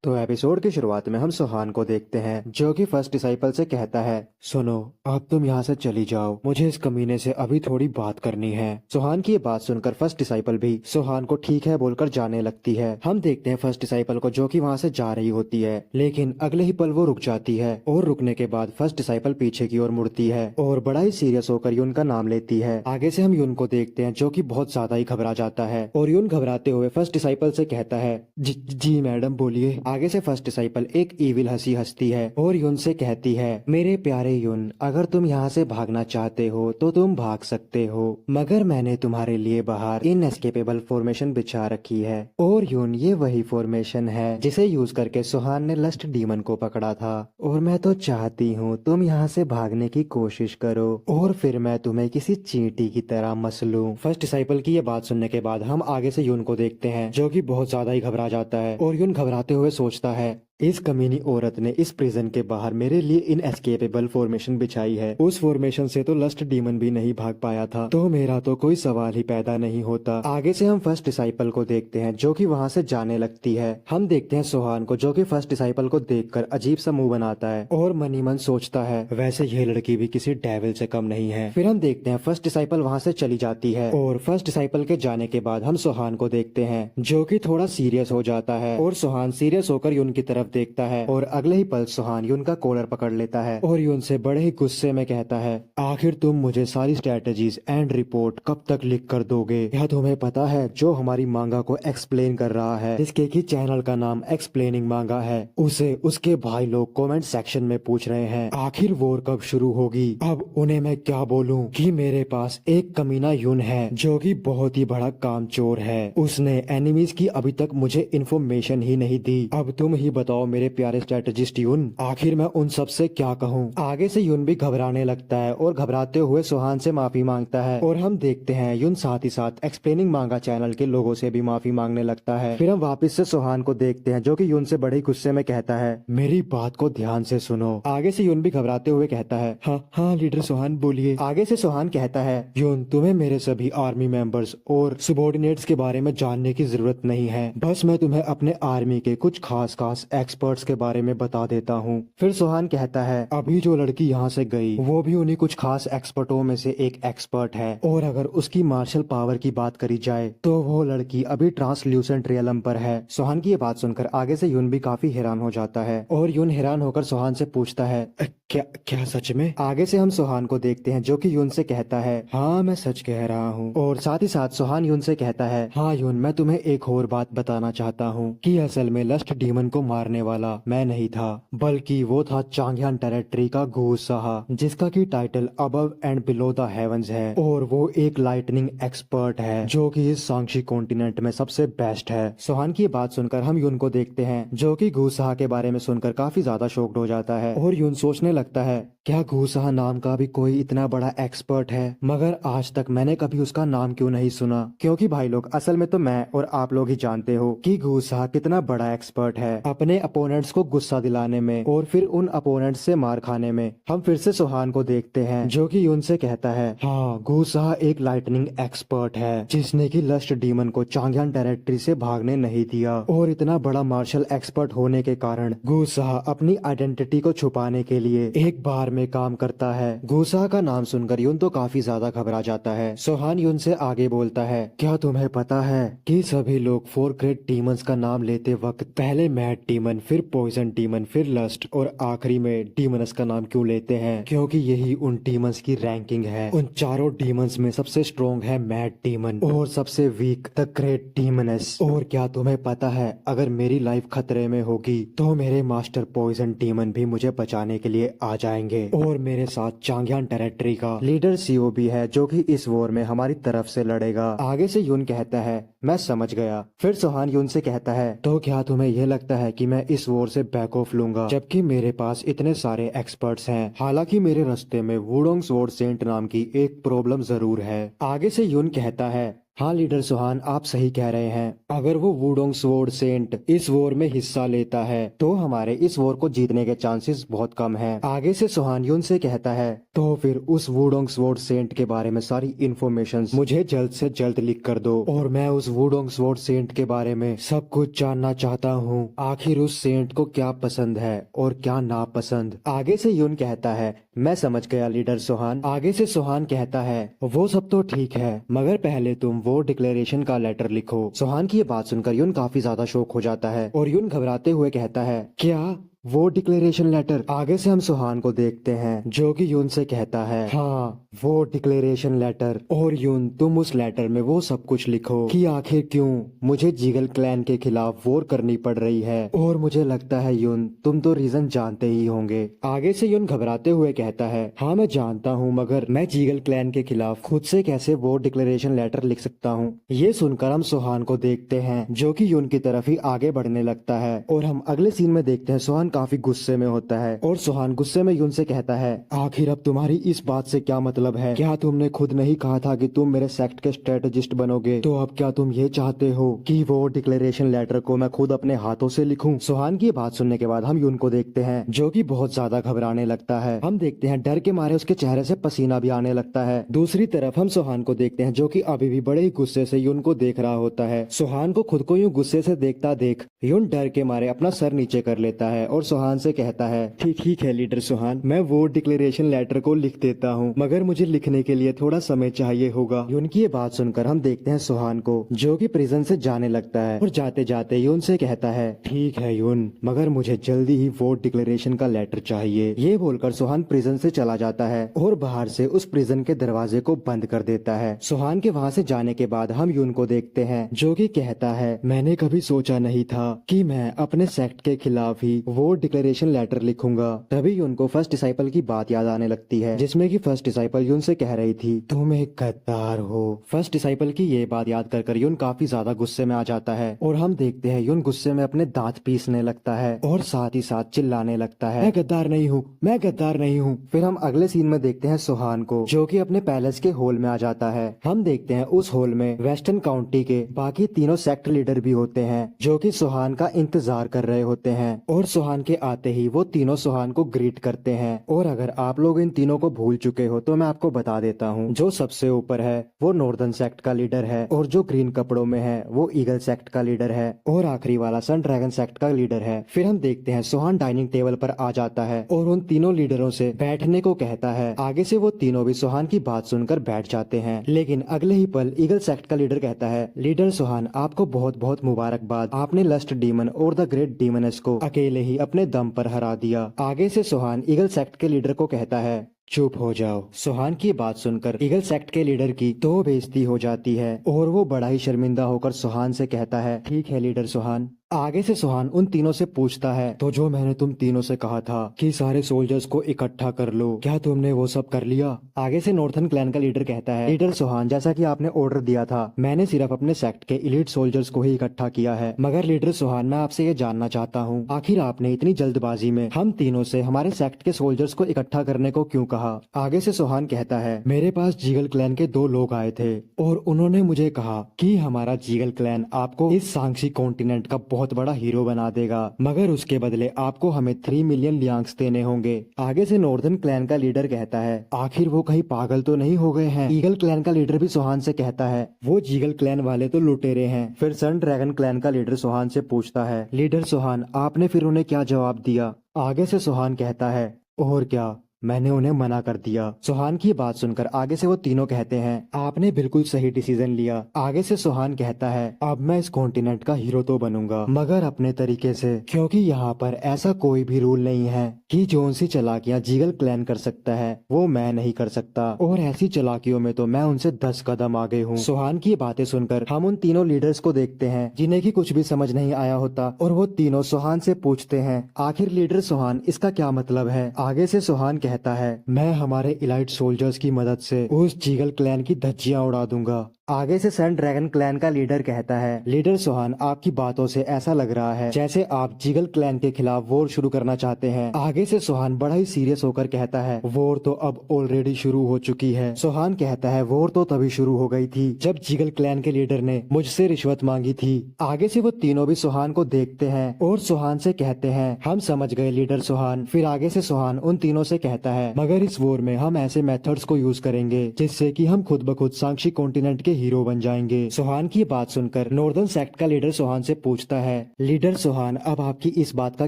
तो एपिसोड की शुरुआत में हम सुहान को देखते हैं जो कि फर्स्ट डिसाइपल से कहता है, सुनो अब तुम यहाँ से चली जाओ, मुझे इस कमीने से अभी थोड़ी बात करनी है। सुहान की ये बात सुनकर फर्स्ट डिसाइपल भी सुहान को ठीक है बोलकर जाने लगती है। हम देखते हैं फर्स्ट डिसाइपल को जो कि वहाँ से जा रही होती है, लेकिन अगले ही पल वो रुक जाती है और रुकने के बाद फर्स्ट डिसाइपल पीछे की ओर मुड़ती है और बड़ा ही सीरियस होकर यून का नाम लेती है। आगे से हम यून को देखते हैं जो कि बहुत ज्यादा ही घबरा जाता है और यून घबराते हुए फर्स्ट डिसाइपल से कहता है, जी मैडम बोलिए। आगे से फर्स्ट डिसाइपल एक इविल हंसी हंसती है और यून से कहती है, मेरे प्यारे यून, अगर तुम यहाँ से भागना चाहते हो तो तुम भाग सकते हो, मगर मैंने तुम्हारे लिए बाहर इनएस्केपेबल फॉर्मेशन बिछा रखी है। और यून ये वही फॉर्मेशन है जिसे यूज करके सुहान ने लस्ट डीमन को पकड़ा था, और मैं तो चाहती हूँ तुम यहाँ से भागने की कोशिश करो और फिर मैं तुम्हें किसी चींटी की तरह मसलूं। फर्स्ट डिसाइपल की ये बात सुनने के बाद हम आगे से यून को देखते हैं जो कि बहुत ज्यादा ही घबरा जाता है और यून घबराते हुए सोचता है, इस कमीनी औरत ने इस प्रिजन के बाहर मेरे लिए इनएस्केपेबल फॉर्मेशन बिछाई है। उस फॉर्मेशन से तो लस्ट डीमन भी नहीं भाग पाया था, तो मेरा तो कोई सवाल ही पैदा नहीं होता। आगे से हम फर्स्ट डिसाइपल को देखते हैं जो कि वहाँ से जाने लगती है। हम देखते हैं सोहान को जो कि फर्स्ट डिसाइपल को देखकर अजीब सा मुंह बनाता है और मनी मन सोचता है वैसे ये लड़की भी किसी डेविल से कम नहीं है। फिर हम देखते हैं फर्स्ट डिसाइपल वहाँ से चली जाती है और फर्स्ट डिसाइपल के जाने के बाद हम सोहान को देखते हैं जो कि थोड़ा सीरियस हो जाता है और सोहान सीरियस होकर यून की तरफ देखता है और अगले ही पल सोहान यून का कॉलर पकड़ लेता है और यून से बड़े ही गुस्से में कहता है, आखिर तुम मुझे सारी स्ट्रेटेजीज एंड रिपोर्ट कब तक लिख कर दोगे? यह तुम्हें पता है जो हमारी मांगा को एक्सप्लेन कर रहा है, जिसके की चैनल का नाम एक्सप्लेनिंग मांगा है, उसे उसके भाई लोग कमेंट सेक्शन में पूछ रहे हैं आखिर वॉर कब शुरू होगी। अब उन्हें मैं क्या बोलूं कि मेरे पास एक कमीना यून है जो कि बहुत ही बड़ा कामचोर है। उसने एनिमीज की अभी तक मुझे इन्फॉर्मेशन ही नहीं दी। अब तुम ही बताओ मेरे प्यारे स्ट्रेटेजिस्ट यून, आखिर मैं उन सब से क्या कहूँ। आगे से यून भी घबराने लगता है और घबराते हुए सोहान से माफी मांगता है और हम देखते हैं यून साथ ही साथ एक्सप्लेनिंग मांगा चैनल के लोगों से भी माफी मांगने लगता है। फिर हम वापस से सोहान को देखते हैं जो कि यून से बड़े गुस्से में कहता है, मेरी बात को ध्यान से सुनो। आगे से यून भी घबराते हुए कहता है, हाँ हाँ लीडर सोहान बोलिए। आगे से सोहान कहता है, यून तुम्हें मेरे सभी आर्मी मेंबर्स और सबॉर्डिनेट्स के बारे में जानने की जरूरत नहीं है, बस मैं तुम्हें अपने आर्मी के कुछ खास एक्सपर्ट्स के बारे में बता देता हूँ। फिर सोहान कहता है, अभी जो लड़की यहाँ से गई वो भी उन्हीं कुछ खास एक्सपर्टों में से एक एक्सपर्ट है और अगर उसकी मार्शल पावर की बात करी जाए तो वो लड़की अभी ट्रांसल्यूसेंट रियलम पर है। सोहान की ये बात सुनकर आगे से यून भी काफी हैरान हो जाता है और यून हैरान होकर सोहान से पूछता है, क्या क्या सच में? आगे से हम सोहान को देखते हैं जो कि यून से कहता है, हाँ मैं सच कह रहा हूँ। और साथ ही साथ सोहान यून से कहता है, हाँ यून मैं तुम्हें एक और बात बताना चाहता हूँ कि असल में लस्ट डीमन को मारने वाला मैं नहीं था, बल्कि वो था चांगयान टेरिटरी का घूस साहा, जिसका की title above and below the heavens है और वो एक लाइटनिंग एक्सपर्ट है जो कि इस सांक्षी कॉन्टिनेंट में सबसे बेस्ट है। सोहान की बात सुनकर हम यून को देखते हैं जो कि घूस साहा के बारे में सुनकर काफी ज्यादा शॉक्ड हो जाता है और यून सोचने लगता है, क्या घूसा नाम का भी कोई इतना बड़ा एक्सपर्ट है, मगर आज तक मैंने कभी उसका नाम क्यों नहीं सुना। क्योंकि भाई लोग असल में तो मैं और आप लोग ही जानते हो कि घूसा कितना बड़ा एक्सपर्ट है अपने अपोनेंट्स को गुस्सा दिलाने में और फिर उन अपोनेंट्स से मार खाने में। हम फिर से सोहान को देखते हैं जो कि उनसे कहता है, हाँ घूसा एक लाइटनिंग एक्सपर्ट है जिसने की लस्ट डीमन को चांगयान टेरिटरी से भागने नहीं दिया और इतना बड़ा मार्शल एक्सपर्ट होने के कारण घूसा अपनी आइडेंटिटी को छुपाने के लिए एक बार में काम करता है। घूसा का नाम सुनकर यून तो काफी ज्यादा घबरा जाता है। सोहान यून से आगे बोलता है, क्या तुम्हें पता है कि सभी लोग 4 ग्रेट डीमंस का नाम लेते वक्त पहले मैड डीमन, फिर पॉइजन डीमन, फिर लस्ट और आखिरी में डीमनस का नाम क्यों लेते हैं? क्योंकि यही उन डीमंस की रैंकिंग है। उन चारों डीमंस में सबसे स्ट्रॉन्ग है मैड डीमन और सबसे वीक द ग्रेट डीमनस। और क्या तुम्हें पता है अगर मेरी लाइफ खतरे में होगी तो मेरे मास्टर पॉइजन डीमन भी मुझे बचाने के लिए आ जाएंगे और मेरे साथ चांगयान टेरिटरी का लीडर सीओ भी है जो कि इस वॉर में हमारी तरफ से लड़ेगा। आगे से यून कहता है, मैं समझ गया। फिर सोहान यून से कहता है, तो क्या तुम्हें यह लगता है कि मैं इस वॉर से बैक ऑफ लूंगा जबकि मेरे पास इतने सारे एक्सपर्ट्स हैं? हालांकि मेरे रास्ते में वुडोंग स्वॉर्ड सेंट नाम की एक प्रॉब्लम जरूर है। आगे से यून कहता है, हाँ लीडर सोहान आप सही कह रहे हैं, अगर वो वुडोंग स्वॉर्ड सेंट इस वॉर में हिस्सा लेता है तो हमारे इस वॉर को जीतने के चांसेस बहुत कम हैं। आगे से सोहान यून से कहता है, तो फिर उस वुडोंग स्वॉर्ड सेंट के बारे में सारी इन्फॉर्मेशन मुझे जल्द से जल्द लिख कर दो और मैं उस वुडोंग स्वॉर्ड सेंट के बारे में सब कुछ जानना चाहता हूँ। आखिर उस सेंट को क्या पसंद है और क्या नापसंद। आगे से यून कहता है, मैं समझ गया लीडर सोहान। आगे से सोहान कहता है, वो सब तो ठीक है मगर पहले तुम वो डिक्लेरेशन का लेटर लिखो। सोहान की ये बात सुनकर यून काफी ज्यादा शॉक हो जाता है और यून घबराते हुए कहता है, क्या वो डिक्लेरेशन लेटर? आगे से हम सोहान को देखते हैं जो कि यून से कहता है, हाँ वो डिक्लेरेशन लेटर। और यून तुम उस लेटर में वो सब कुछ लिखो कि आखिर क्यों मुझे जीगल क्लैन के खिलाफ वॉर करनी पड़ रही है और मुझे लगता है यून तुम तो रीजन जानते ही होंगे। आगे से यून घबराते हुए कहता है, हाँ मैं जानता हूँ मगर मैं जीगल क्लैन के खिलाफ खुद से कैसे वॉर डिक्लेरेशन लेटर लिख सकता हूँ। ये सुनकर हम सोहान को देखते हैं जो कि यून की तरफ ही आगे बढ़ने लगता है और हम अगले सीन में देखते हैं सोहान काफी गुस्से में होता है और सुहान गुस्से में यून से कहता है, आखिर अब तुम्हारी इस बात से क्या मतलब है? क्या तुमने खुद नहीं कहा था कि तुम मेरे सेक्ट के स्ट्रेटेजिस्ट बनोगे? तो अब क्या तुम ये चाहते हो कि वो डिक्लेरेशन लेटर को मैं खुद अपने हाथों से लिखूं? सुहान की बात सुनने के बाद हम यून को देखते हैं जो कि बहुत ज्यादा घबराने लगता है। हम देखते हैं डर के मारे उसके चेहरे से पसीना भी आने लगता है। दूसरी तरफ हम सुहान को देखते हैं जो कि अभी भी बड़े ही गुस्से से यून को देख रहा होता है। सुहान को खुद को यूं गुस्से से देखता देख यून डर के मारे अपना सर नीचे कर लेता है और सुहान से कहता है, ठीक है लीडर सुहान, मैं वो डिक्लेरेशन लेटर को लिख देता हूँ, मगर मुझे लिखने के लिए थोड़ा समय चाहिए होगा। यून की ये बात सुनकर हम देखते हैं सुहान को जो कि प्रिजन से जाने लगता है और जाते जाते यून से कहता है, ठीक है यून, मगर मुझे जल्दी ही वो डिक्लेरेशन का लेटर चाहिए। ये बोलकर सुहान प्रिजन से चला जाता है और बाहर से उस प्रिजन के दरवाजे को बंद कर देता है। सुहान के वहाँ से जाने के बाद हम यून को देखते हैं जो कि कहता है, मैंने कभी सोचा नहीं था कि मैं अपने सेक्ट के खिलाफ ही वो डिक्लेरेशन लेटर लिखूंगा। तभी यून को फर्स्ट डिसाइपल की बात याद आने लगती है जिसमें कि फर्स्ट डिसाइपल यून से कह रही थी, तुम एक गद्दार हो। फर्स्ट डिसाइपल की ये बात याद कर यून काफी ज्यादा गुस्से में आ जाता है और हम देखते हैं यून गुस्से में अपने दांत पीसने लगता है और साथ ही साथ चिल्लाने लगता है, मैं गद्दार नहीं हूँ, मैं गद्दार नहीं हूँ। फिर हम अगले सीन में देखते हैं सुहान को जो कि अपने पैलेस के हॉल में आ जाता है। हम देखते हैं उस हॉल में वेस्टर्न काउंटी के बाकी तीनों सेक्ट लीडर भी होते हैं जो कि सुहान का इंतजार कर रहे होते हैं और सुहान के आते ही वो तीनों सुहान को ग्रीट करते हैं। और अगर आप लोग इन तीनों को भूल चुके हो तो मैं आपको बता देता हूँ, जो सबसे ऊपर है वो नॉर्दर्न सेक्ट का लीडर है और जो ग्रीन कपड़ों में है वो ईगल सेक्ट का लीडर है और आखिरी वाला सन ड्रैगन सेक्ट का लीडर है। फिर हम देखते हैं सुहान डाइनिंग टेबल पर आ जाता है और उन तीनों लीडरों से बैठने को कहता है। आगे से वो तीनों भी सुहान की बात सुनकर बैठ जाते हैं, लेकिन अगले ही पल ईगल सेक्ट का लीडर कहता है, लीडर सुहान, आपको बहुत बहुत मुबारकबाद, आपने लस्ट डीमन और द ग्रेट डीमनेस को अकेले ही अपने दम पर हरा दिया। आगे से सुहान ईगल सेक्ट के लीडर को कहता है, चुप हो जाओ। सुहान की बात सुनकर ईगल सेक्ट के लीडर की तो बेइज्जती हो जाती है और वो बड़ा ही शर्मिंदा होकर सुहान से कहता है, ठीक है लीडर सुहान। आगे से सुहान उन तीनों से पूछता है, तो जो मैंने तुम तीनों से कहा था कि सारे सोल्जर्स को इकट्ठा कर लो, क्या तुमने वो सब कर लिया? आगे से नॉर्थन क्लैन का लीडर कहता है, लीडर सुहान, जैसा कि आपने ऑर्डर दिया था मैंने सिर्फ अपने सेक्ट के इलीट सोल्जर्स को ही इकट्ठा किया है। मगर लीडर सुहान, मैं आपसे ये जानना चाहता हूँ, आखिर आपने इतनी जल्दबाजी में हम तीनों से हमारे सेक्ट के सोल्जर्स को इकट्ठा करने को क्यों कहा? आगे से सुहान कहता है, मेरे पास जीगल क्लैन के 2 लोग आए थे और उन्होंने मुझे कहा कि हमारा जीगल क्लैन आपको इस सांक्षी कॉन्टिनेंट का बहुत बड़ा हीरो बना देगा, मगर उसके बदले आपको हमें 3 मिलियन लियांग्स देने होंगे। आगे से नॉर्दर्न क्लैन का लीडर कहता है, आखिर वो कहीं पागल तो नहीं हो गए हैं? ईगल क्लैन का लीडर भी सुहान से कहता है, वो जीगल क्लैन वाले तो लुटेरे हैं। फिर सन ड्रैगन क्लैन का लीडर सुहान से पूछता है, लीडर सुहान, आपने फिर उन्हें क्या जवाब दिया? आगे से सुहान कहता है, और क्या, मैंने उन्हें मना कर दिया। सुहान की बात सुनकर आगे से वो तीनों कहते हैं, आपने बिल्कुल सही डिसीजन लिया। आगे से सुहान कहता है, अब मैं इस कॉन्टिनेंट का हीरो तो बनूंगा, मगर अपने तरीके से, क्योंकि यहाँ पर ऐसा कोई भी रूल नहीं है कि जो उनसी चालाकियाँ जीगल क्लैन कर सकता है वो मैं नहीं कर सकता, और ऐसी चालाकियों में तो मैं उनसे 10 कदम आगे हूँ। सुहान की बातें सुनकर हम उन तीनों लीडर्स को देखते हैं जिन्हें की कुछ भी समझ नहीं आया होता और वो तीनों सुहान से पूछते हैं, आखिर लीडर सुहान, इसका क्या मतलब है? आगे से सुहान कहता है, मैं हमारे इलाइट सोल्जर्स की मदद से उस जीगल क्लैन की धज्जियां उड़ा दूंगा। आगे से सन ड्रैगन क्लैन का लीडर कहता है, लीडर सुहान, आपकी बातों से ऐसा लग रहा है जैसे आप जीगल क्लैन के खिलाफ वॉर शुरू करना चाहते हैं। आगे से सुहान बड़ा ही सीरियस होकर कहता है, वॉर तो अब ऑलरेडी शुरू हो चुकी है। सुहान कहता है, वॉर तो तभी शुरू हो गई थी जब जीगल क्लैन के लीडर ने मुझसे रिश्वत मांगी थी। आगे से वो तीनों भी सुहान को देखते हैं और सुहान से कहते हैं, हम समझ गए लीडर सुहान। फिर आगे से सुहान उन तीनों से कहता है, मगर इस वॉर में हम ऐसे मेथड्स को यूज करेंगे जिससे कि हम खुद ब खुद सांक्षी कॉन्टिनेंट के हीरो बन जाएंगे। सुहान की बात सुनकर नॉर्दर्न सेक्ट का लीडर सुहान से पूछता है, लीडर सुहान, अब आपकी इस बात का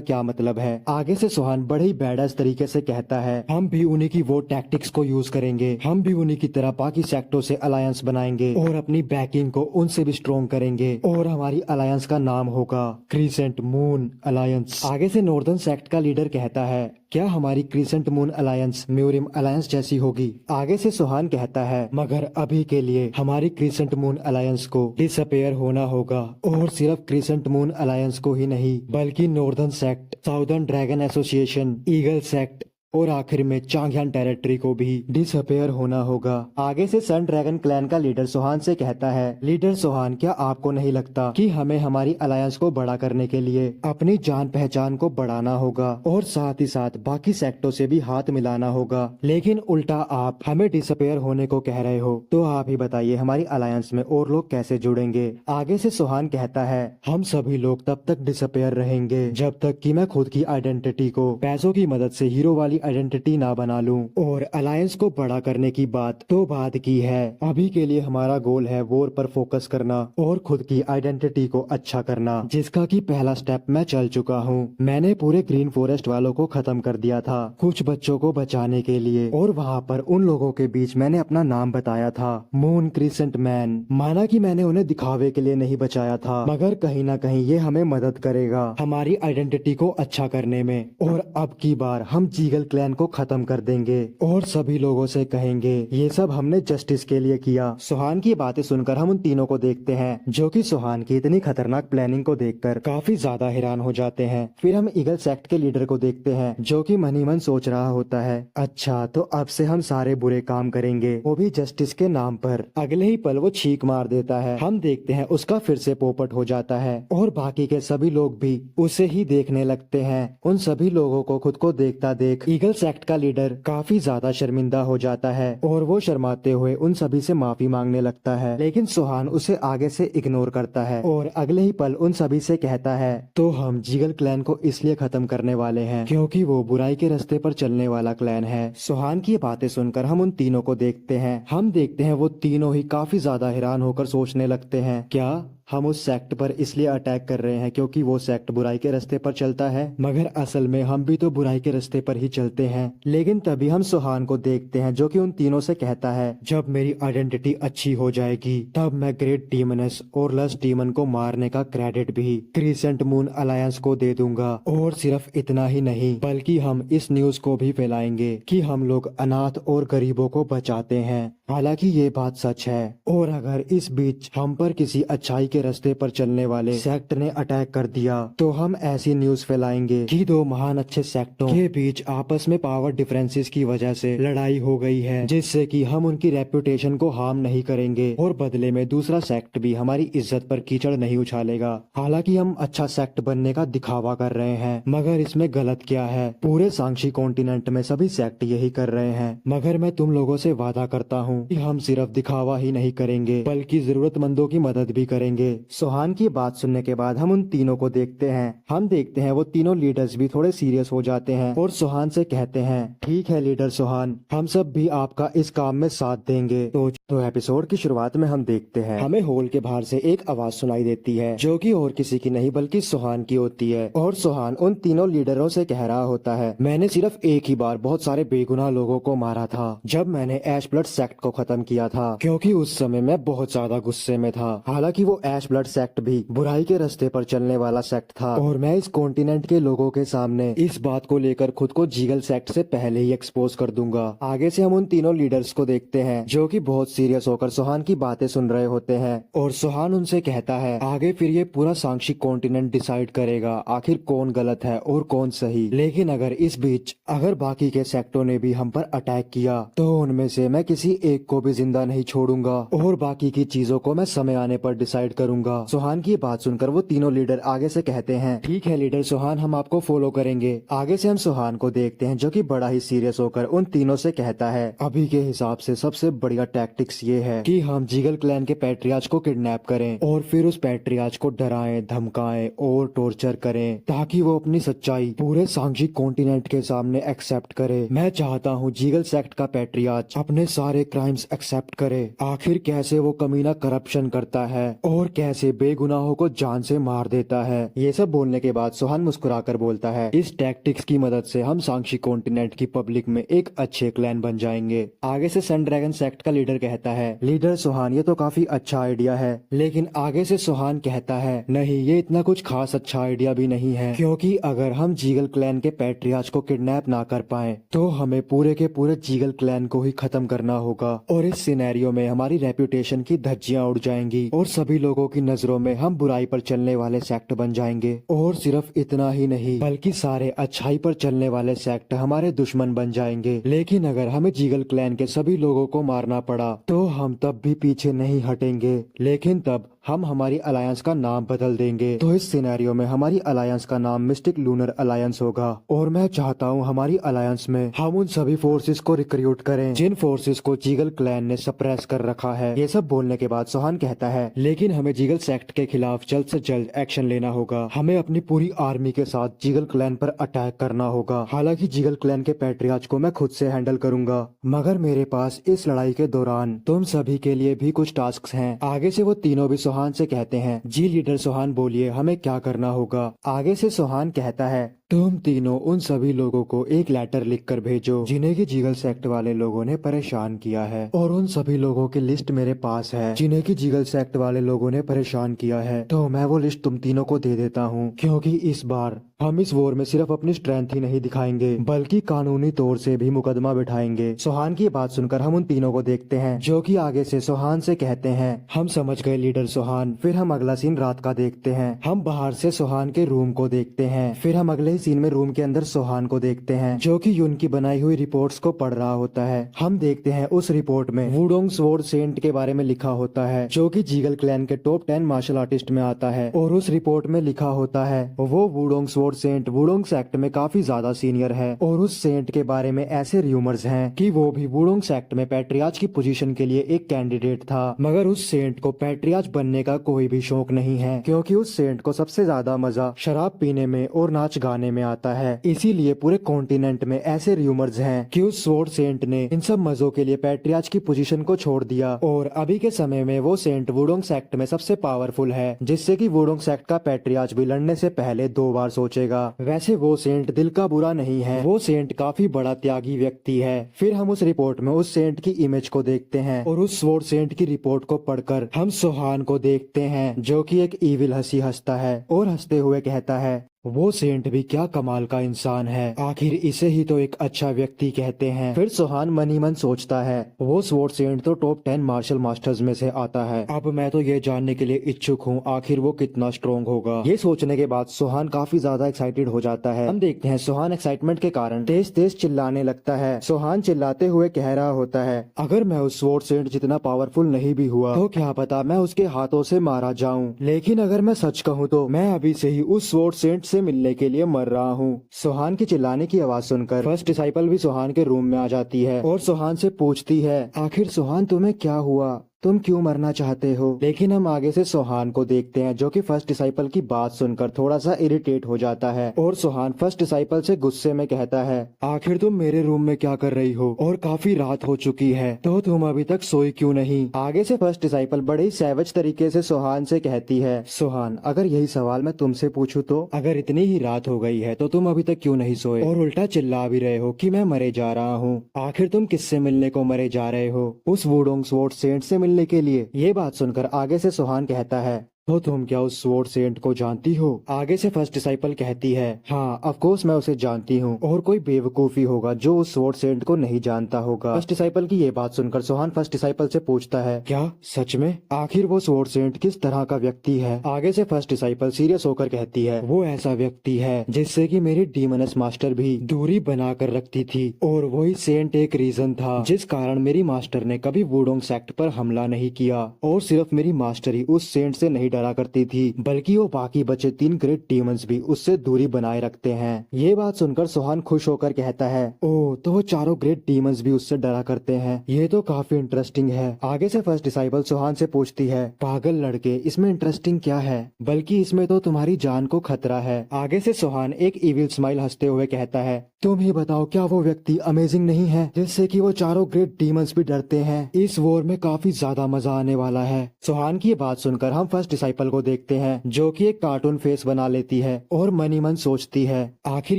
क्या मतलब है? आगे से सुहान बड़े ही बैडास तरीके से कहता है, हम भी उन्हीं की वो टैक्टिक्स को यूज करेंगे, हम भी उन्हीं की तरह बाकी सेक्टों से अलायंस बनाएंगे और अपनी बैकिंग को उनसे भी स्ट्रॉन्ग करेंगे और हमारी अलायंस का नाम होगा क्रीसेंट मून अलायंस। आगे से नॉर्दर्न सेक्ट का लीडर कहता है, क्या हमारी क्रीसेंट मून अलायंस म्यूरिम अलायंस जैसी होगी? आगे से सुहान कहता है, मगर अभी के लिए हमारी क्रीसेंट मून अलायंस को डिसअपेयर होना होगा, और सिर्फ क्रीसेंट मून अलायंस को ही नहीं बल्कि northern sect, southern dragon association, eagle sect और आखिर में चांगयान टेरिटरी को भी डिसअपेयर होना होगा। आगे से सन ड्रैगन क्लैन का लीडर सोहान से कहता है, लीडर सोहान, क्या आपको नहीं लगता कि हमें हमारी अलायंस को बड़ा करने के लिए अपनी जान पहचान को बढ़ाना होगा और साथ ही साथ बाकी सेक्टों से भी हाथ मिलाना होगा? लेकिन उल्टा आप हमें डिसअपेयर होने को कह रहे हो, तो आप ही बताइए हमारी अलायंस में और लोग कैसे जुड़ेंगे? आगे से सोहान कहता है, हम सभी लोग तब तक डिसअपेयर रहेंगे जब तक कि मैं खुद की आइडेंटिटी को पैसों की मदद से हीरो वाली आइडेंटिटी ना बना लूं। और अलायंस को बड़ा करने की बात तो बात की है, अभी के लिए हमारा गोल है वॉर पर फोकस करना और खुद की आइडेंटिटी को अच्छा करना, जिसका कि पहला स्टेप मैं चल चुका हूँ। मैंने पूरे ग्रीन फॉरेस्ट वालों को खत्म कर दिया था कुछ बच्चों को बचाने के लिए, और वहाँ पर उन लोगों के बीच मैंने अपना नाम बताया था, मून क्रिसेंट मैन। माना कि मैंने उन्हें दिखावे के लिए नहीं बचाया था, मगर कहीं ना कहीं ये हमें मदद करेगा हमारी आइडेंटिटी को अच्छा करने में। और अब की बार हम जीगल क्लैन को खत्म कर देंगे और सभी लोगों से कहेंगे ये सब हमने जस्टिस के लिए किया। सोहान की बातें सुनकर हम उन तीनों को देखते हैं, जो कि सोहान की इतनी खतरनाक प्लानिंग को देखकर काफी ज्यादा हैरान हो जाते हैं। फिर हम ईगल सेक्ट के लीडर को देखते हैं, जो कि मन ही मन सोच रहा होता है, अच्छा तो अब से हम सारे बुरे काम करेंगे, वो भी जस्टिस के नाम पर। अगले ही पल वो छींक मार देता है। हम देखते हैं उसका फिर से पोपट हो जाता है और बाकी के सभी लोग भी उसे ही देखने लगते हैं। उन सभी लोगों को खुद को देखता देख ईगल सेक्ट का लीडर काफी ज्यादा शर्मिंदा हो जाता है और वो शर्माते हुए उन सभी से माफी मांगने लगता है, लेकिन सोहान उसे आगे से इग्नोर करता है और अगले ही पल उन सभी से कहता है, तो हम जीगल क्लैन को इसलिए खत्म करने वाले हैं क्योंकि वो बुराई के रास्ते पर चलने वाला क्लैन है। सोहान की बातें सुनकर हम उन तीनों को देखते हैं। हम देखते हैं वो तीनों ही काफी ज्यादा हैरान होकर सोचने लगते हैं, क्या हम उस सेक्ट पर इसलिए अटैक कर रहे हैं क्योंकि वो सेक्ट बुराई के रास्ते पर चलता है? मगर असल में हम भी तो बुराई के रास्ते पर ही चलते हैं। लेकिन तभी हम सोहान को देखते हैं, जो कि उन तीनों से कहता है, जब मेरी आइडेंटिटी अच्छी हो जाएगी तब मैं ग्रेट डीमनस और लस्ट डीमन को मारने का क्रेडिट भी क्रिसेंट मून अलायंस को दे दूंगा। और सिर्फ इतना ही नहीं, बल्कि हम इस न्यूज को भी फैलाएंगे कि हम लोग अनाथ और गरीबों को बचाते हैं। हालांकि ये बात सच है, और अगर इस बीच हम पर किसी अच्छाई के रास्ते पर चलने वाले सेक्ट ने अटैक कर दिया तो हम ऐसी न्यूज फैलाएंगे कि दो महान अच्छे सेक्टों के बीच आपस में पावर डिफरेंसेस की वजह से लड़ाई हो गई है, जिससे कि हम उनकी रेपुटेशन को हार्म नहीं करेंगे और बदले में दूसरा सेक्ट भी हमारी इज्जत पर कीचड़ नहीं उछालेगा। हालांकि हम अच्छा सेक्ट बनने का दिखावा कर रहे हैं, मगर इसमें गलत क्या है? पूरे सांक्षी कॉन्टिनेंट में सभी सेक्ट यही कर रहे हैं। मगर मैं तुम लोगों से वादा करता हूँ कि हम सिर्फ दिखावा ही नहीं करेंगे बल्कि जरूरतमंदों की मदद भी करेंगे। सोहान की बात सुनने के बाद हम उन तीनों को देखते हैं। हम देखते हैं वो तीनों लीडर्स भी थोड़े सीरियस हो जाते हैं और सोहान से कहते हैं, ठीक है लीडर सोहान, हम सब भी आपका इस काम में साथ देंगे। तो एपिसोड की शुरुआत में हम देखते हैं, हमें हॉल के बाहर से एक आवाज सुनाई देती है, जो कि और किसी की नहीं बल्कि सोहान की होती है। और सोहान उन तीनों लीडरों से कह रहा होता है, मैंने सिर्फ एक ही बार बहुत सारे बेगुनाह लोगों को मारा था, जब मैंने ऐश ब्लड सेक्ट को खत्म किया था, क्योंकि उस समय मैं बहुत ज्यादा गुस्से में था। हालांकि वो ऐश ब्लड सेक्ट भी बुराई के रास्ते पर चलने वाला सेक्ट था, और मैं इस कॉन्टिनेंट के लोगों के सामने इस बात को लेकर खुद को जीगल सेक्ट से पहले ही एक्सपोज कर दूंगा। आगे से हम उन तीनों लीडर्स को देखते हैं, जो कि बहुत सीरियस होकर सोहान की बातें सुन रहे होते हैं। और सोहान उनसे कहता है, आगे फिर ये पूरा सांक्षिक कॉन्टिनेंट डिसाइड करेगा आखिर कौन गलत है और कौन सही। लेकिन अगर इस बीच अगर बाकी के सेक्टों ने भी हम पर अटैक किया तो उनमें से मैं किसी एक को भी जिंदा नहीं छोड़ूंगा, और बाकी की चीजों को मैं समय आने पर डिसाइड करूंगा। सोहान की बात सुनकर वो तीनों लीडर आगे से कहते हैं, ठीक है लीडर सोहान, हम आपको फॉलो करेंगे। आगे से हम सोहान को देखते हैं, जो कि बड़ा ही सीरियस होकर उन तीनों से कहता है, अभी के हिसाब से सबसे बढ़िया टैक्टिक्स ये है कि हम जीगल क्लैन के पैट्रियार्च को किडनैप करें और फिर उस पैट्रियार्च को डराएं, धमकाएं और टॉर्चर करें, ताकि वो अपनी सच्चाई पूरे सांक्षिक कॉन्टिनेंट के सामने एक्सेप्ट करे। मैं चाहता हूँ जीगल सेक्ट का पैट्रियार्च अपने सारे क्राइम्स एक्सेप्ट करे, आखिर कैसे वो कमीना करप्शन करता है और कैसे बेगुनाहों को जान से मार देता है। ये सब बोलने के बाद सोहान मुस्कुराकर बोलता है, इस टैक्टिक्स की मदद से हम सांक्षी कॉन्टिनेंट की पब्लिक में एक अच्छे क्लैन बन जाएंगे। आगे से सन ड्रैगन सेक्ट का लीडर कहता है, लीडर सोहान ये तो काफी अच्छा आइडिया है। लेकिन आगे से सोहान कहता है, नहीं ये इतना कुछ खास अच्छा आइडिया भी नहीं है, क्योंकि अगर हम जीगल क्लैन के पैट्रियार्च को किडनैप ना कर पाए तो हमें पूरे के पूरे जीगल क्लैन को ही खत्म करना होगा, और इस सिनेरियो में हमारी रेपुटेशन की धज्जियां उड़ जाएंगी और सभी लोगों लोगों की नजरों में हम बुराई पर चलने वाले सेक्ट बन जाएंगे। और सिर्फ इतना ही नहीं बल्कि सारे अच्छाई पर चलने वाले सेक्ट हमारे दुश्मन बन जाएंगे। लेकिन अगर हमें जीगल क्लैन के सभी लोगों को मारना पड़ा तो हम तब भी पीछे नहीं हटेंगे, लेकिन तब हम हमारी अलायंस का नाम बदल देंगे। तो इस सिनेरियो में हमारी अलायंस का नाम मिस्टिक लूनर अलायंस होगा। और मैं चाहता हूँ हमारी अलायंस में हम उन सभी फोर्सेस को रिक्रूट करें जिन फोर्सेस को जीगल क्लैन ने सप्रेस कर रखा है। ये सब बोलने के बाद सोहान कहता है, लेकिन हमें जीगल सेक्ट के खिलाफ जल्द से जल्द एक्शन लेना होगा। हमें अपनी पूरी आर्मी के साथ जीगल क्लैन पर अटैक करना होगा। हालांकि जीगल क्लैन के पैट्रियार्च को मैं खुद से हैंडल करूंगा, मगर मेरे पास इस लड़ाई के दौरान तुम सभी के लिए भी कुछ टास्क हैं। आगे से वो तीनों भी सोहान से कहते हैं, जी लीडर सोहान बोलिए हमें क्या करना होगा। आगे से सोहान कहता है, तुम तीनों उन सभी लोगों को एक लेटर लिखकर भेजो जिन्हें की जीगल सेक्ट वाले लोगों ने परेशान किया है। और उन सभी लोगों की लिस्ट मेरे पास है जिन्हें की जीगल सेक्ट वाले लोगों ने परेशान किया है। तो मैं वो लिस्ट तुम तीनों को दे देता हूँ, क्योंकि इस बार हम इस वॉर में सिर्फ अपनी स्ट्रेंथ ही नहीं दिखाएंगे बल्कि कानूनी तौर से भी मुकदमा बिठाएंगे। सोहान की बात सुनकर हम उन तीनों को देखते हैं जो कि आगे से सोहान से कहते हैं, हम समझ गए लीडर सोहान। फिर हम अगला सीन रात का देखते हैं। हम बाहर से सोहान के रूम को देखते हैं। फिर हम अगले सीन में रूम के अंदर सोहान को देखते हैं जो कि यून की बनाई हुई रिपोर्ट्स को पढ़ रहा होता है। हम देखते हैं उस रिपोर्ट में वुडोंग स्वॉर्ड सेंट के बारे में लिखा होता है जो कि जीगल क्लैन के टॉप 10 मार्शल आर्टिस्ट में आता है। और उस रिपोर्ट में लिखा होता है वो वुडोंग स्वॉर्ड सेंट वुडोंग सेक्ट में काफी ज्यादा सीनियर है। और उस सेंट के बारे में ऐसे रूमर्स हैं कि वो भी वुडोंग सेक्ट में पैट्रियार्च की पोजीशन के लिए एक कैंडिडेट था, मगर उस सेंट को पैट्रियार्च बनने का कोई भी शौक नहीं है, क्योंकि उस सेंट को सबसे ज्यादा मजा शराब पीने में और नाच गाने में आता है। इसीलिए पूरे कॉन्टिनेंट में ऐसे रूमर्स हैं कि उस स्वॉर्ड सेंट ने इन सब मजों के लिए पैट्रियार्च की पोजीशन को छोड़ दिया। और अभी के समय में वो सेंट वुडोंग सेक्ट में सबसे पावरफुल है, जिससे कि वुडोंग सेक्ट का पैट्रियार्च भी लड़ने से पहले 2 बार सोचेगा। वैसे वो सेंट दिल का बुरा नहीं है, वो सेंट काफी बड़ा त्यागी व्यक्ति है। फिर हम उस रिपोर्ट में उस सेंट की इमेज को देखते हैं और उस स्वॉर्ड सेंट की रिपोर्ट को पढ़कर हम सोहान को देखते हैं जो कि एक ईविल हंसी हंसता है और हंसते हुए कहता है, वो सेंट भी क्या कमाल का इंसान है, आखिर इसे ही तो एक अच्छा व्यक्ति कहते हैं। फिर सोहान मन ही मन सोचता है, वो स्वॉर्ड सेंट तो टॉप 10 मार्शल मास्टर्स में से आता है। अब मैं तो ये जानने के लिए इच्छुक हूँ आखिर वो कितना स्ट्रॉन्ग होगा। ये सोचने के बाद सोहान काफी ज्यादा एक्साइटेड हो जाता है। हम देखते हैं सोहान एक्साइटमेंट के कारण तेज तेज चिल्लाने लगता है। सोहान चिल्लाते हुए कह रहा होता है, अगर मैं उस स्वॉर्ड सेंट जितना पावरफुल नहीं भी हुआ तो क्या पता मैं उसके हाथों से मारा जाऊं, लेकिन अगर मैं सच कहूँ तो मैं अभी से ही उस स्वॉर्ड सेंट से मिलने के लिए मर रहा हूँ। सोहान की चिल्लाने की आवाज सुनकर फर्स्ट डिसाइपल भी सोहान के रूम में आ जाती है और सोहान से पूछती है, आखिर सोहान तुम्हें क्या हुआ, तुम क्यों मरना चाहते हो। लेकिन हम आगे से सोहान को देखते हैं जो कि फर्स्ट डिसाइपल की बात सुनकर थोड़ा सा इरिटेट हो जाता है और सोहान फर्स्ट डिसाइपल से गुस्से में कहता है, आखिर तुम मेरे रूम में क्या कर रही हो और काफी रात हो चुकी है तो तुम अभी तक सोई क्यों नहीं। आगे से फर्स्ट डिसाइपल बड़े ही सैवज तरीके से सोहान से कहती है, सोहान अगर यही सवाल मैं तुमसे पूछूं तो अगर इतनी ही रात हो गई है तो तुम अभी तक क्यों नहीं सोए और उल्टा चिल्ला भी रहे हो कि मैं मरे जा रहा हूँ। आखिर तुम किससे मिलने को मरे जा रहे हो, उस वुडोंग स्वॉर्ड सेंट से मिलने के लिए। ये बात सुनकर आगे से सोहान कहता है, तो तुम क्या उस स्वॉर्ड सेंट को जानती हो। आगे से फर्स्ट डिसाइपल कहती है, हाँ ऑफ कोर्स मैं उसे जानती हूँ और कोई बेवकूफी होगा जो उस स्वॉर्ड सेंट को नहीं जानता होगा। फर्स्ट डिसाइपल की ये बात सुनकर सोहान फर्स्ट डिसाइपल से पूछता है, क्या सच में, आखिर वो स्वॉर्ड सेंट किस तरह का व्यक्ति है। आगे से फर्स्ट डिसाइपल सीरियस होकर कहती है, वो ऐसा व्यक्ति है जिससे कि मेरी डीमनस मास्टर भी दूरी बना कर रखती थी और वही सेंट एक रीजन था जिस कारण मेरी मास्टर ने कभी वुडोंग सेक्ट पर हमला नहीं किया। और सिर्फ मेरी मास्टर ही उस सेंट से नहीं डरा करती थी बल्कि वो बाकी बचे 3 ग्रेट डीमंस भी उससे दूरी बनाए रखते हैं। ये बात सुनकर सोहान खुश होकर कहता है, ओह तो वो चारों ग्रेट डीमंस भी उससे डरा करते हैं, ये तो काफी इंटरेस्टिंग है। आगे से फर्स्ट डिसाइपल सोहान से पूछती है, पागल लड़के इसमें इंटरेस्टिंग क्या है, बल्कि इसमें तो तुम्हारी जान को खतरा है। आगे से सोहान एक इविल स्माइल हंसते हुए कहता है, तुम ही बताओ क्या वो व्यक्ति अमेजिंग नहीं है जिससे कि वो चारों ग्रेट डीमंस भी डरते हैं। इस वॉर में काफी ज्यादा मजा आने वाला है। सोहान की बात सुनकर हम फर्स्ट डिसाइपल को देखते हैं जो कि एक कार्टून फेस बना लेती है और मन ही मन सोचती है, आखिर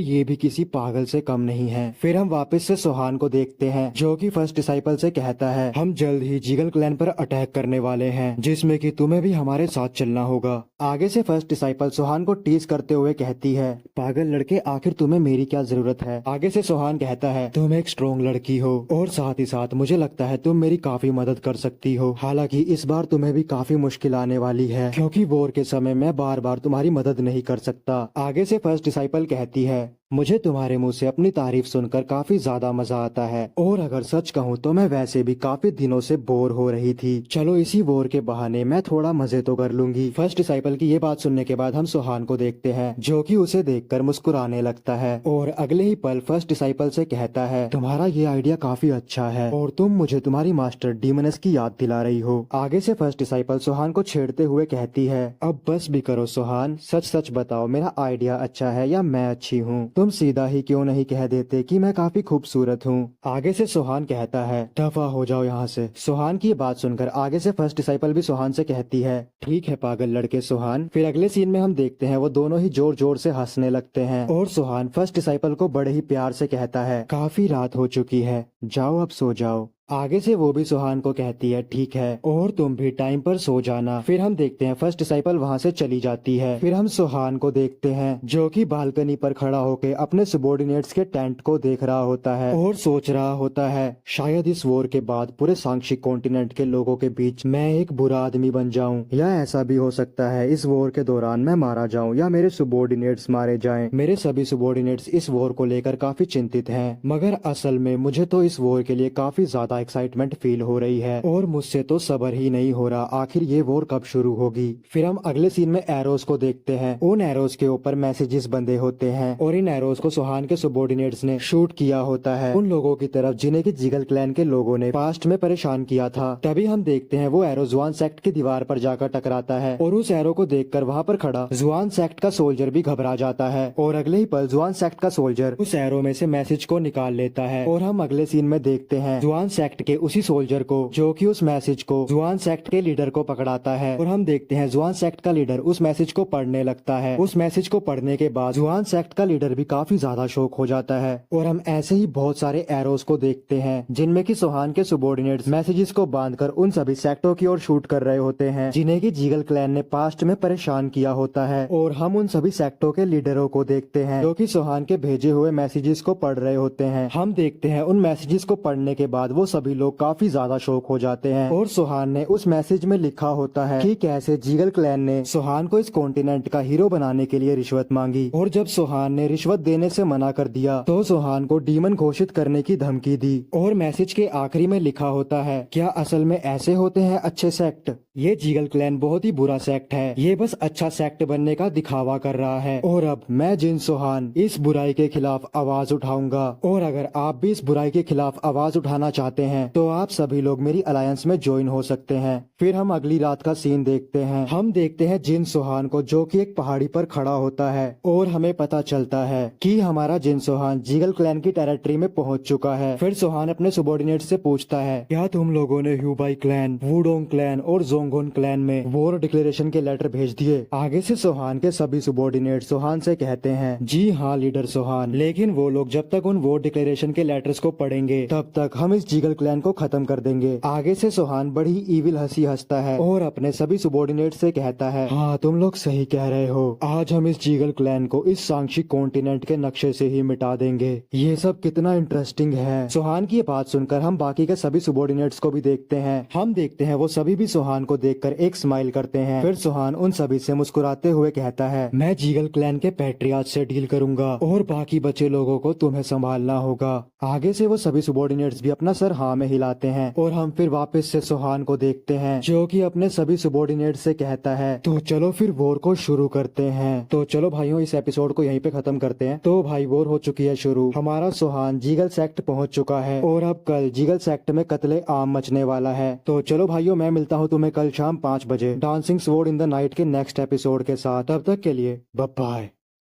ये भी किसी पागल से कम नहीं है। फिर हम वापस से सोहान को देखते हैं जो कि फर्स्ट डिसाइपल से कहता है, हम जल्द ही जीगल क्लैन पर अटैक करने वाले हैं जिसमें कि तुम्हें भी हमारे साथ चलना होगा। आगे से फर्स्ट डिसाइपल सोहान को टीज करते हुए कहती है, पागल लड़के आखिर तुम्हें मेरी क्या जरूरत है। आगे से सोहान कहता है, तुम एक स्ट्रॉन्ग लड़की हो और साथ ही साथ मुझे लगता है तुम मेरी काफी मदद कर सकती हो। हालांकि इस बार तुम्हें भी काफी मुश्किल आने वाली है है, क्योंकि वॉर के समय मैं बार बार तुम्हारी मदद नहीं कर सकता। आगे से फर्स्ट डिसाइपल कहती है, मुझे तुम्हारे मुंह से अपनी तारीफ सुनकर काफी ज्यादा मजा आता है, और अगर सच कहूँ तो मैं वैसे भी काफी दिनों से बोर हो रही थी। चलो इसी बोर के बहाने मैं थोड़ा मजे तो कर लूंगी। फर्स्ट डिसाइपल की ये बात सुनने के बाद हम सुहान को देखते हैं, जो कि उसे देखकर मुस्कुराने लगता है, और अगले ही पल फर्स्ट डिसाइपल से कहता है, तुम्हारा ये आइडिया काफी अच्छा है और तुम मुझे तुम्हारी मास्टर डीमनस की याद दिला रही हो। आगे से फर्स्ट डिसाइपल सुहान को छेड़ते हुए कहती है, अब बस भी करो सुहान, सच सच बताओ मेरा आइडिया अच्छा है या मैं अच्छी हूँ? तुम सीधा ही क्यों नहीं कह देते कि मैं काफी खूबसूरत हूँ? आगे से सुहान कहता है, दफा हो जाओ यहाँ से। सुहान की बात सुनकर आगे से फर्स्ट डिसाइपल भी सुहान से कहती है, ठीक है पागल लड़के सुहान। फिर अगले सीन में हम देखते हैं वो दोनों ही जोर जोर से हंसने लगते हैं, और सुहान फर्स्ट डिसाइपल को बड़े ही प्यार से कहता है, काफी रात हो चुकी है, जाओ अब सो जाओ। आगे से वो भी सुहान को कहती है, ठीक है, और तुम भी टाइम पर सो जाना। फिर हम देखते हैं फर्स्ट डिसाइपल वहाँ से चली जाती है। फिर हम सुहान को देखते हैं, जो कि बालकनी पर खड़ा होकर अपने सबॉर्डिनेट्स के टेंट को देख रहा होता है और सोच रहा होता है, शायद इस वॉर के बाद पूरे सांक्षिक कॉन्टिनेंट के लोगों के बीच मैं एक बुरा आदमी बन जाऊं, या ऐसा भी हो सकता है इस वॉर के दौरान मैं मारा जाऊं या मेरे सबॉर्डिनेट्स मारे जाएं। मेरे सभी सबॉर्डिनेट्स इस वॉर को लेकर काफी चिंतित हैं, मगर असल में मुझे तो इस वॉर के लिए काफी ज्यादा एक्साइटमेंट फील हो रही है, और मुझसे तो सब्र ही नहीं हो रहा आखिर ये वॉर कब शुरू होगी। फिर हम अगले सीन में एरोस को देखते हैं। उन एरोस के ऊपर मैसेजेस बंधे होते हैं, और इन एरोस को सुहान के सबॉर्डिनेट्स ने शूट किया होता है उन लोगों की तरफ जिन्हें की जिगल क्लैन के लोगों ने पास्ट में परेशान किया था। तभी हम देखते हैं वो एरो जुआन सेक्ट की दीवार पर जाकर टकराता है, और उस एरो को देखकर वहाँ पर खड़ा जुआन सेक्ट का सोल्जर भी घबरा जाता है, और अगले ही पल जुआन सेक्ट का सोल्जर उस एरो में से मैसेज को निकाल लेता है। और हम अगले सीन में देखते हैं जुआन सेक्ट के उसी सोल्जर को, जो कि उस मैसेज को जुआन सेक्ट के लीडर को पकड़ाता है, और हम देखते हैं जुआन सेक्ट का लीडर उस मैसेज को पढ़ने लगता है। उस मैसेज को पढ़ने के बाद जुआन सेक्ट का लीडर भी काफी ज्यादा शॉक हो जाता है, और हम ऐसे ही बहुत सारे एरोस को देखते हैं जिनमें कि सुहान के सबॉर्डिनेट्स मैसेजेस को बांधकर उन सभी सेक्टों की ओर शूट कर रहे होते हैं जिन्हें की जीगल क्लैन ने पास्ट में परेशान किया होता है। और हम उन सभी सेक्टों के लीडरों को देखते हैं जो कि सुहान के भेजे हुए मैसेजेस को पढ़ रहे होते हैं। हम देखते हैं उन मैसेजेस को पढ़ने के बाद वो सभी लोग काफी ज्यादा शॉक हो जाते हैं, और सुहान ने उस मैसेज में लिखा होता है कि कैसे जीगल क्लैन ने सुहान को इस कॉन्टिनेंट का हीरो बनाने के लिए रिश्वत मांगी, और जब सुहान ने रिश्वत देने से मना कर दिया तो सुहान को डीमन घोषित करने की धमकी दी। और मैसेज के आखिरी में लिखा होता है, क्या असल में ऐसे होते हैं अच्छे सेक्ट? ये जीगल क्लैन बहुत ही बुरा सेक्ट है, ये बस अच्छा सेक्ट बनने का दिखावा कर रहा है, और अब मैं जिन सुहान इस बुराई के खिलाफ आवाज उठाऊंगा। और अगर आप भी इस बुराई के खिलाफ आवाज उठाना चाहते हैं तो आप सभी लोग मेरी अलायंस में ज्वाइन हो सकते हैं। फिर हम अगली रात का सीन देखते हैं। हम देखते हैं जिन सुहान को, जो कि एक पहाड़ी पर खड़ा होता है, और हमें पता चलता है कि हमारा जिन सुहान जीगल क्लैन की टेरिटरी में पहुंच चुका है। फिर सुहान अपने सबॉर्डिनेट से पूछता है, क्या तुम लोगों ने ह्यूबाई क्लैन, वुडोंग क्लैन और जोंगोन क्लैन में वॉर डिक्लेरेशन के लेटर भेज दिए? आगे से सुहान के सभी सबॉर्डिनेट सुहान से कहते हैं, जी हाँ लीडर सुहान, लेकिन वो लोग जब तक उन वॉर डिक्लेरेशन के लेटर्स को पढ़ेंगे तब तक हम इस जीगल क्लैन को खत्म कर देंगे। आगे से सुहान बड़ी ईविल हंसी हंसता है और अपने सभी सबॉर्डिनेट से कहता है, हाँ तुम लोग सही कह रहे हो, आज हम इस जीगल क्लैन को इस सांक्षिक कॉन्टिनेंट के नक्शे से ही मिटा देंगे। ये सब कितना इंटरेस्टिंग है। सुहान की बात सुनकर हम बाकी के सभी सबॉर्डिनेट्स को भी देखते हैं। हम देखते हैं वो सभी भी सुहान को देखकर एक स्माइल करते हैं। फिर सुहान उन सभी से मुस्कुराते हुए कहता है, मैं जीगल क्लैन के पैट्रियार्च से डील करूंगा और बाकी बचे लोगों को तुम्हें संभालना होगा। आगे से वो सभी सबॉर्डिनेट्स भी अपना सर हाँ में हिलाते हैं, और हम फिर वापस से सुहान को देखते हैं जो कि अपने सभी सबॉर्डिनेट्स से कहता है, तो चलो फिर वॉर को शुरू करते हैं। तो चलो भाइयों, इस एपिसोड को यहीं पे खत्म करते हैं। तो भाई वॉर हो चुकी है शुरू, हमारा सुहान जीगल सेक्ट पहुंच चुका है, और अब कल जीगल सेक्ट में कत्ले आम मचने वाला है। तो चलो भाइयों, मैं मिलता हूँ तुम्हें कल शाम 5 बजे dancing sword in the night के नेक्स्ट एपिसोड के साथ। तब तक के लिए बाय बाय।